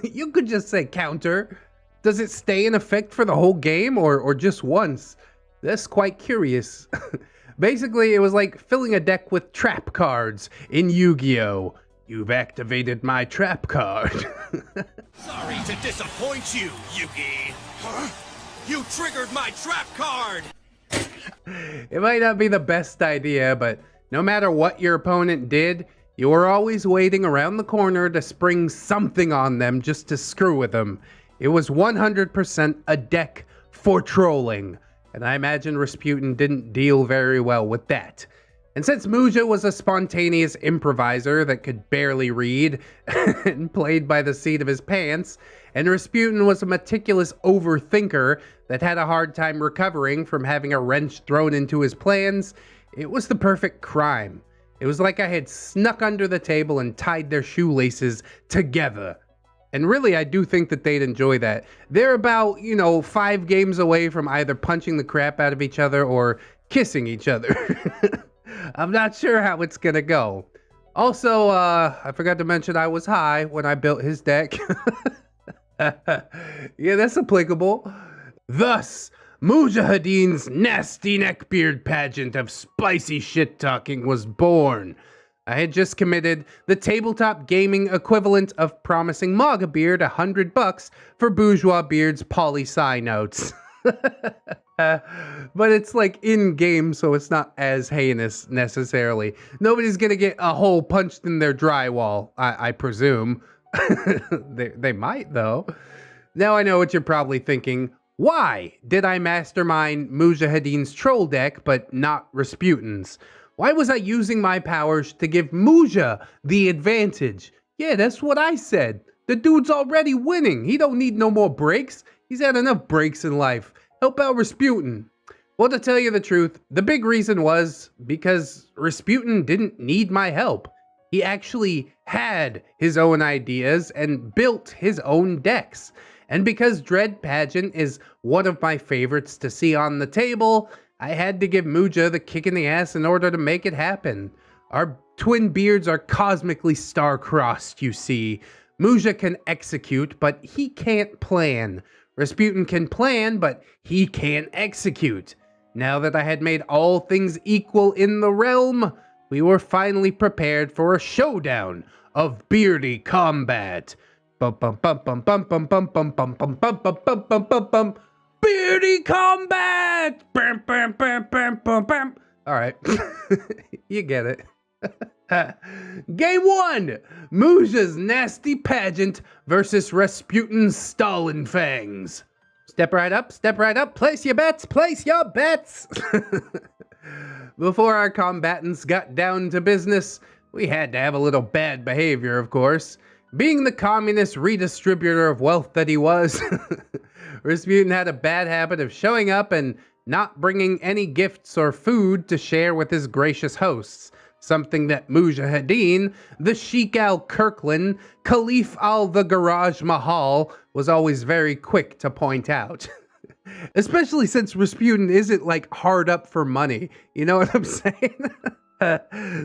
[SPEAKER 1] You could just say counter. Does it stay in effect for the whole game or just once? That's quite curious. Basically, it was like filling a deck with trap cards in Yu-Gi-Oh! You've activated my trap card.
[SPEAKER 6] Sorry to disappoint you, Yugi. Huh? You triggered my trap card!
[SPEAKER 1] It might not be the best idea, but no matter what your opponent did, you were always waiting around the corner to spring something on them just to screw with them. It was 100% a deck for trolling, and I imagine Rasputin didn't deal very well with that. And since Muja was a spontaneous improviser that could barely read and played by the seat of his pants, and Rasputin was a meticulous overthinker that had a hard time recovering from having a wrench thrown into his plans, it was the perfect crime. It was like I had snuck under the table and tied their shoelaces together. And really, I do think that they'd enjoy that. They're about, 5 games away from either punching the crap out of each other or kissing each other. I'm not sure how it's gonna go. Also, I forgot to mention I was high when I built his deck. Yeah, that's applicable. Thus, Mujahideen's nasty neckbeard pageant of spicy shit-talking was born. I had just committed the tabletop gaming equivalent of promising Maga Beard $100 for Bourgeois Beard's poli-sci notes. But it's like in-game, so it's not as heinous necessarily. Nobody's gonna get a hole punched in their drywall, I presume. They might, though. Now I know what you're probably thinking. Why did I mastermind Mujahideen's troll deck, but not Rasputin's? Why was I using my powers to give Muja the advantage? Yeah, that's what I said. The dude's already winning. He don't need no more breaks. He's had enough breaks in life. Help out Rasputin. Well, to tell you the truth, the big reason was because Rasputin didn't need my help. He actually had his own ideas and built his own decks. And because Dread Pageant is one of my favorites to see on the table, I had to give Muja the kick in the ass in order to make it happen. Our twin beards are cosmically star-crossed, you see. Muja can execute, but he can't plan. Rasputin can plan, but he can't execute. Now that I had made all things equal in the realm, we were finally prepared for a showdown of beardy combat. Bum bum bum bum bum bum bum bum bum bum bum bum bum bum bum bum. Beardy combat! Bam bam bam bam bam bam. All right, you get it. Game 1, Muja's nasty pageant versus Rasputin's Stalin fangs. Step right up, place your bets, place your bets. Before our combatants got down to business, we had to have a little bad behavior, of course. Being the communist redistributor of wealth that he was, Rasputin had a bad habit of showing up and not bringing any gifts or food to share with his gracious hosts, something that Mujahideen, the Sheik al-Kirkland, Caliph al-the Garage Mahal was always very quick to point out. Especially since Rasputin isn't like hard up for money, you know what I'm saying?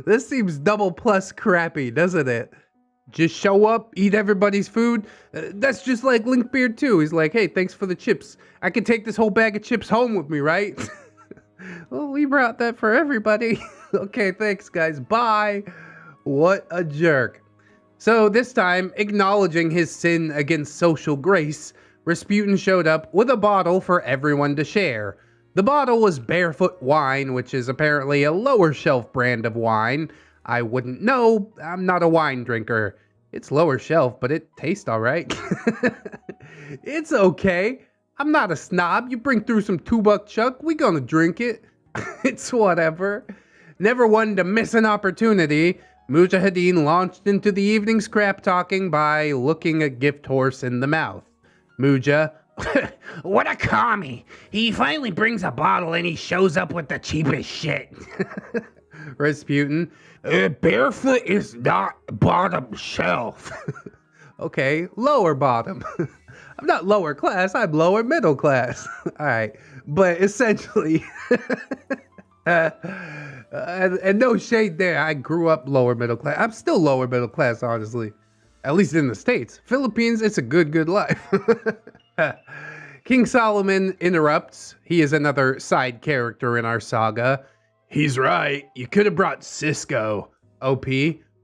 [SPEAKER 1] This seems double plus crappy, doesn't it? Just show up, eat everybody's food. That's just like Linkbeard too. He's like, hey, thanks for the chips. I can take this whole bag of chips home with me, right? Well, we brought that for everybody. Okay, thanks guys, bye. What a jerk. So this time, acknowledging his sin against social grace, Rasputin showed up with a bottle for everyone to share. The bottle was Barefoot wine, which is apparently a lower shelf brand of wine. I wouldn't know, I'm not a wine drinker. It's lower shelf, but it tastes alright. It's okay. I'm not a snob. You bring through some $2 chuck, we gonna drink it. It's whatever. Never one to miss an opportunity, Mujahideen launched into the evening's crap talking by looking a gift horse in the mouth. Muja,
[SPEAKER 4] What a commie! He finally brings a bottle and he shows up with the cheapest shit.
[SPEAKER 1] Rasputin,
[SPEAKER 4] Barefoot is not bottom shelf.
[SPEAKER 1] Okay, lower bottom. I'm not lower class, I'm lower middle class. Alright, but essentially, and no shade there, I grew up lower middle class. I'm still lower middle class, honestly. At least in the States. Philippines, it's a good life. King Solomon interrupts. He is another side character in our saga. He's right, you could have brought Cisco, OP,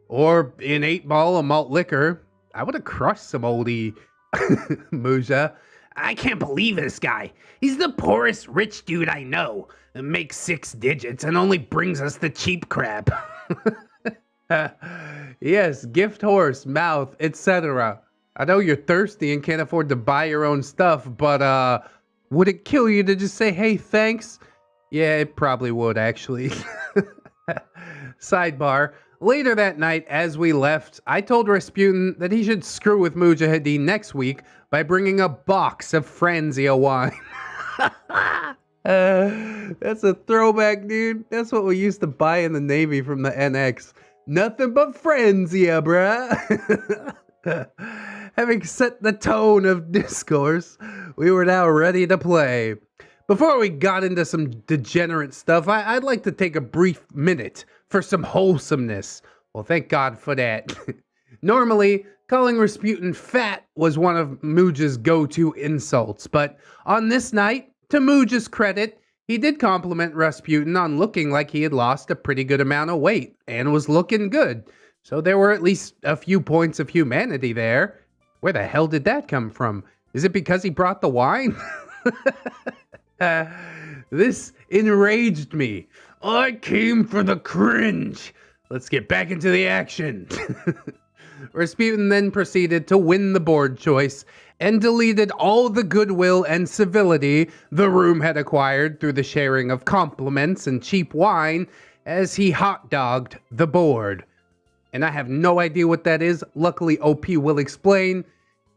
[SPEAKER 1] or in 8-ball a malt liquor. I would have crushed some oldie. Muja.
[SPEAKER 4] I can't believe this guy. He's the poorest rich dude I know. Makes 6 digits and only brings us the cheap crap.
[SPEAKER 1] Yes, gift horse, mouth, etc. I know you're thirsty and can't afford to buy your own stuff, but would it kill you to just say, hey, thanks? Yeah, it probably would, actually. Sidebar. Later that night, as we left, I told Rasputin that he should screw with Mujahideen next week by bringing a box of Franzia wine. That's a throwback, dude. That's what we used to buy in the Navy from the NX. Nothing but Franzia, bruh. Having set the tone of discourse, we were now ready to play. Before we got into some degenerate stuff, I'd like to take a brief minute for some wholesomeness. Well, thank God for that. Normally, calling Rasputin fat was one of Muja's go-to insults, but on this night, to Muja's credit, he did compliment Rasputin on looking like he had lost a pretty good amount of weight and was looking good. So there were at least a few points of humanity there. Where the hell did that come from? Is it because he brought the wine? This enraged me. I came for the cringe. Let's get back into the action. Rasputin then proceeded to win the board choice and deleted all the goodwill and civility the room had acquired through the sharing of compliments and cheap wine as he hot-dogged the board. And I have no idea what that is. Luckily, OP will explain.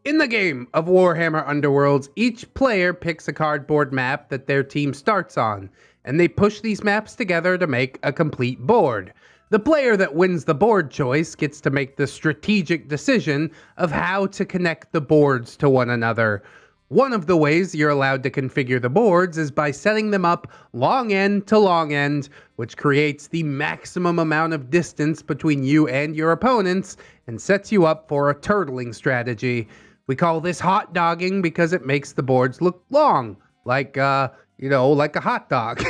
[SPEAKER 1] In the game of Warhammer Underworlds, each player picks a cardboard map that their team starts on, and they push these maps together to make a complete board. The player that wins the board choice gets to make the strategic decision of how to connect the boards to one another. One of the ways you're allowed to configure the boards is by setting them up long end to long end, which creates the maximum amount of distance between you and your opponents and sets you up for a turtling strategy. We call this hot dogging because it makes the boards look long, like, like a hot dog.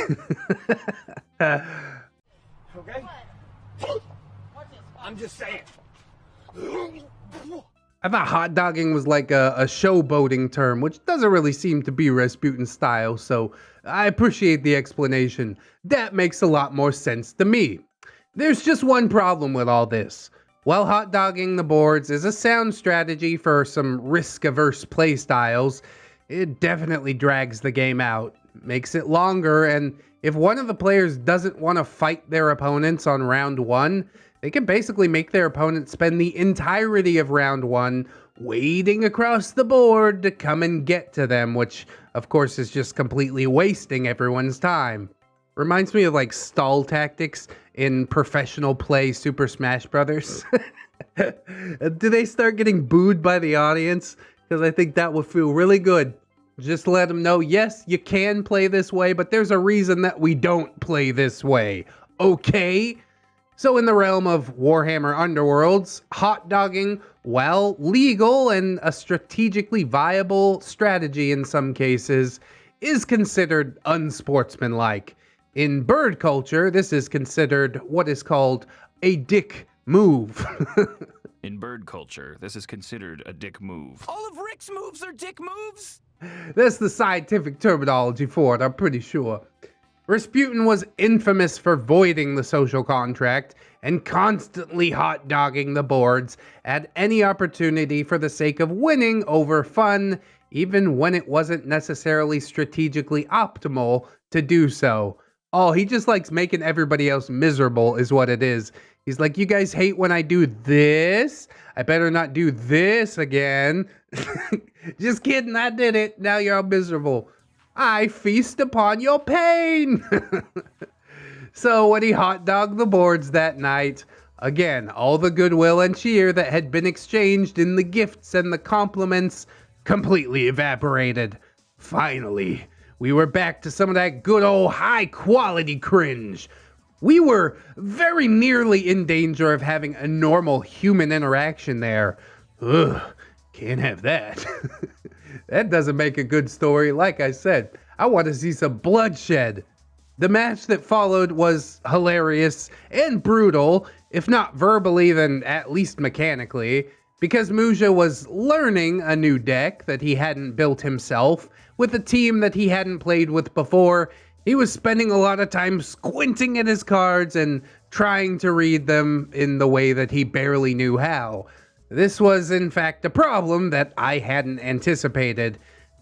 [SPEAKER 6] Okay? I'm just saying.
[SPEAKER 1] I thought hot dogging was like a showboating term, which doesn't really seem to be Rasputin's style, so I appreciate the explanation. That makes a lot more sense to me. There's just one problem with all this. While hot dogging the boards is a sound strategy for some risk-averse playstyles, it definitely drags the game out, makes it longer, and If one of the players doesn't want to fight their opponents on round 1, they can basically make their opponent spend the entirety of round 1 wading across the board to come and get to them, which of course is just completely wasting everyone's time. Reminds me of like stall tactics in professional play Super Smash Brothers. Do they start getting booed by the audience? Because I think that would feel really good. Just let them know, yes, you can play this way, but there's a reason that we don't play this way. Okay? So in the realm of Warhammer Underworlds, hot dogging, while legal and a strategically viable strategy in some cases, is considered unsportsmanlike. In bird culture, this is considered what is called a dick move.
[SPEAKER 9] In bird culture, this is considered a dick move.
[SPEAKER 6] All of Rick's moves are dick moves?
[SPEAKER 1] That's the scientific terminology for it, I'm pretty sure. Rasputin was infamous for voiding the social contract and constantly hot-dogging the boards at any opportunity for the sake of winning over fun, even when it wasn't necessarily strategically optimal to do so. Oh, he just likes making everybody else miserable is what it is. He's like, you guys hate when I do this? I better not do this again. Just kidding, I did it. Now you're all miserable. I feast upon your pain. So when he hot dogged the boards that night, again, all the goodwill and cheer that had been exchanged in the gifts and the compliments completely evaporated. Finally, we were back to some of that good old high quality cringe. We were very nearly in danger of having a normal human interaction there. Ugh, can't have that. That doesn't make a good story. Like I said, I want to see some bloodshed. The match that followed was hilarious and brutal, if not verbally, then at least mechanically, because Muja was learning a new deck that he hadn't built himself with a team that he hadn't played with before. He was spending a lot of time squinting at his cards and trying to read them in the way that he barely knew how. This was, in fact, a problem that I hadn't anticipated.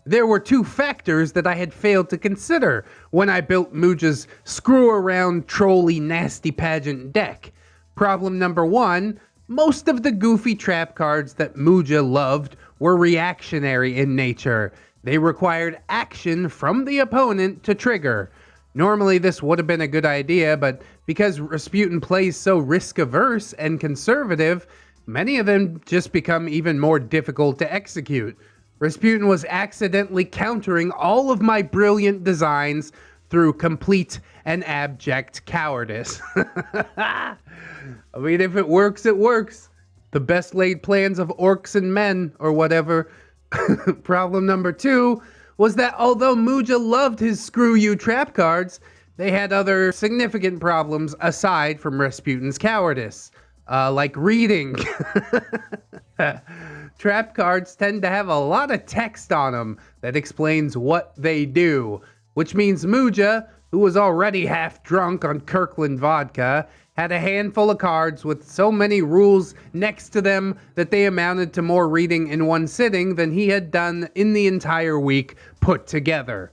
[SPEAKER 1] There were two factors that I had failed to consider when I built Muja's screw-around, trolly, nasty pageant deck. Problem number one, most of the goofy trap cards that Muja loved were reactionary in nature. They required action from the opponent to trigger. Normally this would have been a good idea, but because Rasputin plays so risk-averse and conservative, many of them just become even more difficult to execute. Rasputin was accidentally countering all of my brilliant designs through complete and abject cowardice. I mean, if it works, it works. The best laid plans of orcs and men, or whatever. Problem number two was that although Muja loved his screw you trap cards, they had other significant problems aside from Rasputin's cowardice. Like reading. Trap cards tend to have a lot of text on them that explains what they do, which means Muja, who was already half drunk on Kirkland vodka, had a handful of cards with so many rules next to them that they amounted to more reading in one sitting than he had done in the entire week put together.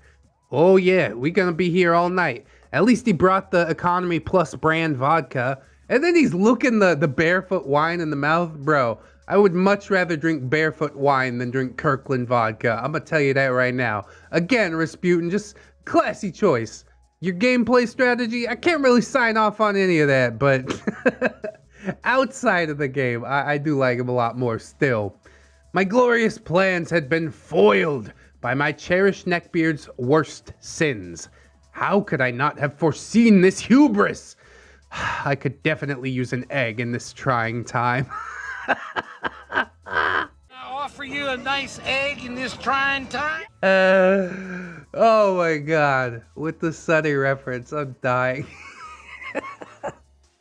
[SPEAKER 1] Oh yeah, we gonna be here all night. At least he brought the Economy Plus brand vodka. And then he's looking the barefoot wine in the mouth. Bro, I would much rather drink barefoot wine than drink Kirkland vodka. I'm gonna tell you that right now. Again, Rasputin, just classy choice. Your gameplay strategy, I can't really sign off on any of that, but outside of the game, I do like him a lot more still. My glorious plans had been foiled by my cherished Neckbeard's worst sins. How could I not have foreseen this hubris? I could definitely use an egg in this trying time.
[SPEAKER 6] I offer you a nice egg in this trying time?
[SPEAKER 1] Oh my god. With the Sunny reference, I'm dying.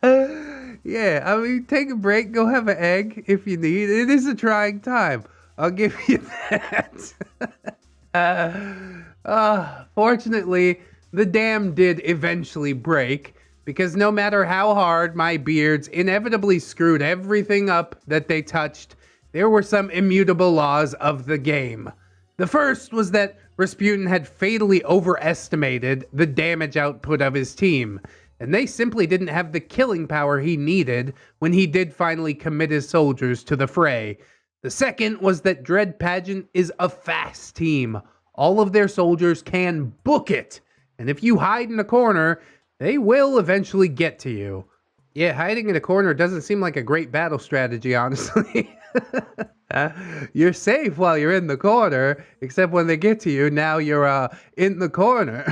[SPEAKER 1] Yeah, I mean, take a break, go have an egg if you need. It is a trying time. I'll give you that. Fortunately, the dam did eventually break, because no matter how hard my beards inevitably screwed everything up that they touched, there were some immutable laws of the game. The first was that Rasputin had fatally overestimated the damage output of his team, and they simply didn't have the killing power he needed when he did finally commit his soldiers to the fray. The second was that Dread Pageant is a fast team. All of their soldiers can book it, and if you hide in a corner, they will eventually get to you. Yeah, hiding in a corner doesn't seem like a great battle strategy, honestly. You're safe while you're in the corner, except when they get to you, now you're in the corner.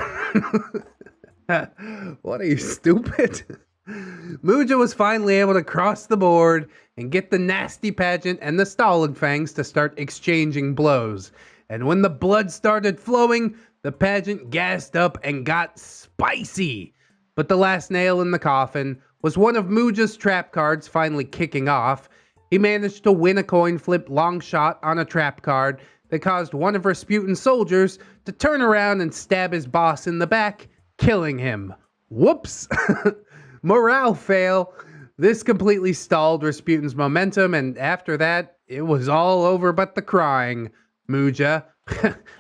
[SPEAKER 1] What are you, stupid? Muja was finally able to cross the board and get the Nasty Pageant and the Stalinfangs to start exchanging blows. And when the blood started flowing, the pageant gassed up and got spicy. But the last nail in the coffin was one of Muja's trap cards finally kicking off. He managed to win a coin flip long shot on a trap card that caused one of Rasputin's soldiers to turn around and stab his boss in the back, killing him. Whoops! Morale fail. This completely stalled Rasputin's momentum, and after that, it was all over but the crying. Muja.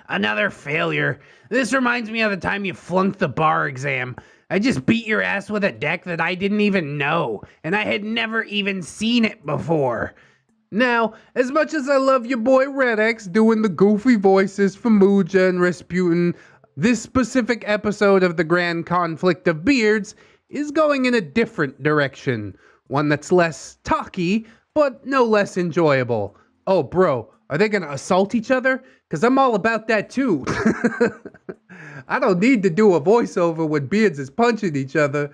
[SPEAKER 4] Another failure. This reminds me of the time you flunked the bar exam. I just beat your ass with a deck that I didn't even know, and I had never even seen it before.
[SPEAKER 1] Now, as much as I love your boy ReddX doing the goofy voices for Muja and Rasputin, this specific episode of the Grand Conflict of Beards is going in a different direction. One that's less talky, but no less enjoyable. Oh, bro, are they gonna assault each other? Because I'm all about that too. I don't need to do a voiceover when Beards is punching each other.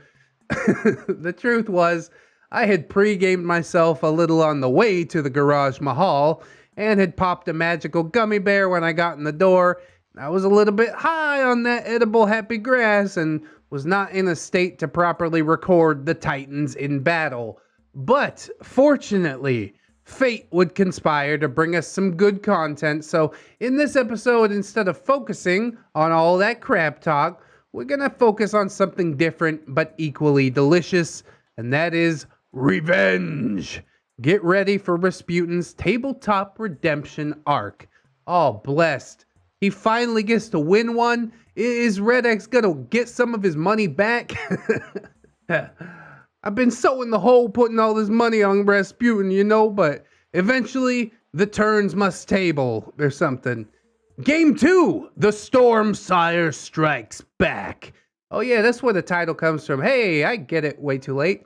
[SPEAKER 1] The truth was, I had pre-gamed myself a little on the way to the Garage Mahal and had popped a magical gummy bear when I got in the door. I was a little bit high on that edible happy grass and was not in a state to properly record the Titans in battle. But fortunately, fate would conspire to bring us some good content, so in this episode, instead of focusing on all that crap talk, we're gonna focus on something different but equally delicious, and that is revenge. Get ready for Rasputin's tabletop redemption arc. Oh, blessed. He finally gets to win one. Is ReddX gonna get some of his money back? I've been so in the hole putting all this money on Rasputin, you know, but eventually the turns must table or something. Game 2, The Storm Sire Strikes Back. Oh yeah, that's where the title comes from. Hey, I get it way too late.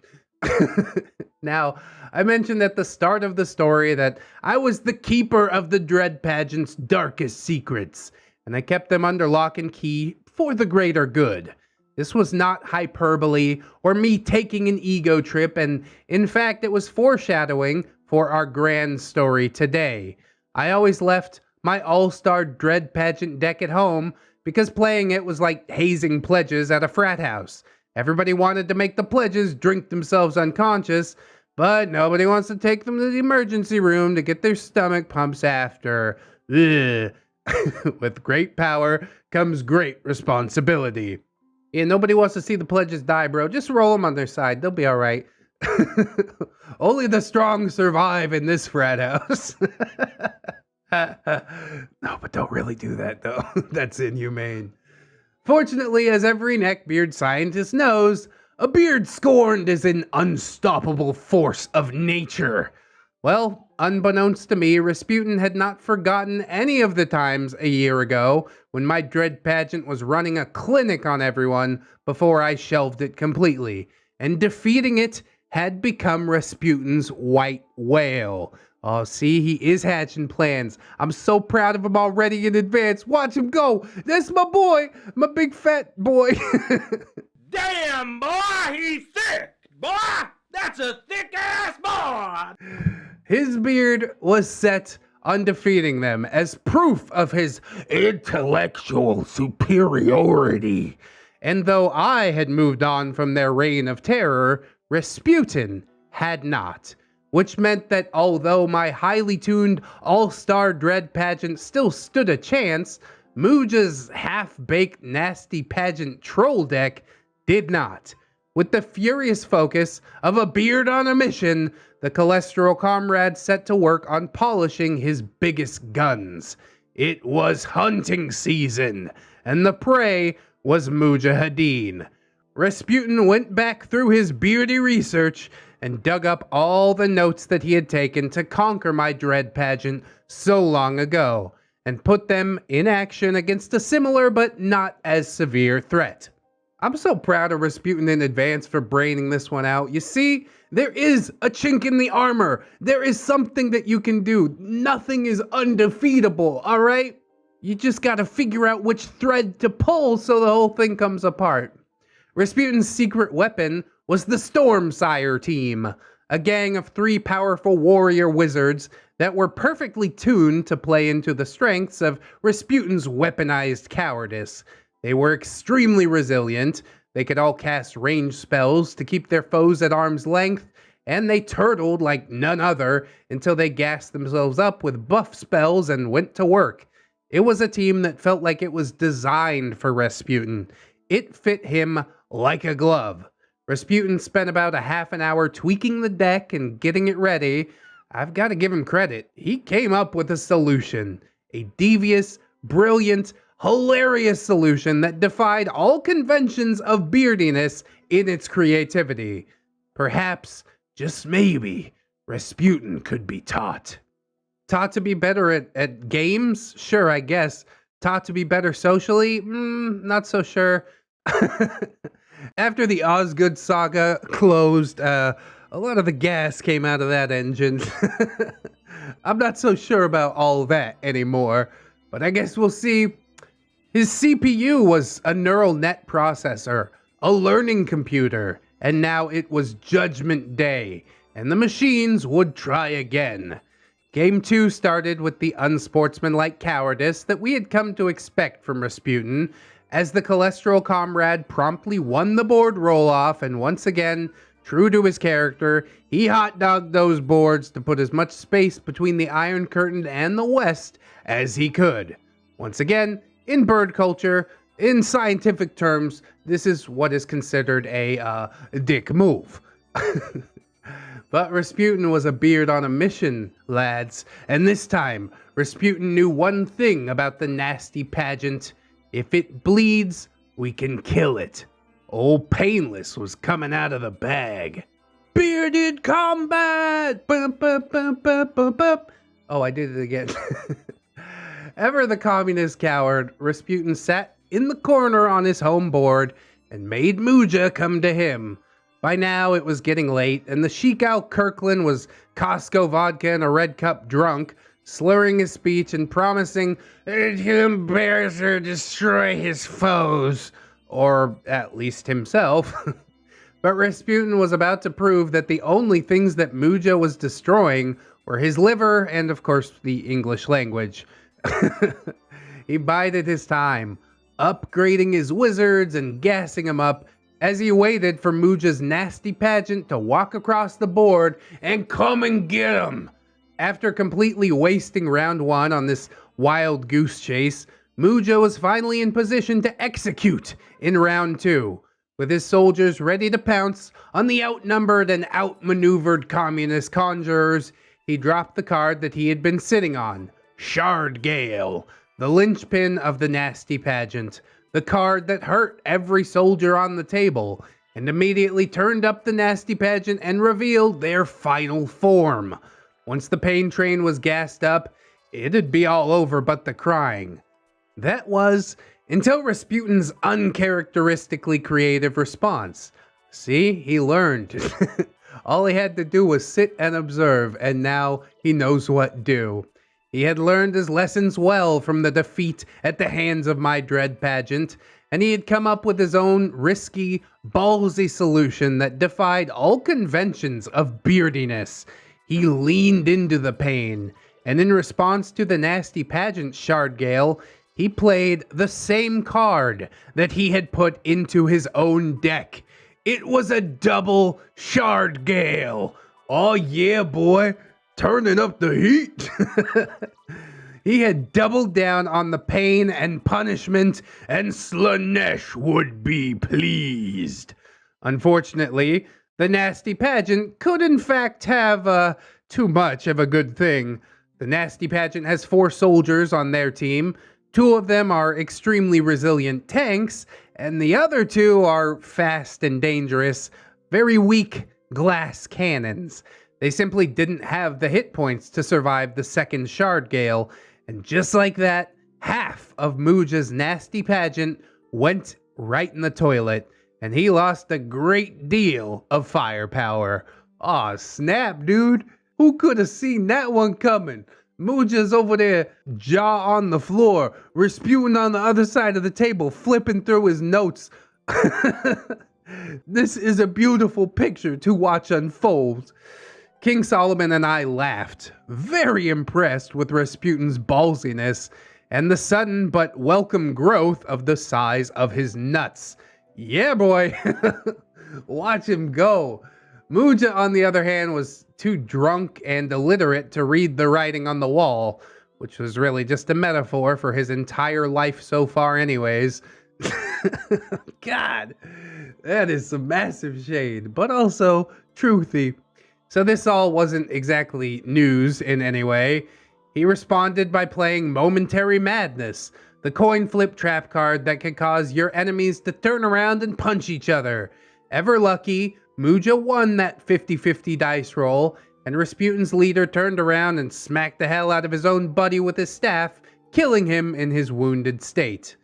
[SPEAKER 1] Now, I mentioned at the start of the story that I was the keeper of the Dread Pageant's darkest secrets, and I kept them under lock and key for the greater good. This was not hyperbole or me taking an ego trip, and in fact, it was foreshadowing for our grand story today. I always left my all-star Dread Pageant deck at home because playing it was like hazing pledges at a frat house. Everybody wanted to make the pledges drink themselves unconscious, but nobody wants to take them to the emergency room to get their stomach pumps after. Ugh. With great power comes great responsibility. Yeah, nobody wants to see the pledges die, bro. Just roll them on their side. They'll be all right. Only the strong survive in this frat house. No, but don't really do that, though. That's inhumane. Fortunately, as every neckbeard scientist knows, a beard scorned is an unstoppable force of nature. Well, unbeknownst to me, Rasputin had not forgotten any of the times a year ago when my Dread Pageant was running a clinic on everyone before I shelved it completely, and defeating it had become Rasputin's white whale. Oh, see, he is hatching plans. I'm so proud of him already in advance. Watch him go. That's my boy, my big fat boy.
[SPEAKER 6] Damn, boy, he's thick! Boy, that's a thick-ass boy!
[SPEAKER 1] His beard was set on defeating them as proof of his intellectual superiority. And though I had moved on from their reign of terror, Rasputin had not. Which meant that although my highly tuned all-star Dread Pageant still stood a chance, Muja's half-baked Nasty Pageant troll deck did not. With the furious focus of a beard on a mission, the cholesterol comrade set to work on polishing his biggest guns. It was hunting season, and the prey was Mujahideen. Rasputin went back through his beardy research and dug up all the notes that he had taken to conquer my dread pageant so long ago, and put them in action against a similar but not as severe threat. I'm so proud of Rasputin in advance for braining this one out. You see, there is a chink in the armor. There is something that you can do. Nothing is undefeatable, alright? You just gotta figure out which thread to pull so the whole thing comes apart. Rasputin's secret weapon was the Stormsire team, a gang of 3 powerful warrior wizards that were perfectly tuned to play into the strengths of Rasputin's weaponized cowardice. They were extremely resilient, they could all cast ranged spells to keep their foes at arm's length, and they turtled like none other until they gassed themselves up with buff spells and went to work. It was a team that felt like it was designed for Rasputin. It fit him like a glove. Rasputin spent about a half an hour tweaking the deck and getting it ready. I've got to give him credit. He came up with a solution. A devious, brilliant, hilarious solution that defied all conventions of beardiness in its creativity. Perhaps, just maybe, Rasputin could be taught. Taught to be better at games? Sure, I guess. Taught to be better socially? Not so sure. After the Osgood saga closed, a lot of the gas came out of that engine. I'm not so sure about all that anymore, but I guess we'll see. His CPU was a neural net processor, a learning computer, and now it was Judgment Day, and the machines would try again. Game 2 started with the unsportsmanlike cowardice that we had come to expect from Rasputin, as the cholesterol comrade promptly won the board roll-off, and once again, true to his character, he hot-dogged those boards to put as much space between the Iron Curtain and the West as he could. Once again, in bird culture, in scientific terms, this is what is considered a dick move. But Rasputin was a beard on a mission, lads, and this time, Rasputin knew one thing about the nasty pageant. If it bleeds, we can kill it. Old Painless was coming out of the bag. Bearded combat! Oh, I did it again. Ever the communist coward, Rasputin sat in the corner on his home board and made Muja come to him. By now, it was getting late, and the chic Al Kirkland was Costco vodka and a red cup drunk, slurring his speech and promising to embarrass or destroy his foes, or at least himself. But Rasputin was about to prove that the only things that Muja was destroying were his liver and, of course, the English language. He bided his time, upgrading his wizards and gassing them up as he waited for Muja's nasty pageant to walk across the board and come and get him. After completely wasting round 1 on this wild goose chase, Muja was finally in position to execute in round 2. With his soldiers ready to pounce on the outnumbered and outmaneuvered communist conjurers, he dropped the card that he had been sitting on, Shard Gale, the linchpin of the nasty pageant, the card that hurt every soldier on the table, and immediately turned up the nasty pageant and revealed their final form. Once the pain train was gassed up, it'd be all over but the crying. That was until Rasputin's uncharacteristically creative response. See, he learned. All he had to do was sit and observe, and now he knows what do. He had learned his lessons well from the defeat at the hands of my dread pageant, and he had come up with his own risky, ballsy solution that defied all conventions of beardiness. He leaned into the pain, and in response to the nasty pageant Shard Gale, he played the same card that he had put into his own deck. It was a double Shard Gale. Oh yeah, boy. Turning up the heat. He had doubled down on the pain and punishment, and Slanesh would be pleased. Unfortunately, the nasty pageant could in fact have too much of a good thing. The Nasty Pageant has 4 soldiers on their team. 2 of them are extremely resilient tanks, and the other 2 are fast and dangerous, very weak glass cannons. They simply didn't have the hit points to survive the second Shard Gale, and just like that, half of Muja's Nasty Pageant went right in the toilet, and he lost a great deal of firepower. Aw, snap, dude. Who could have seen that one coming? Muja's over there, jaw on the floor, Rasputin on the other side of the table, flipping through his notes. This is a beautiful picture to watch unfold. King Solomon and I laughed, very impressed with Rasputin's ballsiness and the sudden but welcome growth of the size of his nuts. Yeah, boy. Watch him go. Muja, on the other hand, was too drunk and illiterate to read the writing on the wall, which was really just a metaphor for his entire life so far anyways. God, that is some massive shade, but also truthy. So this all wasn't exactly news in any way. He responded by playing Momentary Madness, the coin flip trap card that can cause your enemies to turn around and punch each other. Ever lucky, Muja won that 50-50 dice roll, and Rasputin's leader turned around and smacked the hell out of his own buddy with his staff, killing him in his wounded state.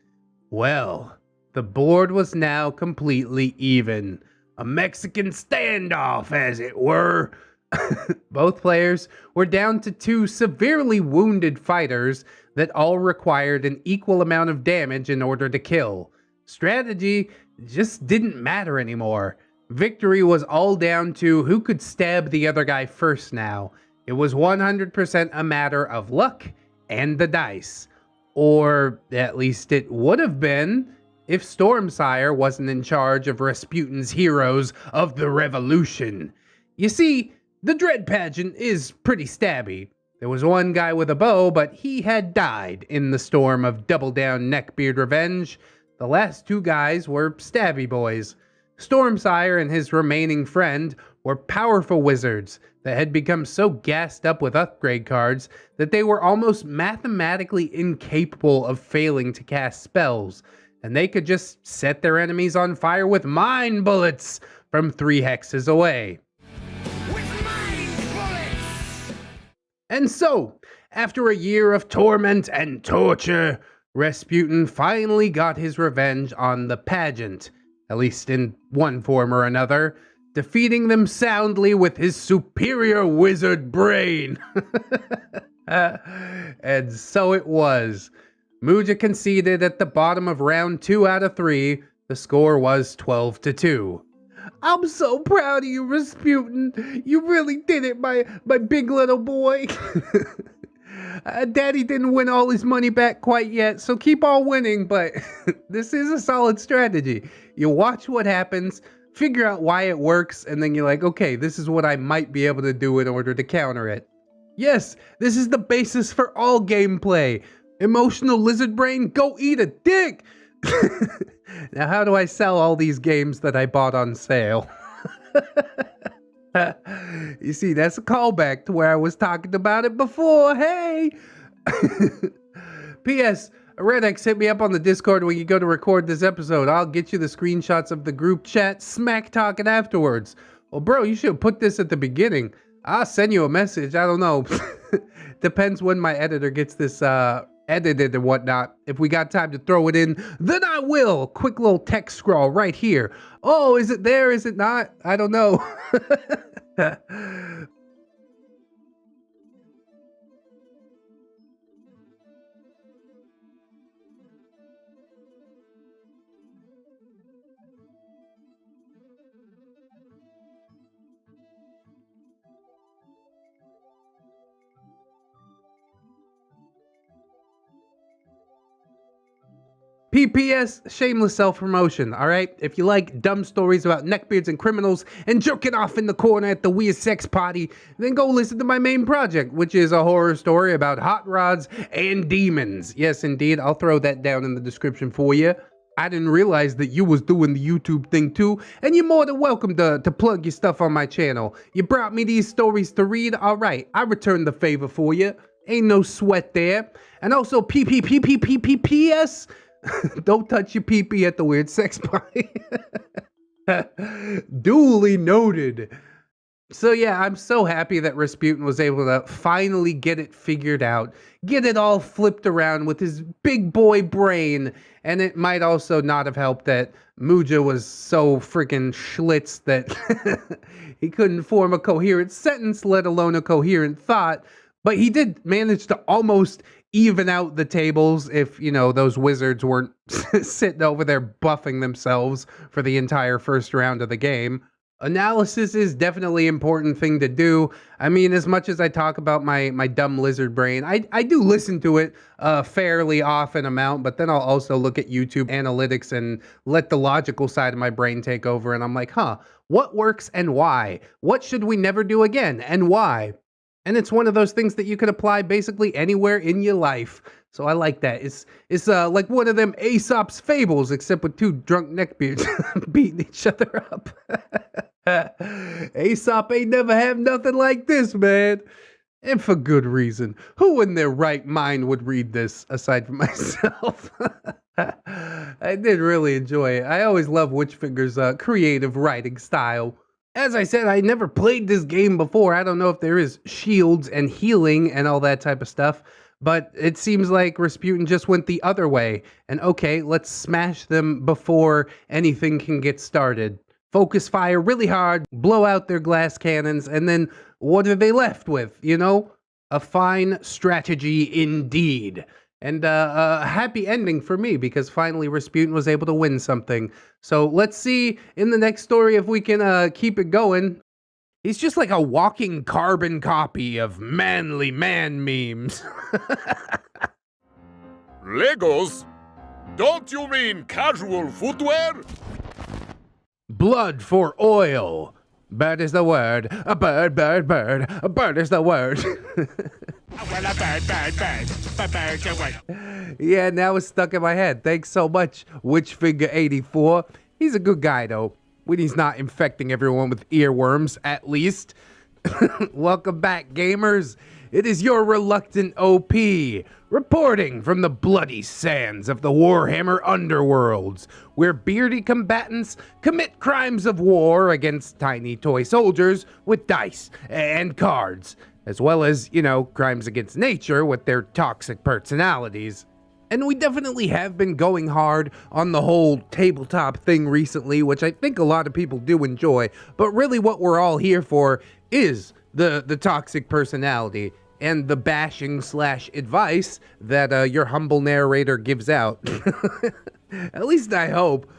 [SPEAKER 1] Well, the board was now completely even. A Mexican standoff, as it were. Both players were down to 2 severely wounded fighters that all required an equal amount of damage in order to kill. Strategy just didn't matter anymore. Victory was all down to who could stab the other guy first now. It was 100% a matter of luck and the dice. Or at least it would have been if Stormsire wasn't in charge of Rasputin's heroes of the revolution. You see, the Dread Pageant is pretty stabby. There was one guy with a bow, but he had died in the storm of Double Down Neckbeard revenge. The last 2 guys were stabby boys. Stormsire and his remaining friend were powerful wizards that had become so gassed up with upgrade cards that they were almost mathematically incapable of failing to cast spells, and they could just set their enemies on fire with mind bullets from 3 hexes away. And so, after a year of torment and torture, Rasputin finally got his revenge on the pageant, at least in one form or another, defeating them soundly with his superior wizard brain. And so it was. Muja conceded at the bottom of round 2 out of 3. The score was 12-2. I'm so proud of you, Rasputin. You really did it, my big little boy. Daddy didn't win all his money back quite yet, so keep on winning, but this is a solid strategy. You watch what happens, figure out why it works, and then you're like, okay, this is what I might be able to do in order to counter it. Yes, this is the basis for all gameplay. Emotional lizard brain, go eat a dick! Now, how do I sell all these games that I bought on sale? You see, that's a callback to where I was talking about it before. Hey! P.S. ReddX, hit me up on the Discord when you go to record this episode. I'll get you the screenshots of the group chat, smack talking afterwards. Well, bro, you should put this at the beginning. I'll send you a message. I don't know. Depends when my editor gets this edited and whatnot. If we got time to throw it in, then I will. Quick little text scroll right here. Oh, is it there? Is it not? I don't know. PPS, shameless self-promotion, alright? If you like dumb stories about neckbeards and criminals and jerking off in the corner at the weird sex party, then go listen to my main project, which is a horror story about hot rods and demons. Yes, indeed, I'll throw that down in the description for you. I didn't realize that you was doing the YouTube thing too, and you're more than welcome to plug your stuff on my channel. You brought me these stories to read, alright, I returned the favor for you. Ain't no sweat there. And also P.S. Don't touch your pee-pee at the weird sex party. Duly noted. So yeah, I'm so happy that Rasputin was able to finally get it figured out, get it all flipped around with his big boy brain, and it might also not have helped that Muja was so freaking schlitz that he couldn't form a coherent sentence, let alone a coherent thought, but he did manage to almost even out the tables if, you know, those wizards weren't sitting over there buffing themselves for the entire first round of the game. Analysis is definitely an important thing to do. I mean, as much as I talk about my dumb lizard brain, I do listen to it a fairly often amount, but then I'll also look at YouTube analytics and let the logical side of my brain take over, and I'm like, what works and why? What should we never do again and why? And it's one of those things that you could apply basically anywhere in your life. So I like that. It's like one of them Aesop's fables, except with two drunk neckbeards beating each other up. Aesop ain't never have nothing like this, man. And for good reason. Who in their right mind would read this, aside from myself? I did really enjoy it. I always love Witchfinger's creative writing style. As I said, I never played this game before. I don't know if there is shields and healing and all that type of stuff, but it seems like Rasputin just went the other way. And okay, let's smash them before anything can get started. Focus fire really hard, blow out their glass cannons, and then what are they left with, you know? A fine strategy indeed. And a happy ending for me, because finally Rasputin was able to win something. So let's see in the next story if we can keep it going. He's just like a walking carbon copy of manly man memes.
[SPEAKER 2] Legos? Don't you mean casual footwear?
[SPEAKER 1] Blood for oil. Bird is the word. A bird, bird, bird. A bird is the word. Yeah, now it's stuck in my head. Thanks so much, Witchfinger84. He's a good guy, though, when he's not infecting everyone with earworms, at least. Welcome back, gamers. It is your reluctant OP, reporting from the bloody sands of the Warhammer underworlds, where beardy combatants commit crimes of war against tiny toy soldiers with dice and cards, as well as, you know, crimes against nature with their toxic personalities. And we definitely have been going hard on the whole tabletop thing recently, which I think a lot of people do enjoy, but really what we're all here for is the toxic personality and the bashing / advice that your humble narrator gives out. At least I hope.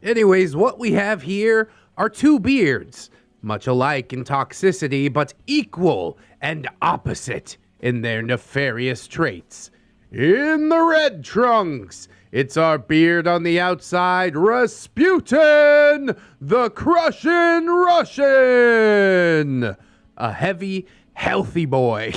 [SPEAKER 1] Anyways, what we have here are two beards, much alike in toxicity, but equal and opposite in their nefarious traits. In the red trunks, it's our beard on the outside, Rasputin, the Crushing Russian. A heavy, healthy boy,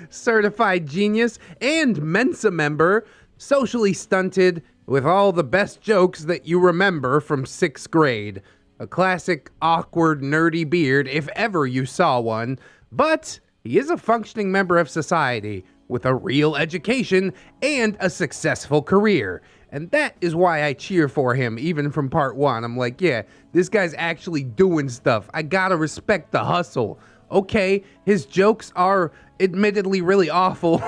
[SPEAKER 1] certified genius and Mensa member, socially stunted with all the best jokes that you remember from 6th grade. A classic, awkward, nerdy beard if ever you saw one, but he is a functioning member of society with a real education and a successful career. And that is why I cheer for him, even from part 1. I'm like, yeah, this guy's actually doing stuff. I gotta respect the hustle. Okay, his jokes are admittedly really awful.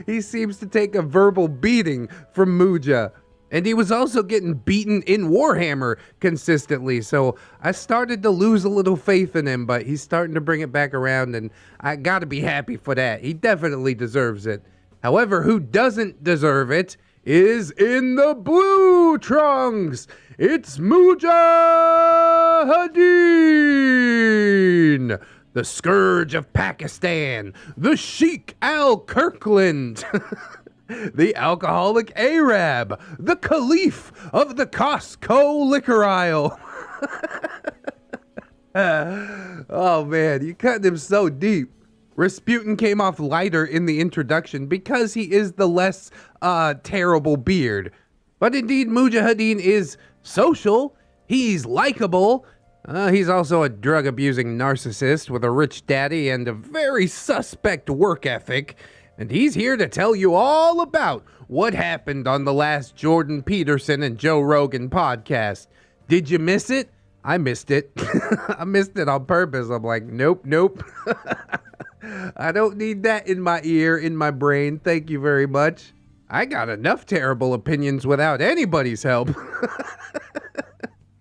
[SPEAKER 1] He seems to take a verbal beating from Muja. And he was also getting beaten in Warhammer consistently, so I started to lose a little faith in him, but he's starting to bring it back around, and I gotta be happy for that. He definitely deserves it. However, who doesn't deserve it is in the blue trunks. It's Mujahideen, the Scourge of Pakistan, the Sheik Al-Kirkland, the Alcoholic Arab, the Caliph of the Costco liquor aisle. Oh man, you cut him so deep. Rasputin came off lighter in the introduction because he is the less terrible beard. But indeed, Mujahideen is social, he's likable, He's also a drug-abusing narcissist with a rich daddy and a very suspect work ethic, and he's here to tell you all about what happened on the last Jordan Peterson and Joe Rogan podcast. Did you miss it? I missed it. I missed it on purpose. I'm like, nope. I don't need that in my ear, in my brain. Thank you very much. I got enough terrible opinions without anybody's help.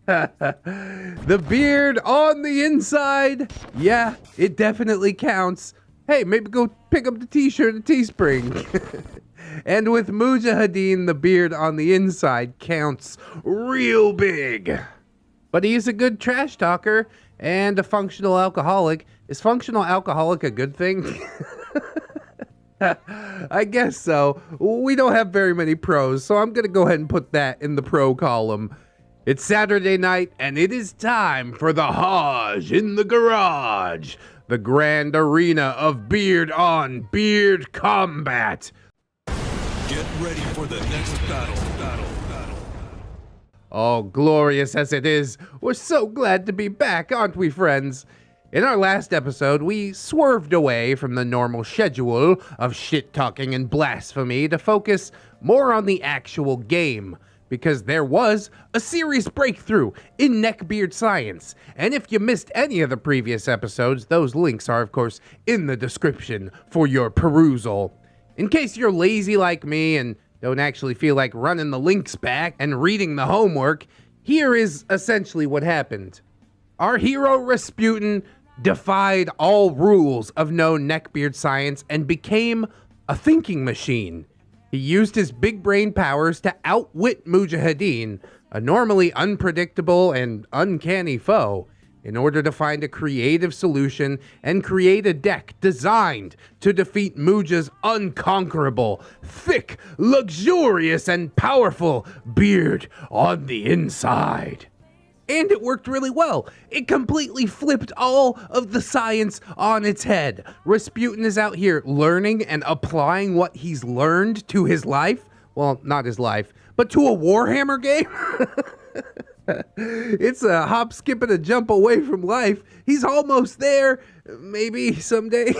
[SPEAKER 1] The beard on the inside, yeah, it definitely counts. Hey, maybe go pick up the t-shirt at Teespring. And with Mujahideen, the beard on the inside counts real big. But he's a good trash talker and a functional alcoholic. Is functional alcoholic a good thing? I guess so. We don't have very many pros, so I'm gonna go ahead and put that in the pro column. It's Saturday night, and it is time for the Hajj in the Garage, the grand arena of beard-on-beard combat.
[SPEAKER 6] Get ready for the next battle.
[SPEAKER 1] Oh, glorious as it is, we're so glad to be back, aren't we, friends? In our last episode, we swerved away from the normal schedule of shit-talking and blasphemy to focus more on the actual game, because there was a serious breakthrough in neckbeard science. And if you missed any of the previous episodes, those links are, of course, in the description for your perusal. In case you're lazy like me and don't actually feel like running the links back and reading the homework, here is essentially what happened. Our hero Rasputin defied all rules of known neckbeard science and became a thinking machine. He used his big brain powers to outwit Mujahideen, a normally unpredictable and uncanny foe, in order to find a creative solution and create a deck designed to defeat Mujah's unconquerable, thick, luxurious, and powerful beard on the inside. And it worked really well. It completely flipped all of the science on its head. Rasputin is out here learning and applying what he's learned to his life. Well, not his life, but to a Warhammer game. It's a hop, skip, and a jump away from life. He's almost there. Maybe someday.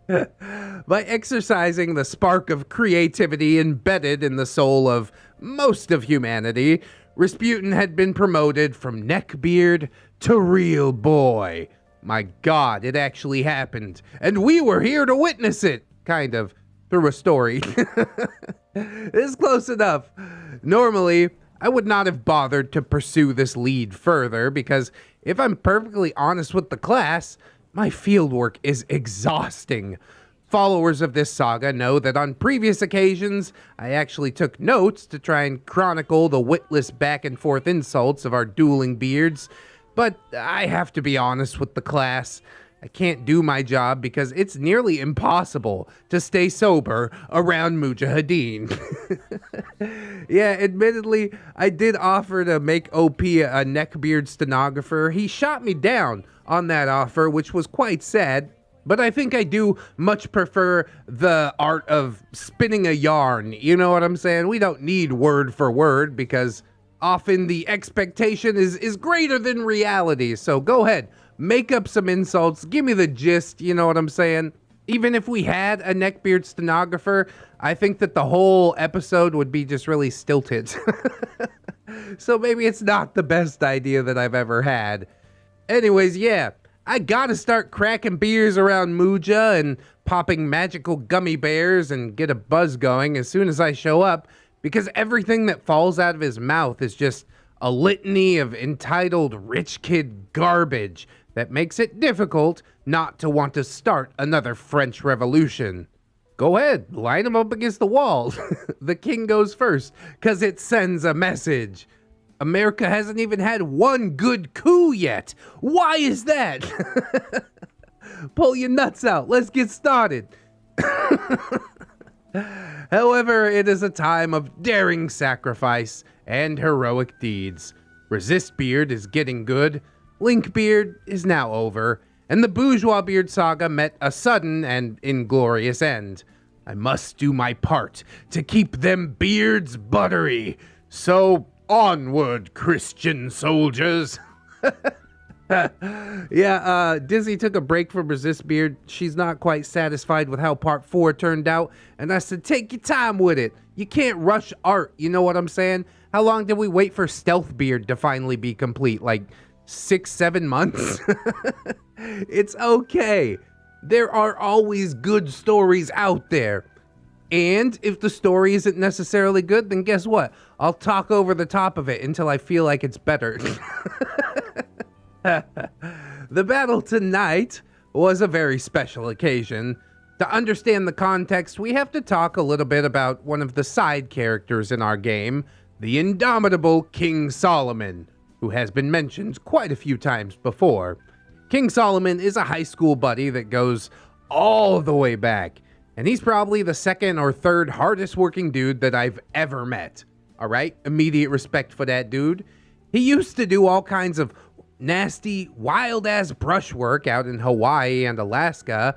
[SPEAKER 1] By exercising the spark of creativity embedded in the soul of most of humanity, Rasputin had been promoted from neckbeard to real boy. My God, it actually happened. And we were here to witness it. Kind of. Through a story. It's close enough. Normally, I would not have bothered to pursue this lead further because if I'm perfectly honest with the class, my fieldwork is exhausting. Followers of this saga know that on previous occasions, I actually took notes to try and chronicle the witless back and forth insults of our dueling beards, but I have to be honest with the class. I can't do my job because it's nearly impossible to stay sober around Mujahideen. Yeah, admittedly, I did offer to make OP a neckbeard stenographer. He shot me down on that offer, which was quite sad. But I think I do much prefer the art of spinning a yarn. You know what I'm saying? We don't need word for word because often the expectation is greater than reality. So go ahead, make up some insults, give me the gist, you know what I'm saying? Even if we had a neckbeard stenographer, I think that the whole episode would be just really stilted. So maybe it's not the best idea that I've ever had. Anyways, yeah. I gotta start cracking beers around Muja and popping magical gummy bears and get a buzz going as soon as I show up, because everything that falls out of his mouth is just a litany of entitled rich kid garbage that makes it difficult not to want to start another French Revolution. Go ahead, line him up against the wall. The king goes first, cause it sends a message. America hasn't even had one good coup yet. Why is that? Pull your nuts out. Let's get started. However, it is a time of daring sacrifice and heroic deeds. Resist Beard is getting good. Link Beard is now over. And the Bourgeois Beard saga met a sudden and inglorious end. I must do my part to keep them beards buttery. So onward, Christian soldiers. Dizzy took a break from Resist Beard. She's not quite satisfied with how part 4 turned out, and I said, take your time with it. You can't rush art, you know what I'm saying? How long did we wait for Stealth Beard to finally be complete? Like 6-7 months? It's okay. There are always good stories out there. And if the story isn't necessarily good, then guess what? I'll talk over the top of it until I feel like it's better. The battle tonight was a very special occasion. To understand the context, we have to talk a little bit about one of the side characters in our game, the indomitable King Solomon, who has been mentioned quite a few times before. King Solomon is a high school buddy that goes all the way back, and he's probably the second or third hardest working dude that I've ever met. All right, immediate respect for that dude. He used to do all kinds of nasty, wild-ass brushwork out in Hawaii and Alaska,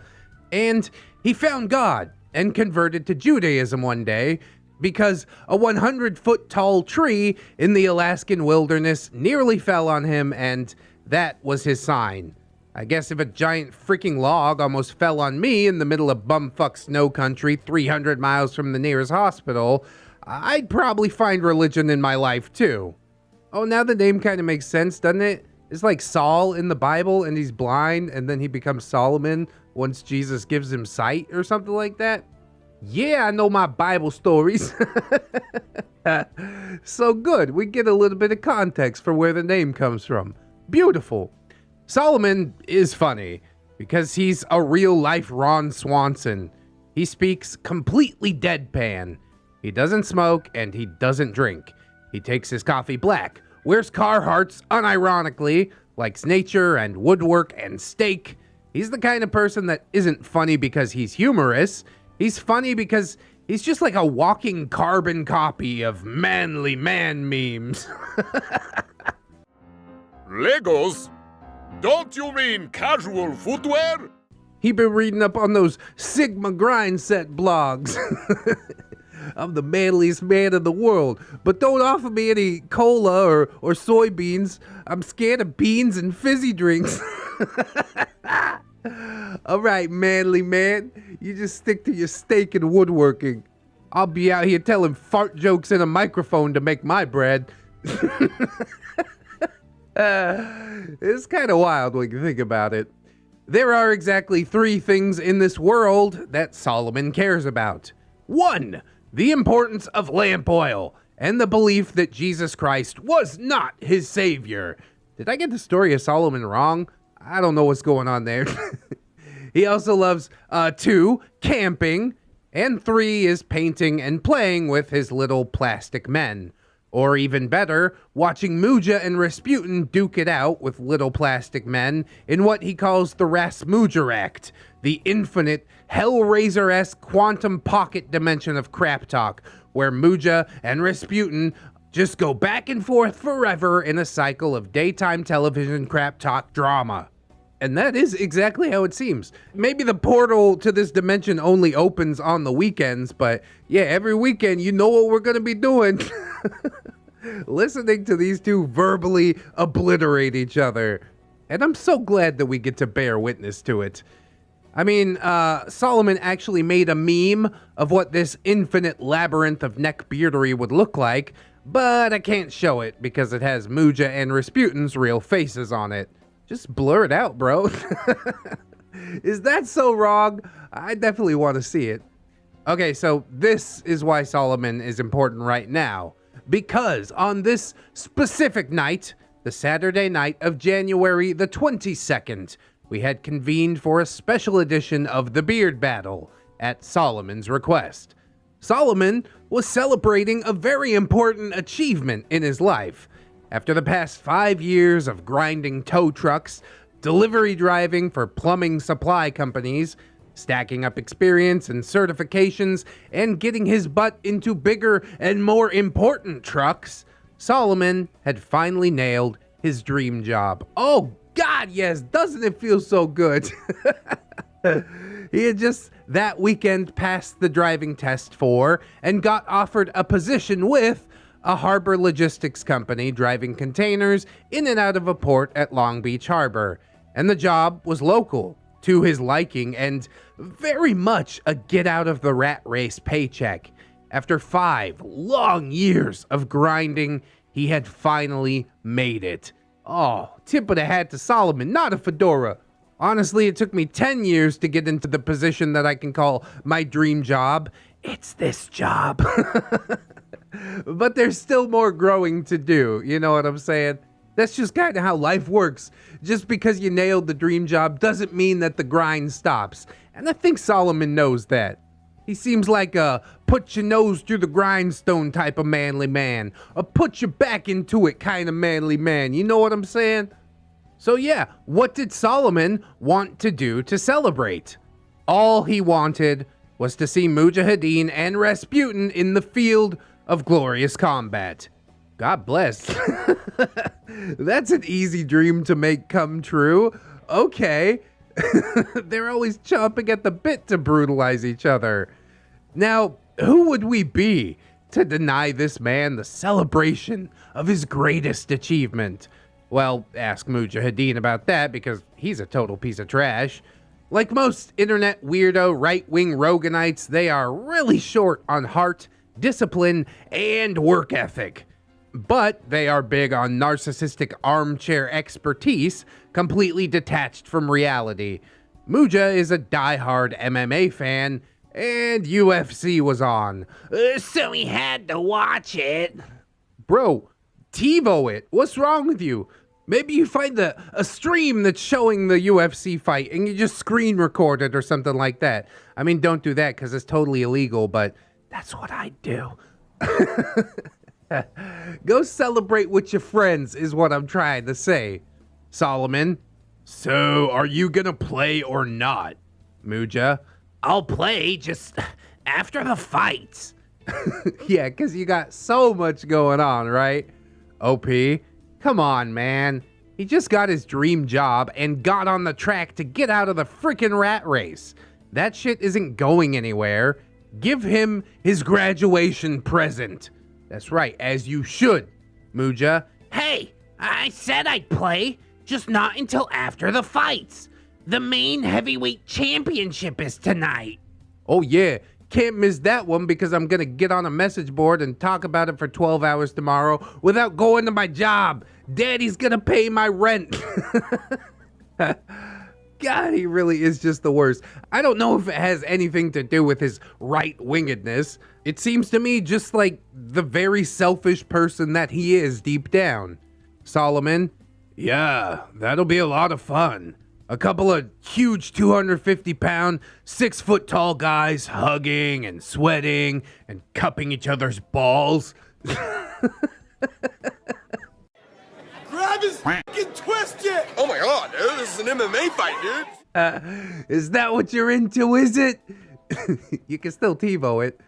[SPEAKER 1] and he found God and converted to Judaism one day because a 100-foot tall tree in the Alaskan wilderness nearly fell on him, and that was his sign. I guess if a giant freaking log almost fell on me in the middle of bumfuck snow country 300 miles from the nearest hospital, I'd probably find religion in my life too. Oh, now the name kind of makes sense, doesn't it? It's like Saul in the Bible, and he's blind, and then he becomes Solomon once Jesus gives him sight or something like that. Yeah, I know my Bible stories. So good, we get a little bit of context for where the name comes from. Beautiful. Solomon is funny because he's a real-life Ron Swanson. He speaks completely deadpan. He doesn't smoke, and he doesn't drink. He takes his coffee black, wears Carhartts unironically, likes nature and woodwork and steak. He's the kind of person that isn't funny because he's humorous. He's funny because he's just like a walking carbon copy of manly man memes.
[SPEAKER 2] Legos? Don't you mean casual footwear?
[SPEAKER 1] He been reading up on those Sigma grind set blogs. I'm the manliest man in the world, but don't offer me any cola or soybeans. I'm scared of beans and fizzy drinks. All right, manly man, you just stick to your steak and woodworking. I'll be out here telling fart jokes in a microphone to make my bread. It's kind of wild when you think about it. There are exactly 3 things in this world that Solomon cares about. 1, the importance of lamp oil and the belief that Jesus Christ was not his savior. Did I get the story of Solomon wrong? I don't know what's going on there. He also loves 2, camping, and 3 is painting and playing with his little plastic men. Or even better, watching Muja and Rasputin duke it out with little plastic men in what he calls the Rasmujaract, the infinite, Hellraiser-esque quantum pocket dimension of crap talk, where Muja and Rasputin just go back and forth forever in a cycle of daytime television crap talk drama. And that is exactly how it seems. Maybe the portal to this dimension only opens on the weekends, but yeah, every weekend you know what we're gonna be doing. Listening to these two verbally obliterate each other. And I'm so glad that we get to bear witness to it. I mean, Solomon actually made a meme of what this infinite labyrinth of neckbeardery would look like, but I can't show it because it has Muja and Rasputin's real faces on it. Just blur it out, bro. Is that so wrong? I definitely want to see it. Okay, so this is why Solomon is important right now. Because on this specific night, the Saturday night of January the 22nd, we had convened for a special edition of the Beard Battle at Solomon's request. Solomon was celebrating a very important achievement in his life. After the past 5 years of grinding tow trucks, delivery driving for plumbing supply companies, stacking up experience and certifications, and getting his butt into bigger and more important trucks, Solomon had finally nailed his dream job. Oh God, yes, doesn't it feel so good? He had just that weekend passed the driving test for and got offered a position with a harbor logistics company driving containers in and out of a port at Long Beach Harbor. And the job was local, to his liking, and very much a get-out-of-the-rat-race paycheck. After 5 long years of grinding, he had finally made it. Oh, tip of the hat to Solomon, not a fedora. Honestly, it took me 10 years to get into the position that I can call my dream job. It's this job. But there's still more growing to do, you know what I'm saying? That's just kind of how life works. Just because you nailed the dream job doesn't mean that the grind stops. And I think Solomon knows that. He seems like a put your nose through the grindstone type of manly man. A put your back into it kind of manly man. You know what I'm saying? So yeah, what did Solomon want to do to celebrate? All he wanted was to see Mujahideen and Rasputin in the field of glorious combat. God bless. That's an easy dream to make come true. Okay. They're always chomping at the bit to brutalize each other. Now, who would we be to deny this man the celebration of his greatest achievement? Well, ask Mujahideen about that because he's a total piece of trash. Like most internet weirdo right-wing Roganites, they are really short on heart, discipline, and work ethic. But they are big on narcissistic armchair expertise, completely detached from reality. Muja is a diehard MMA fan, and UFC was on.
[SPEAKER 4] So he had to watch it.
[SPEAKER 1] Bro, TiVo it. What's wrong with you? Maybe you find a stream that's showing the UFC fight and you just screen record it or something like that. I mean, don't do that because it's totally illegal, but that's what I do. Go celebrate with your friends is what I'm trying to say. Solomon, so are you gonna play or not? Muja,
[SPEAKER 4] I'll play just after the fights.
[SPEAKER 1] yeah, because you got so much going on, right? OP, come on, man. He just got his dream job and got on the track to get out of the freaking rat race. That shit isn't going anywhere. Give him his graduation present. That's right, as you should, Muja.
[SPEAKER 4] Hey, I said I'd play, just not until after the fights. The main heavyweight championship is tonight.
[SPEAKER 1] Oh yeah, can't miss that one because I'm gonna get on a message board and talk about it for 12 hours tomorrow without going to my job. Daddy's gonna pay my rent. God, he really is just the worst. I don't know if it has anything to do with his right-wingedness. It seems to me just like the very selfish person that he is deep down. Solomon? Yeah, that'll be a lot of fun. A couple of huge 250-pound, 6-foot-tall guys hugging and sweating and cupping each other's balls.
[SPEAKER 6] Grab his fucking twist it! Oh my god, dude, this is an MMA fight, dude.
[SPEAKER 1] Is that what you're into, is it? You can still TiVo it.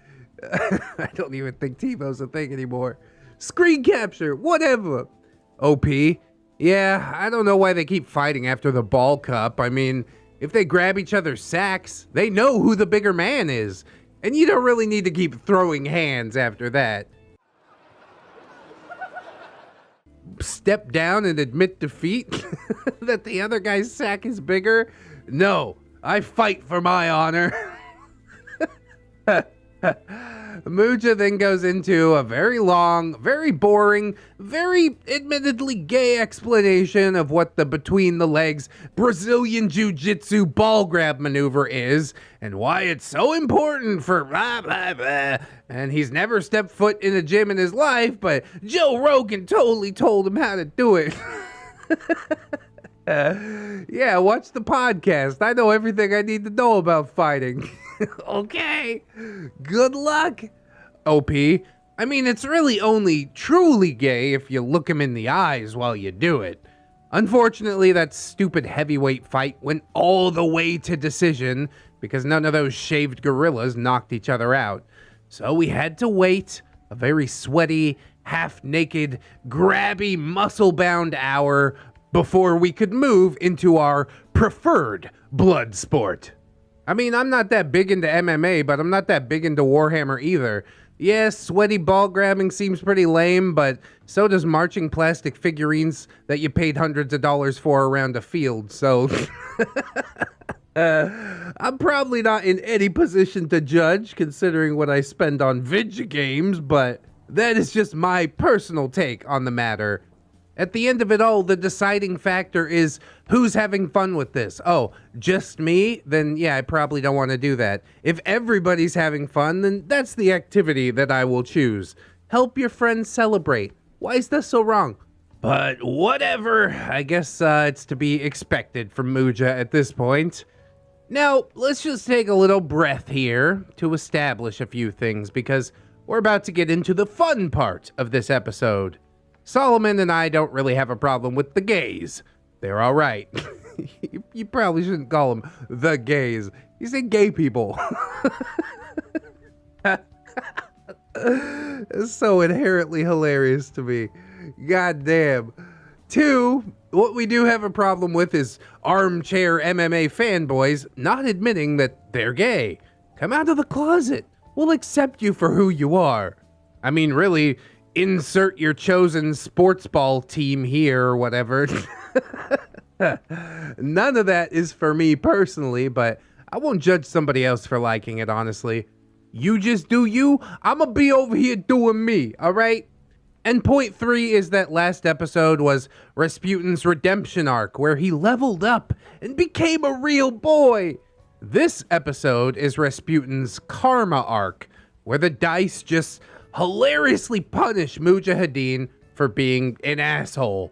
[SPEAKER 1] I don't even think TiVo's a thing anymore. Screen capture, whatever. OP, yeah, I don't know why they keep fighting after the ball cup. I mean, if they grab each other's sacks, they know who the bigger man is. And you don't really need to keep throwing hands after that. Step down and admit defeat? That the other guy's sack is bigger? No, I fight for my honor. Muja then goes into a very long, very boring, very admittedly gay explanation of what the between the legs Brazilian Jiu-Jitsu ball grab maneuver is and why it's so important for blah blah blah. And he's never stepped foot in a gym in his life, but Joe Rogan totally told him how to do it. Yeah, watch the podcast. I know everything I need to know about fighting. Okay. Good luck, OP. I mean, it's really only truly gay if you look him in the eyes while you do it. Unfortunately, that stupid heavyweight fight went all the way to decision because none of those shaved gorillas knocked each other out. So we had to wait a very sweaty, half-naked, grabby, muscle-bound hour before we could move into our preferred blood sport. I mean, I'm not that big into MMA, but I'm not that big into Warhammer either. Yeah, sweaty ball grabbing seems pretty lame, but so does marching plastic figurines that you paid hundreds of dollars for around a field, so... I'm probably not in any position to judge, considering what I spend on video games, but that is just my personal take on the matter. At the end of it all, the deciding factor is who's having fun with this. Oh, just me? Then yeah, I probably don't want to do that. If everybody's having fun, then that's the activity that I will choose. Help your friends celebrate. Why is this so wrong? But whatever, I guess it's to be expected from Muja at this point. Now, let's just take a little breath here to establish a few things, because we're about to get into the fun part of this episode. Solomon and I don't really have a problem with the gays. They're all right. You probably shouldn't call them the gays. You say gay people. It's so inherently hilarious to me. God damn. 2, what we do have a problem with is armchair MMA fanboys not admitting that they're gay. Come out of the closet. We'll accept you for who you are. I mean, really, insert your chosen sports ball team here or whatever. None of that is for me personally, but I won't judge somebody else for liking it, honestly. You just do you. I'ma be over here doing me, alright? And point 3 is that last episode was Rasputin's redemption arc, where he leveled up and became a real boy. This episode is Rasputin's karma arc, where the dice just hilariously punish Mujahideen for being an asshole.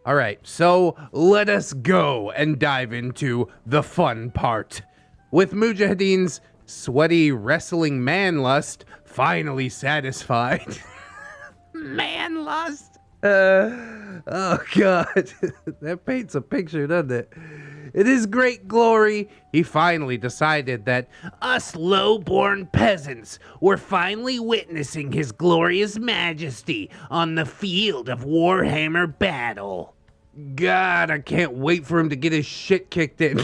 [SPEAKER 1] Alright, so let us go and dive into the fun part. With Mujahideen's sweaty wrestling man lust finally satisfied. Man lust? Oh god, that paints a picture, doesn't it? In his great glory, he finally decided that us low-born peasants were finally witnessing his glorious majesty on the field of Warhammer battle. God, I can't wait for him to get his shit kicked in.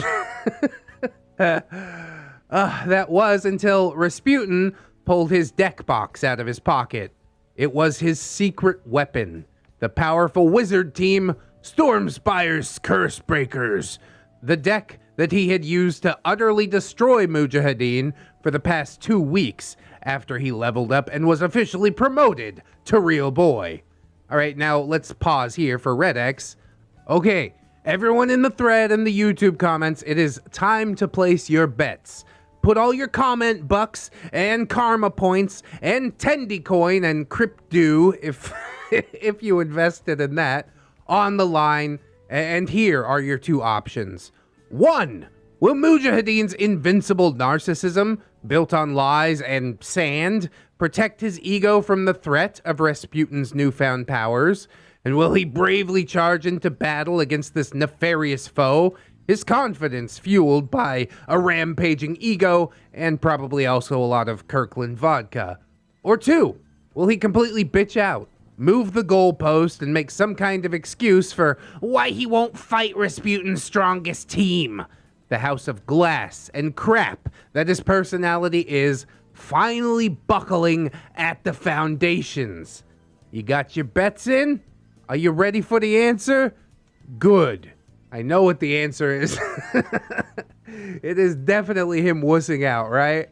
[SPEAKER 1] That was until Rasputin pulled his deck box out of his pocket. It was his secret weapon, the powerful wizard team Stormspire's Cursebreakers, the deck that he had used to utterly destroy Mujahideen for the past 2 weeks after he leveled up and was officially promoted to real boy. Alright, now let's pause here for ReddX. Okay, everyone in the thread and the YouTube comments, it is time to place your bets. Put all your comment bucks and karma points and Tendy coin and Crypto if you invested in that on the line, and here are your 2 options. 1. Will Mujahideen's invincible narcissism, built on lies and sand, protect his ego from the threat of Rasputin's newfound powers? And will he bravely charge into battle against this nefarious foe, his confidence fueled by a rampaging ego and probably also a lot of Kirkland vodka? Or 2, will he completely bitch out, move the goalpost, and make some kind of excuse for why he won't fight Rasputin's strongest team, the House of Glass and crap that his personality is, finally buckling at the foundations? You got your bets in? Are you ready for the answer? Good. I know what the answer is. It is definitely him wussing out, right?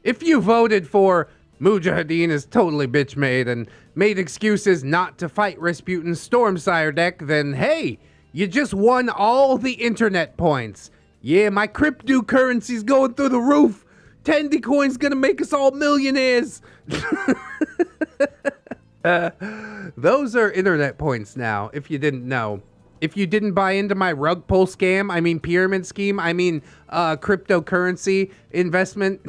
[SPEAKER 1] If you voted for Mujahideen is totally bitch made and made excuses not to fight Rasputin's Stormsire deck, then hey, you just won all the internet points. Yeah, my cryptocurrency's going through the roof. Tendy coin's gonna make us all millionaires. Those are internet points now, if you didn't know. If you didn't buy into my rug pull scam, I mean pyramid scheme, I mean cryptocurrency investment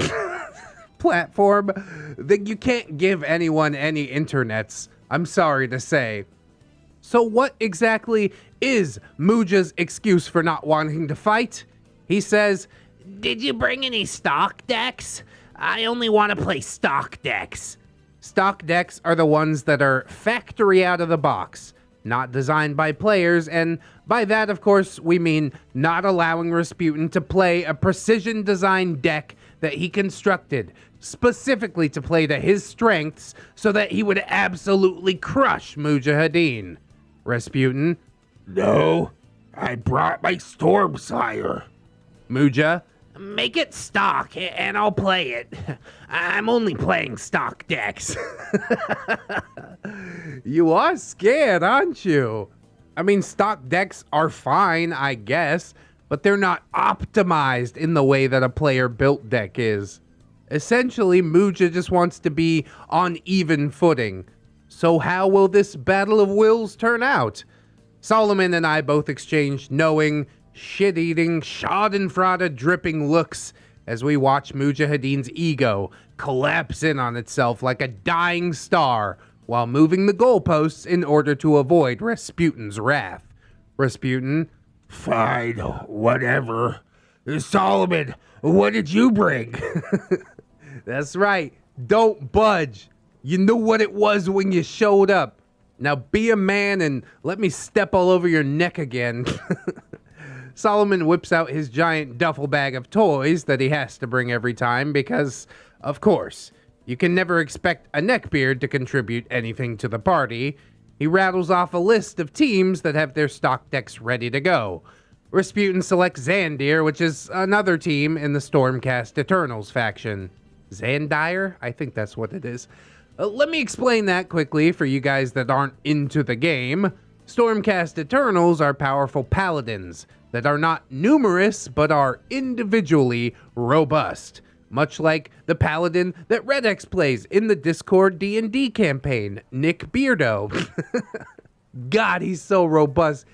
[SPEAKER 1] platform, then you can't give anyone any internets. I'm sorry to say. So what exactly is Muja's excuse for not wanting to fight? He says, "Did you bring any stock decks? I only want to play stock decks." Stock decks are the ones that are factory out of the box, not designed by players, and by that, of course, we mean not allowing Rasputin to play a precision-designed deck that he constructed specifically to play to his strengths so that he would absolutely crush Mujahideen. Rasputin,
[SPEAKER 4] No, I brought my Storm Sire.
[SPEAKER 1] Muja,
[SPEAKER 4] Make it stock and I'll play it. I'm only playing stock decks.
[SPEAKER 1] you are scared, aren't you? I mean, stock decks are fine, I guess, but they're not optimized in the way that a player-built deck is. Essentially, Muja just wants to be on even footing. So how will this battle of wills turn out? Solomon and I both exchanged knowing, shit-eating, schadenfreude dripping looks as we watch Mujahideen's ego collapse in on itself like a dying star while moving the goalposts in order to avoid Rasputin's wrath. Rasputin,
[SPEAKER 4] Fine, whatever. Solomon, what did you bring?
[SPEAKER 1] That's right, don't budge. You knew what it was when you showed up. Now be a man and let me step all over your neck again. Solomon whips out his giant duffel bag of toys that he has to bring every time because, of course, you can never expect a neckbeard to contribute anything to the party. He rattles off a list of teams that have their stock decks ready to go. Rasputin selects Zandir, which is another team in the Stormcast Eternals faction. Zandir? I think that's what it is. Let me explain that quickly for you guys that aren't into the game. Stormcast Eternals are powerful paladins that are not numerous but are individually robust, much like the paladin that ReddX plays in the Discord D&D campaign, Neckbeardo. God, he's so robust.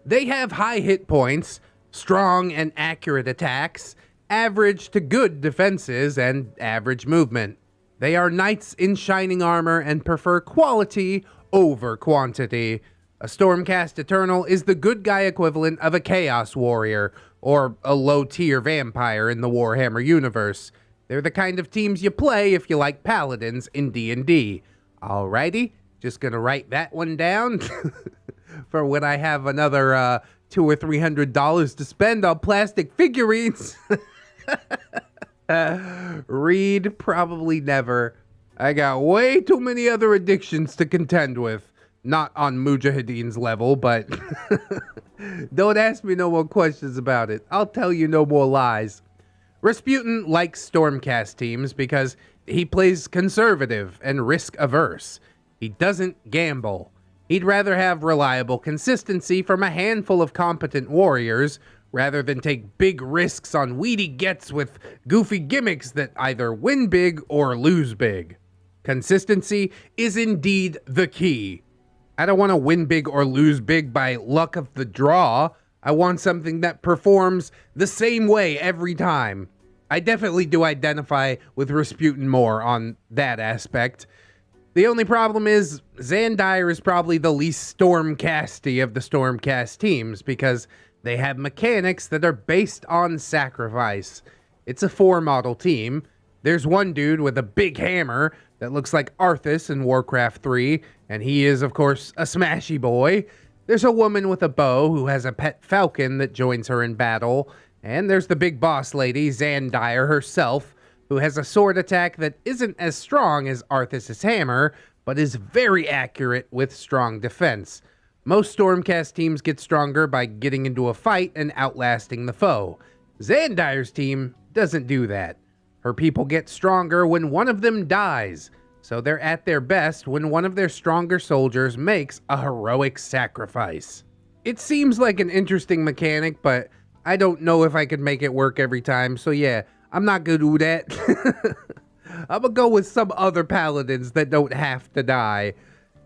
[SPEAKER 1] They have high hit points, strong and accurate attacks, average to good defenses, and average movement. They are knights in shining armor and prefer quality over quantity. A Stormcast Eternal is the good guy equivalent of a Chaos Warrior, or a low-tier vampire in the Warhammer universe. They're the kind of teams you play if you like paladins in D&D. Alrighty, just gonna write that one down for when I have another $200 or $300 to spend on plastic figurines. Read, probably never. I got way too many other addictions to contend with. Not on Mujahideen's level, but don't ask me no more questions about it. I'll tell you no more lies. Rasputin likes Stormcast teams because he plays conservative and risk-averse. He doesn't gamble. He'd rather have reliable consistency from a handful of competent warriors rather than take big risks on weedy gets with goofy gimmicks that either win big or lose big. Consistency is indeed the key. I don't want to win big or lose big by luck of the draw. I want something that performs the same way every time. I definitely do identify with Rasputin more on that aspect. The only problem is Zandir is probably the least Stormcasty of the Stormcast teams because they have mechanics that are based on sacrifice. It's a 4-model team. There's one dude with a big hammer that looks like Arthas in Warcraft 3, and he is, of course, a smashy boy. There's a woman with a bow who has a pet falcon that joins her in battle, and there's the big boss lady, Zandir herself, who has a sword attack that isn't as strong as Arthas' hammer, but is very accurate with strong defense. Most Stormcast teams get stronger by getting into a fight and outlasting the foe. Zandir's team doesn't do that. Her people get stronger when one of them dies, so they're at their best when one of their stronger soldiers makes a heroic sacrifice. It seems like an interesting mechanic, but I don't know if I could make it work every time, so yeah, I'm not gonna do that. I'm gonna go with some other paladins that don't have to die.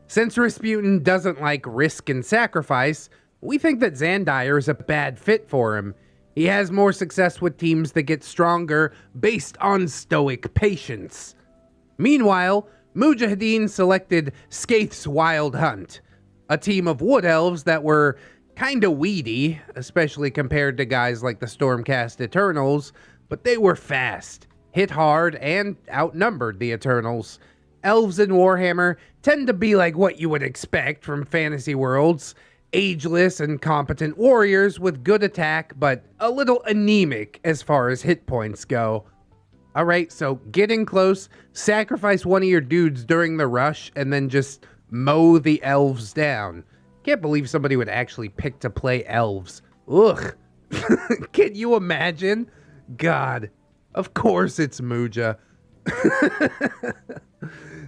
[SPEAKER 1] Since Rasputin doesn't like risk and sacrifice, we think that Zandir is a bad fit for him. He has more success with teams that get stronger based on stoic patience. Meanwhile, Mujahideen selected Skaith's Wild Hunt, a team of wood elves that were kinda weedy, especially compared to guys like the Stormcast Eternals, but they were fast, hit hard, and outnumbered the Eternals. Elves in Warhammer tend to be like what you would expect from fantasy worlds, ageless and competent warriors with good attack, but a little anemic as far as hit points go. All right, so get in close, sacrifice one of your dudes during the rush, and then just mow the elves down. Can't believe somebody would actually pick to play elves. Ugh. Can you imagine? God. Of course it's Muja.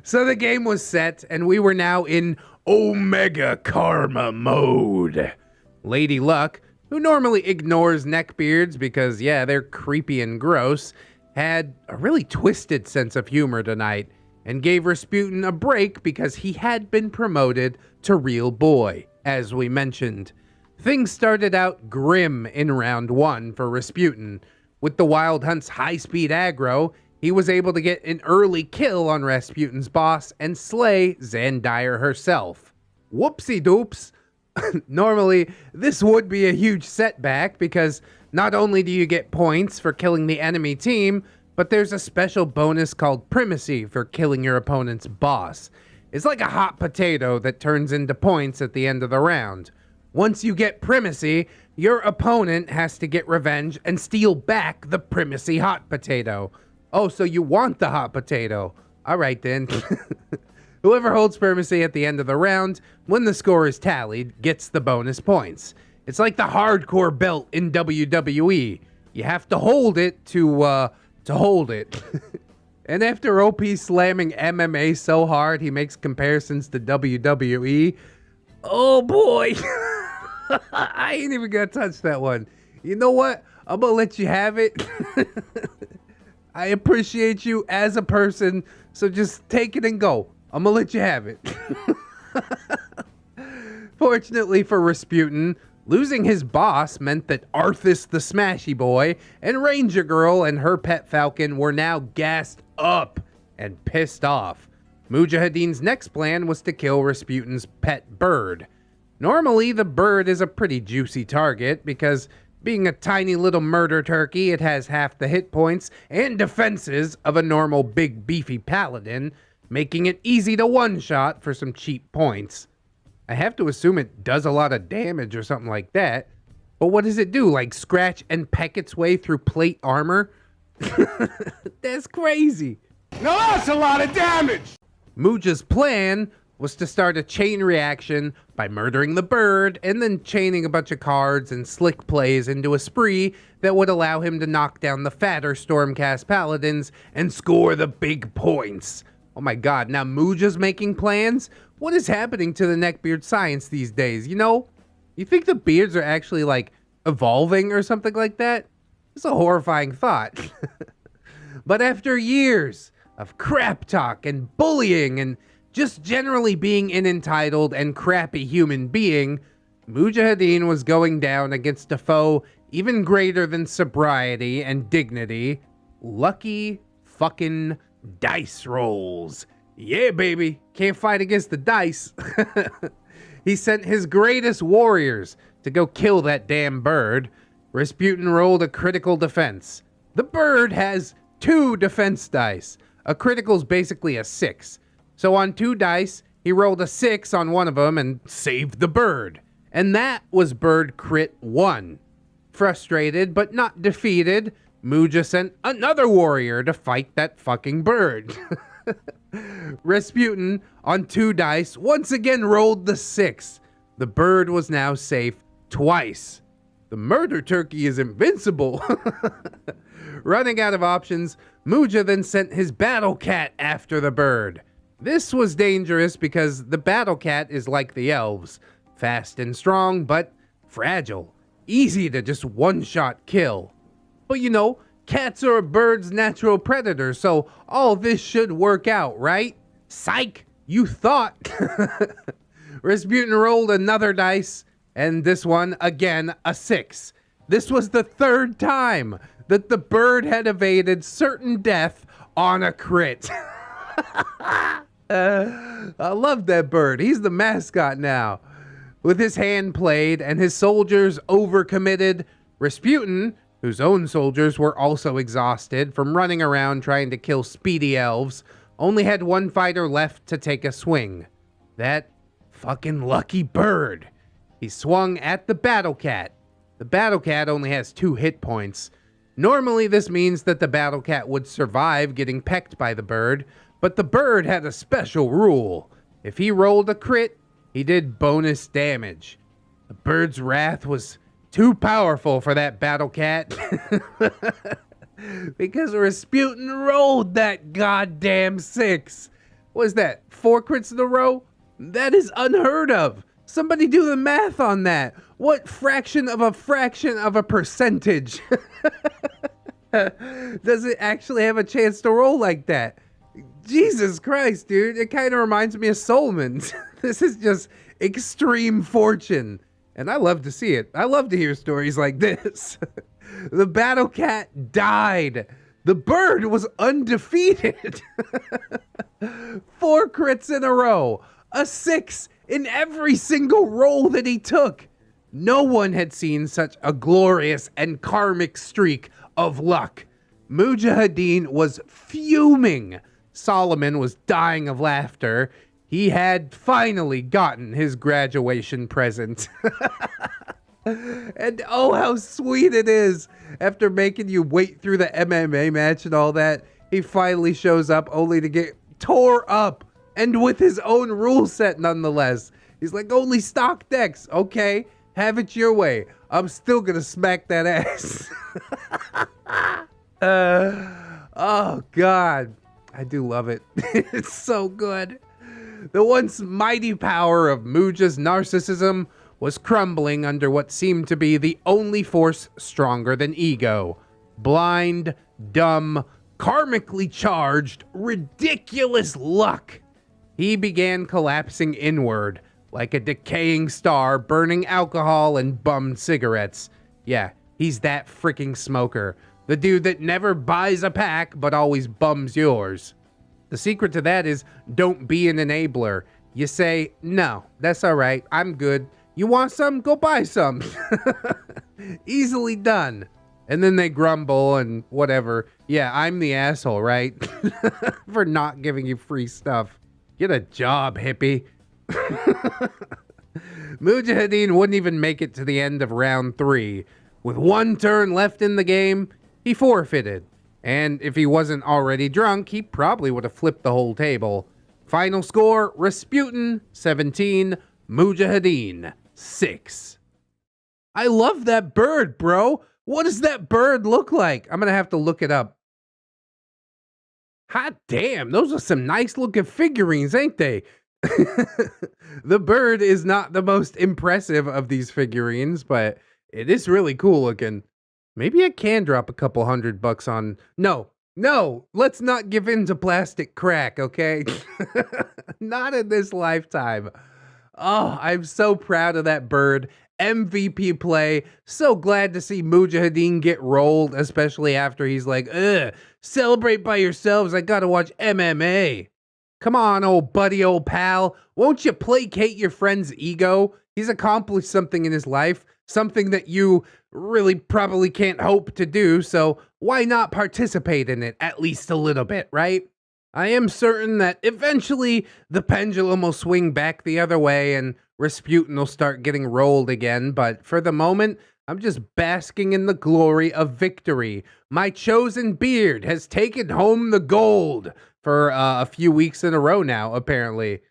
[SPEAKER 1] So the game was set, and we were now in Omega Karma mode. Lady Luck, who normally ignores neckbeards because, yeah, they're creepy and gross, had a really twisted sense of humor tonight and gave Rasputin a break because he had been promoted to real boy, as we mentioned. Things started out grim in round 1 for Rasputin. With the Wild Hunt's high-speed aggro, he was able to get an early kill on Rasputin's boss and slay Zandire herself. Whoopsie doops. Normally, this would be a huge setback because not only do you get points for killing the enemy team, but there's a special bonus called primacy for killing your opponent's boss. It's like a hot potato that turns into points at the end of the round. Once you get primacy, your opponent has to get revenge and steal back the primacy hot potato. Oh, so you want the hot potato. All right, then. Whoever holds primacy at the end of the round, when the score is tallied, gets the bonus points. It's like the hardcore belt in WWE. You have to hold it to hold it. And after OP slamming MMA so hard, he makes comparisons to WWE. Oh, boy. I ain't even gonna touch that one. You know what? I'm gonna let you have it. I appreciate you as a person, so just take it and go. I'm gonna let you have it. Fortunately for Rasputin, losing his boss meant that Arthas the Smashy Boy and Ranger Girl and her pet falcon were now gassed up and pissed off. Mujahideen's next plan was to kill Rasputin's pet bird. Normally, the bird is a pretty juicy target because being a tiny little murder turkey, it has half the hit points and defenses of a normal big beefy paladin, making it easy to one-shot for some cheap points. I have to assume it does a lot of damage or something like that, but what does it do, like scratch and peck its way through plate armor? That's crazy.
[SPEAKER 6] Now that's a lot of damage!
[SPEAKER 1] Muja's plan was to start a chain reaction by murdering the bird and then chaining a bunch of cards and slick plays into a spree that would allow him to knock down the fatter Stormcast paladins and score the big points. Oh my god, now Muja's making plans? What is happening to the neckbeard science these days? You know, you think the beards are actually like evolving or something like that? It's a horrifying thought. But after years of crap talk and bullying and just generally being an entitled and crappy human being, Mujahideen was going down against a foe even greater than sobriety and dignity. Lucky fucking dice rolls. Yeah, baby. Can't fight against the dice. He sent his greatest warriors to go kill that damn bird. Rasputin rolled a critical defense. The bird has 2 defense dice. A critical's basically a 6. So on 2 dice, he rolled a 6 on one of them and saved the bird. And that was bird crit 1. Frustrated but not defeated, Muja sent another warrior to fight that fucking bird. Rasputin, on 2 dice, once again rolled the 6. The bird was now safe twice. The murder turkey is invincible. Running out of options, Muja then sent his battle cat after the bird. This was dangerous because the battle cat is like the elves, fast and strong, but fragile, easy to just one-shot kill. But you know, cats are a bird's natural predator, so all this should work out, right? Psych, you thought. Rasputin rolled another dice, and this one, again, a 6. This was the 3rd time that the bird had evaded certain death on a crit. I love that bird. He's the mascot now. With his hand played and his soldiers overcommitted, Rasputin, whose own soldiers were also exhausted from running around trying to kill speedy elves, only had 1 fighter left to take a swing. That fucking lucky bird. He swung at the battle cat. The battle cat only has 2 hit points. Normally, this means that the battle cat would survive getting pecked by the bird, but the bird had a special rule. If he rolled a crit, he did bonus damage. The bird's wrath was too powerful for that battle cat because Rasputin rolled that goddamn 6. Was that 4 crits in a row? That is unheard of. Somebody do the math on that. What fraction of a percentage does it actually have a chance to roll like that? Jesus Christ, dude. It kind of reminds me of Solomons. This is just extreme fortune. And I love to see it. I love to hear stories like this. The battle cat died. The bird was undefeated. 4 crits in a row. A 6 in every single roll that he took. No one had seen such a glorious and karmic streak of luck. Mujahideen was fuming. Solomon was dying of laughter. He had finally gotten his graduation present. And oh, how sweet it is. After making you wait through the MMA match and all that, he finally shows up only to get tore up. And with his own rule set nonetheless. He's like, only stock decks. Okay, have it your way. I'm still gonna smack that ass. Oh, God. I do love it. It's so good. The once mighty power of Muja's narcissism was crumbling under what seemed to be the only force stronger than ego. Blind, dumb, karmically charged, ridiculous luck. He began collapsing inward, like a decaying star burning alcohol and bummed cigarettes. Yeah, he's that freaking smoker. The dude that never buys a pack, but always bums yours. The secret to that is don't be an enabler. You say, no, that's all right, I'm good. You want some? Go buy some. Easily done. And then they grumble and whatever. Yeah, I'm the asshole, right? For not giving you free stuff. Get a job, hippie. Mujahideen wouldn't even make it to the end of round 3. With 1 turn left in the game, he forfeited. And if he wasn't already drunk, he probably would have flipped the whole table. Final score, Rasputin 17, Mujahideen 6. I love that bird, bro. What does that bird look like? I'm gonna have to look it up. Hot damn, those are some nice looking figurines, ain't they? The bird is not the most impressive of these figurines, but it is really cool looking. Maybe I can drop a couple $100 on... No, let's not give in to plastic crack, okay? Not in this lifetime. Oh, I'm so proud of that bird. MVP play. So glad to see Mujahideen get rolled, especially after he's like, ugh, celebrate by yourselves. I gotta watch MMA. Come on, old buddy, old pal. Won't you placate your friend's ego? He's accomplished something in his life, something that you really probably can't hope to do, so why not participate in it at least a little bit, right? I am certain that eventually the pendulum will swing back the other way and Rasputin will start getting rolled again, but for the moment, I'm just basking in the glory of victory. My chosen beard has taken home the gold for a few weeks in a row now, apparently.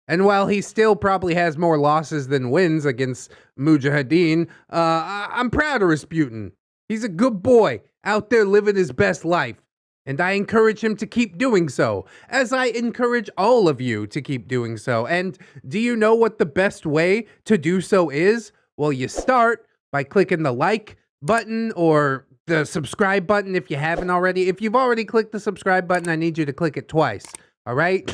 [SPEAKER 1] And while he still probably has more losses than wins against Mujahideen, I'm proud of Rasputin. He's a good boy out there living his best life. And I encourage him to keep doing so, as I encourage all of you to keep doing so. And do you know what the best way to do so is? Well, you start by clicking the like button or the subscribe button if you haven't already. If you've already clicked the subscribe button, I need you to click it twice, all right?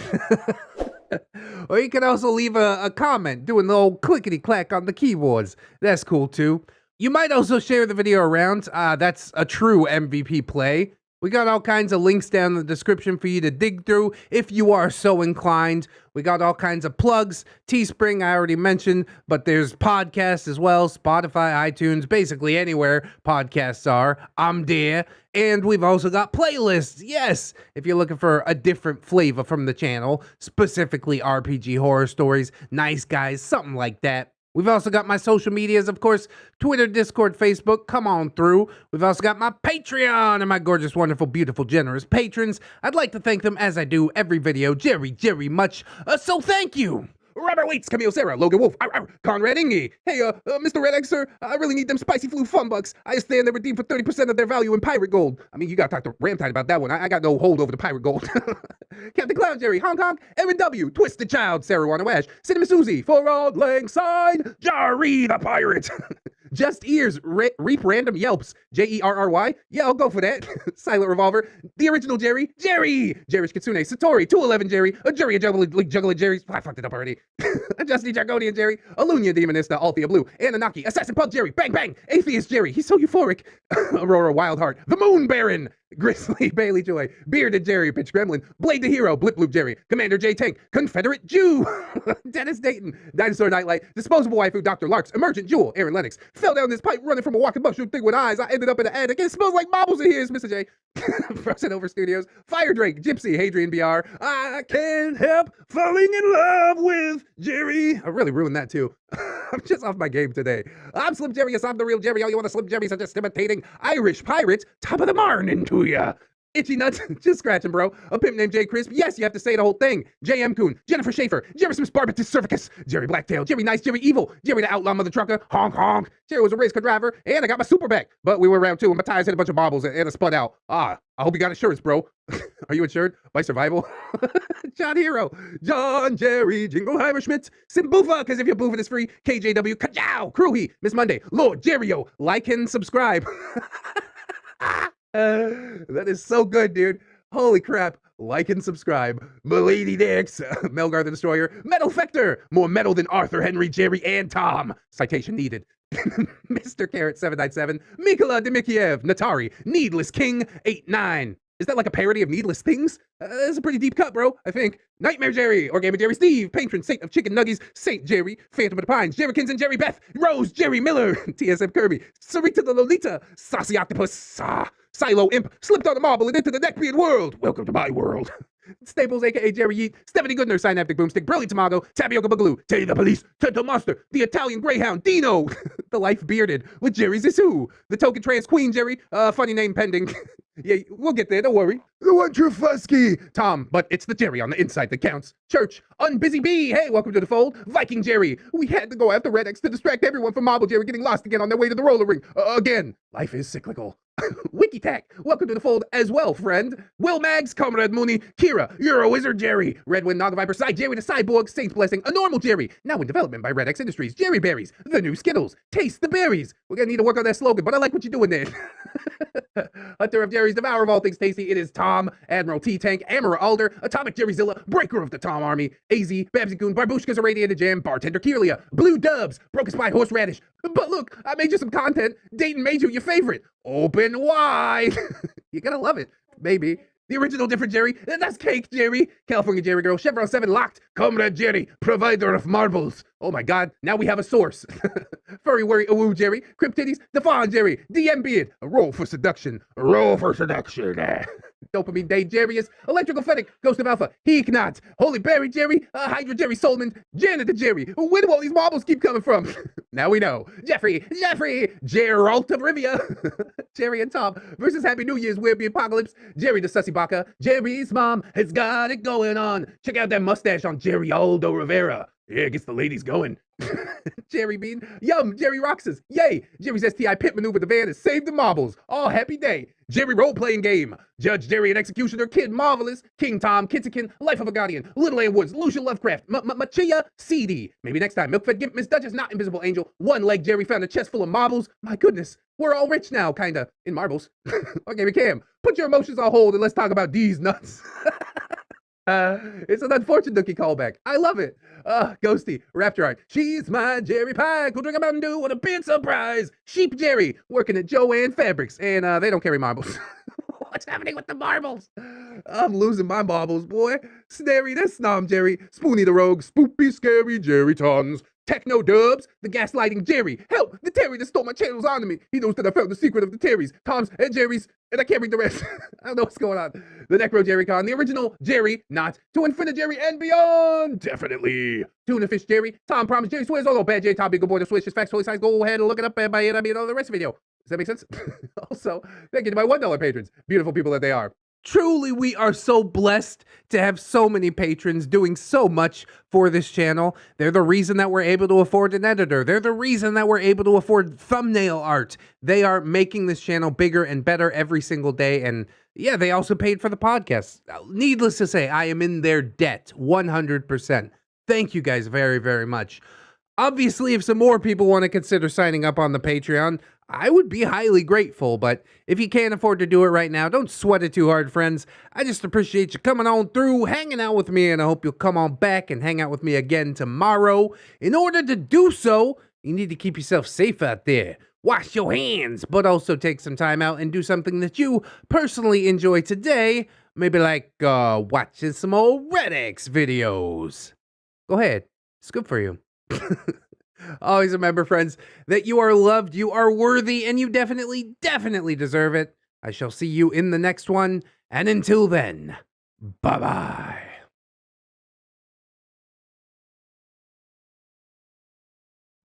[SPEAKER 1] Or you can also leave a comment doing the old clickety-clack on the keyboards. That's cool too. You might also share the video around. That's a true MVP play. We got all kinds of links down in the description for you to dig through if you are so inclined. We got all kinds of plugs. Teespring, I already mentioned, but there's podcasts as well. Spotify, iTunes, basically anywhere podcasts are. I'm there. And we've also got playlists. Yes, if you're looking for a different flavor from the channel, specifically RPG horror stories, nice guys, something like that. We've also got my social medias, of course, Twitter, Discord, Facebook. Come on through. We've also got my Patreon and my gorgeous, wonderful, beautiful, generous patrons. I'd like to thank them as I do every video. Jerry much. So thank you. Robert Waits, Camille Sarah, Logan Wolf, Conrad Inge. Hey, Mr. ReddX, sir, I really need them spicy flu fun bucks. I understand they're redeemed for 30% of their value in pirate gold. I mean, you gotta talk to Ramtide about that one. I got no hold over the pirate gold. Captain Clown Jerry, Hong Kong, Erin W, Twisted Child, Sarah Wano Ash, Cinema Susie, For Old Lang Syne, Jari the Pirate. Just Ears, Reap Random Yelps, Jerry. Yeah, I'll go for that. Silent Revolver, The Original Jerry, Jerish Kitsune, Satori, 211 Jerry, a Jerry, a Juggler Jerry, I fucked it up already. A Justy Jargonian Jerry, Alunia Demonista, Althea Blue, Anunnaki, Assassin Pug Jerry, Bang Bang, Atheist Jerry, he's so euphoric. Aurora Wildheart, The Moon Baron, Grizzly Bailey Joy, Bearded Jerry, Pitch Gremlin, Blade the Hero, Blip Bloop Jerry, Commander J Tank, Confederate Jew, Dennis Dayton, Dinosaur Nightlight, Disposable Waifu, Dr. Larks, Emergent Jewel, Aaron Lennox, fell down this pipe running from a walking mushroom thing with eyes. I ended up in the attic. It smells like marbles in here, Mr. J. Frozen Over Studios, Fire Drake, Gypsy, Hadrian BR, I can't help falling in love with Jerry. I really ruined that too. I'm just off my game today. I'm Slim Jerry, yes, I'm the real Jerry. All you want to Slim Jerry's are just imitating Irish pirates. Top of the morning to ya. Itchy Nuts, just scratching, bro. A pimp named Jay Crisp. Yes, you have to say the whole thing. J.M. Coon, Jennifer Schaefer, Jerry Smith Barbatus Cervicus, Jerry Blacktail, Jerry Nice, Jerry Evil, Jerry the Outlaw Mother Trucker, honk honk. Jerry was a race car driver, and I got my super back. But we were around too, and my tires hit a bunch of bobbles and it spun out. I hope you got insurance, bro. Are you insured by survival? John Hero, John, Jerry, Jingleheimer Schmitz, Simbufa, because if your boofing is free, KJW, Kajow, Crewhee, Miss Monday, Lord, Jerryo, like and subscribe. That is so good, dude. Holy crap. Like and subscribe. Milady Dix, Melgar the Destroyer, Metal Fector, more metal than Arthur, Henry, Jerry, and Tom. Citation needed. Mr. Carrot 797, Mikola Demikiev, Natari, Needless King 89. Is that like a parody of Needless Things? That's a pretty deep cut, bro, I think. Nightmare Jerry, Orgama Jerry Steve, Patron Saint of Chicken Nuggies, Saint Jerry, Phantom of the Pines, Jerrykins and Jerry Beth, Rose, Jerry Miller, TSM Kirby, Sarita the Lolita, Saucy Octopus, Silo Imp, slipped on the marble and into the neckbeard world. Welcome to my world. Staples, aka Jerry Yeet, Stephanie Goodner, Synaptic Boomstick, Brilliant Tomago, Tapioca Boogaloo, Teddy the Police, Tento Monster, the Italian Greyhound, Dino, the Life Bearded, with Jerry Zissou, the Token Trans Queen Jerry, funny name pending. Yeah, we'll get there, don't worry. The one true Fusky, Tom, but it's the Jerry on the inside that counts. Church, Unbusy Bee, hey, welcome to the fold. Viking Jerry, we had to go after ReddX to distract everyone from Marble Jerry getting lost again on their way to the roller ring. Again, life is cyclical. WikiTac, welcome to the fold as well, friend. Will Mags, Comrade Mooney, Kira, you're a wizard, Jerry. Redwind, Nagaviper, Side Jerry the Cyborg, Saints Blessing, a normal Jerry, now in development by ReddX Industries, Jerry Berries, the new Skittles, taste the berries. We're gonna need to work on that slogan, but I like what you're doing there. Hunter of Jerry's, devourer of all things tasty, it is Tom, Admiral T-Tank, Amara Alder, Atomic Jerryzilla, Breaker of the Tom Army, AZ, Babsy Goon, Barbushka's Irradiated Jam, Bartender Keelia, Blue Dubs, Broken Spine Horseradish. But look, I made you some content. Dayton made you your favorite. Open wide. You're gonna love it, baby. The original different Jerry, that's Cake Jerry, California Jerry Girl, Chevron 7 locked, Comrade Jerry, provider of marbles. Oh my god, now we have a source. Furry Worry Awoo Jerry, Cryptitties, Devon Jerry, DM Beard, a roll for seduction, a roll for seduction. Dopamine Day Jerryus, Electrical Fennec, Ghost of Alpha, Heek Not, Holy Berry Jerry, Hydra Jerry Solomon, Janet the Jerry. Where do all these marbles keep coming from? Now we know. Jeffrey, Geralt of Rivia, Jerry and Tom versus Happy New Year's Weird Apocalypse, Jerry the Sussy Baka, Jerry's mom has got it going on. Check out that mustache on Jerry Aldo Rivera. Yeah, gets the ladies going. Jerry Bean, yum, Jerry Roxas, yay. Jerry's STI pit maneuver the van has saved the marbles. All happy day. Jerry role-playing game. Judge Jerry and Executioner, Kid Marvelous, King Tom, Kitzikin, Life of a Guardian, Little Ann Woods, Lucia Lovecraft, Machia, CD. Maybe next time. Milkfed Gimp, Miss Duchess, not Invisible Angel. One leg Jerry found a chest full of marbles. My goodness, we're all rich now, kinda, in marbles. Okay, we can. Put your emotions on hold and let's talk about these nuts. It's an unfortunate nookie callback. I love it. Ghosty, Raptor Art. She's my Jerry Pie. Cool drink a Mountain Dew. What a big surprise. Sheep Jerry, working at Joanne Fabrics. And they don't carry marbles. What's happening with the marbles? I'm losing my marbles, boy. Snary, that's Snom Jerry. Spoony the Rogue. Spoopy, scary Jerry Tons. Techno Dubs, the gaslighting Jerry. Help, the Terry that stole my channel's onto me. He knows that I found the secret of the Terrys, Toms, and Jerry's, and I can't read the rest. I don't know what's going on. The Necro Jerry Con, the original Jerry, not to Infinite Jerry and beyond. Definitely. Tuna Fish Jerry, Tom Promise Jerry Swears, although bad Jerry, Tom Big Boy, the Switch, facts, holy signs, go ahead and look it up and buy it. I mean, all the rest of the video. Does that make sense? Also, thank you to my $1 patrons. Beautiful people that they are. Truly, we are so blessed to have so many patrons doing so much for this channel. They're the reason that we're able to afford an editor. They're the reason that we're able to afford thumbnail art. They are making this channel bigger and better every single day. And yeah, they also paid for the podcast. Needless to say, I am in their debt 100%. Thank you guys very, very much. Obviously, if some more people want to consider signing up on the Patreon, I would be highly grateful, but if you can't afford to do it right now, don't sweat it too hard, friends. I just appreciate you coming on through, hanging out with me, and I hope you'll come on back and hang out with me again tomorrow. In order to do so, you need to keep yourself safe out there. Wash your hands, but also take some time out and do something that you personally enjoy today. Maybe like watching some old ReddX videos. Go ahead. It's good for you. Always remember, friends, that you are loved, you are worthy, and you definitely, definitely deserve it. I shall see you in the next one, and until then, bye-bye.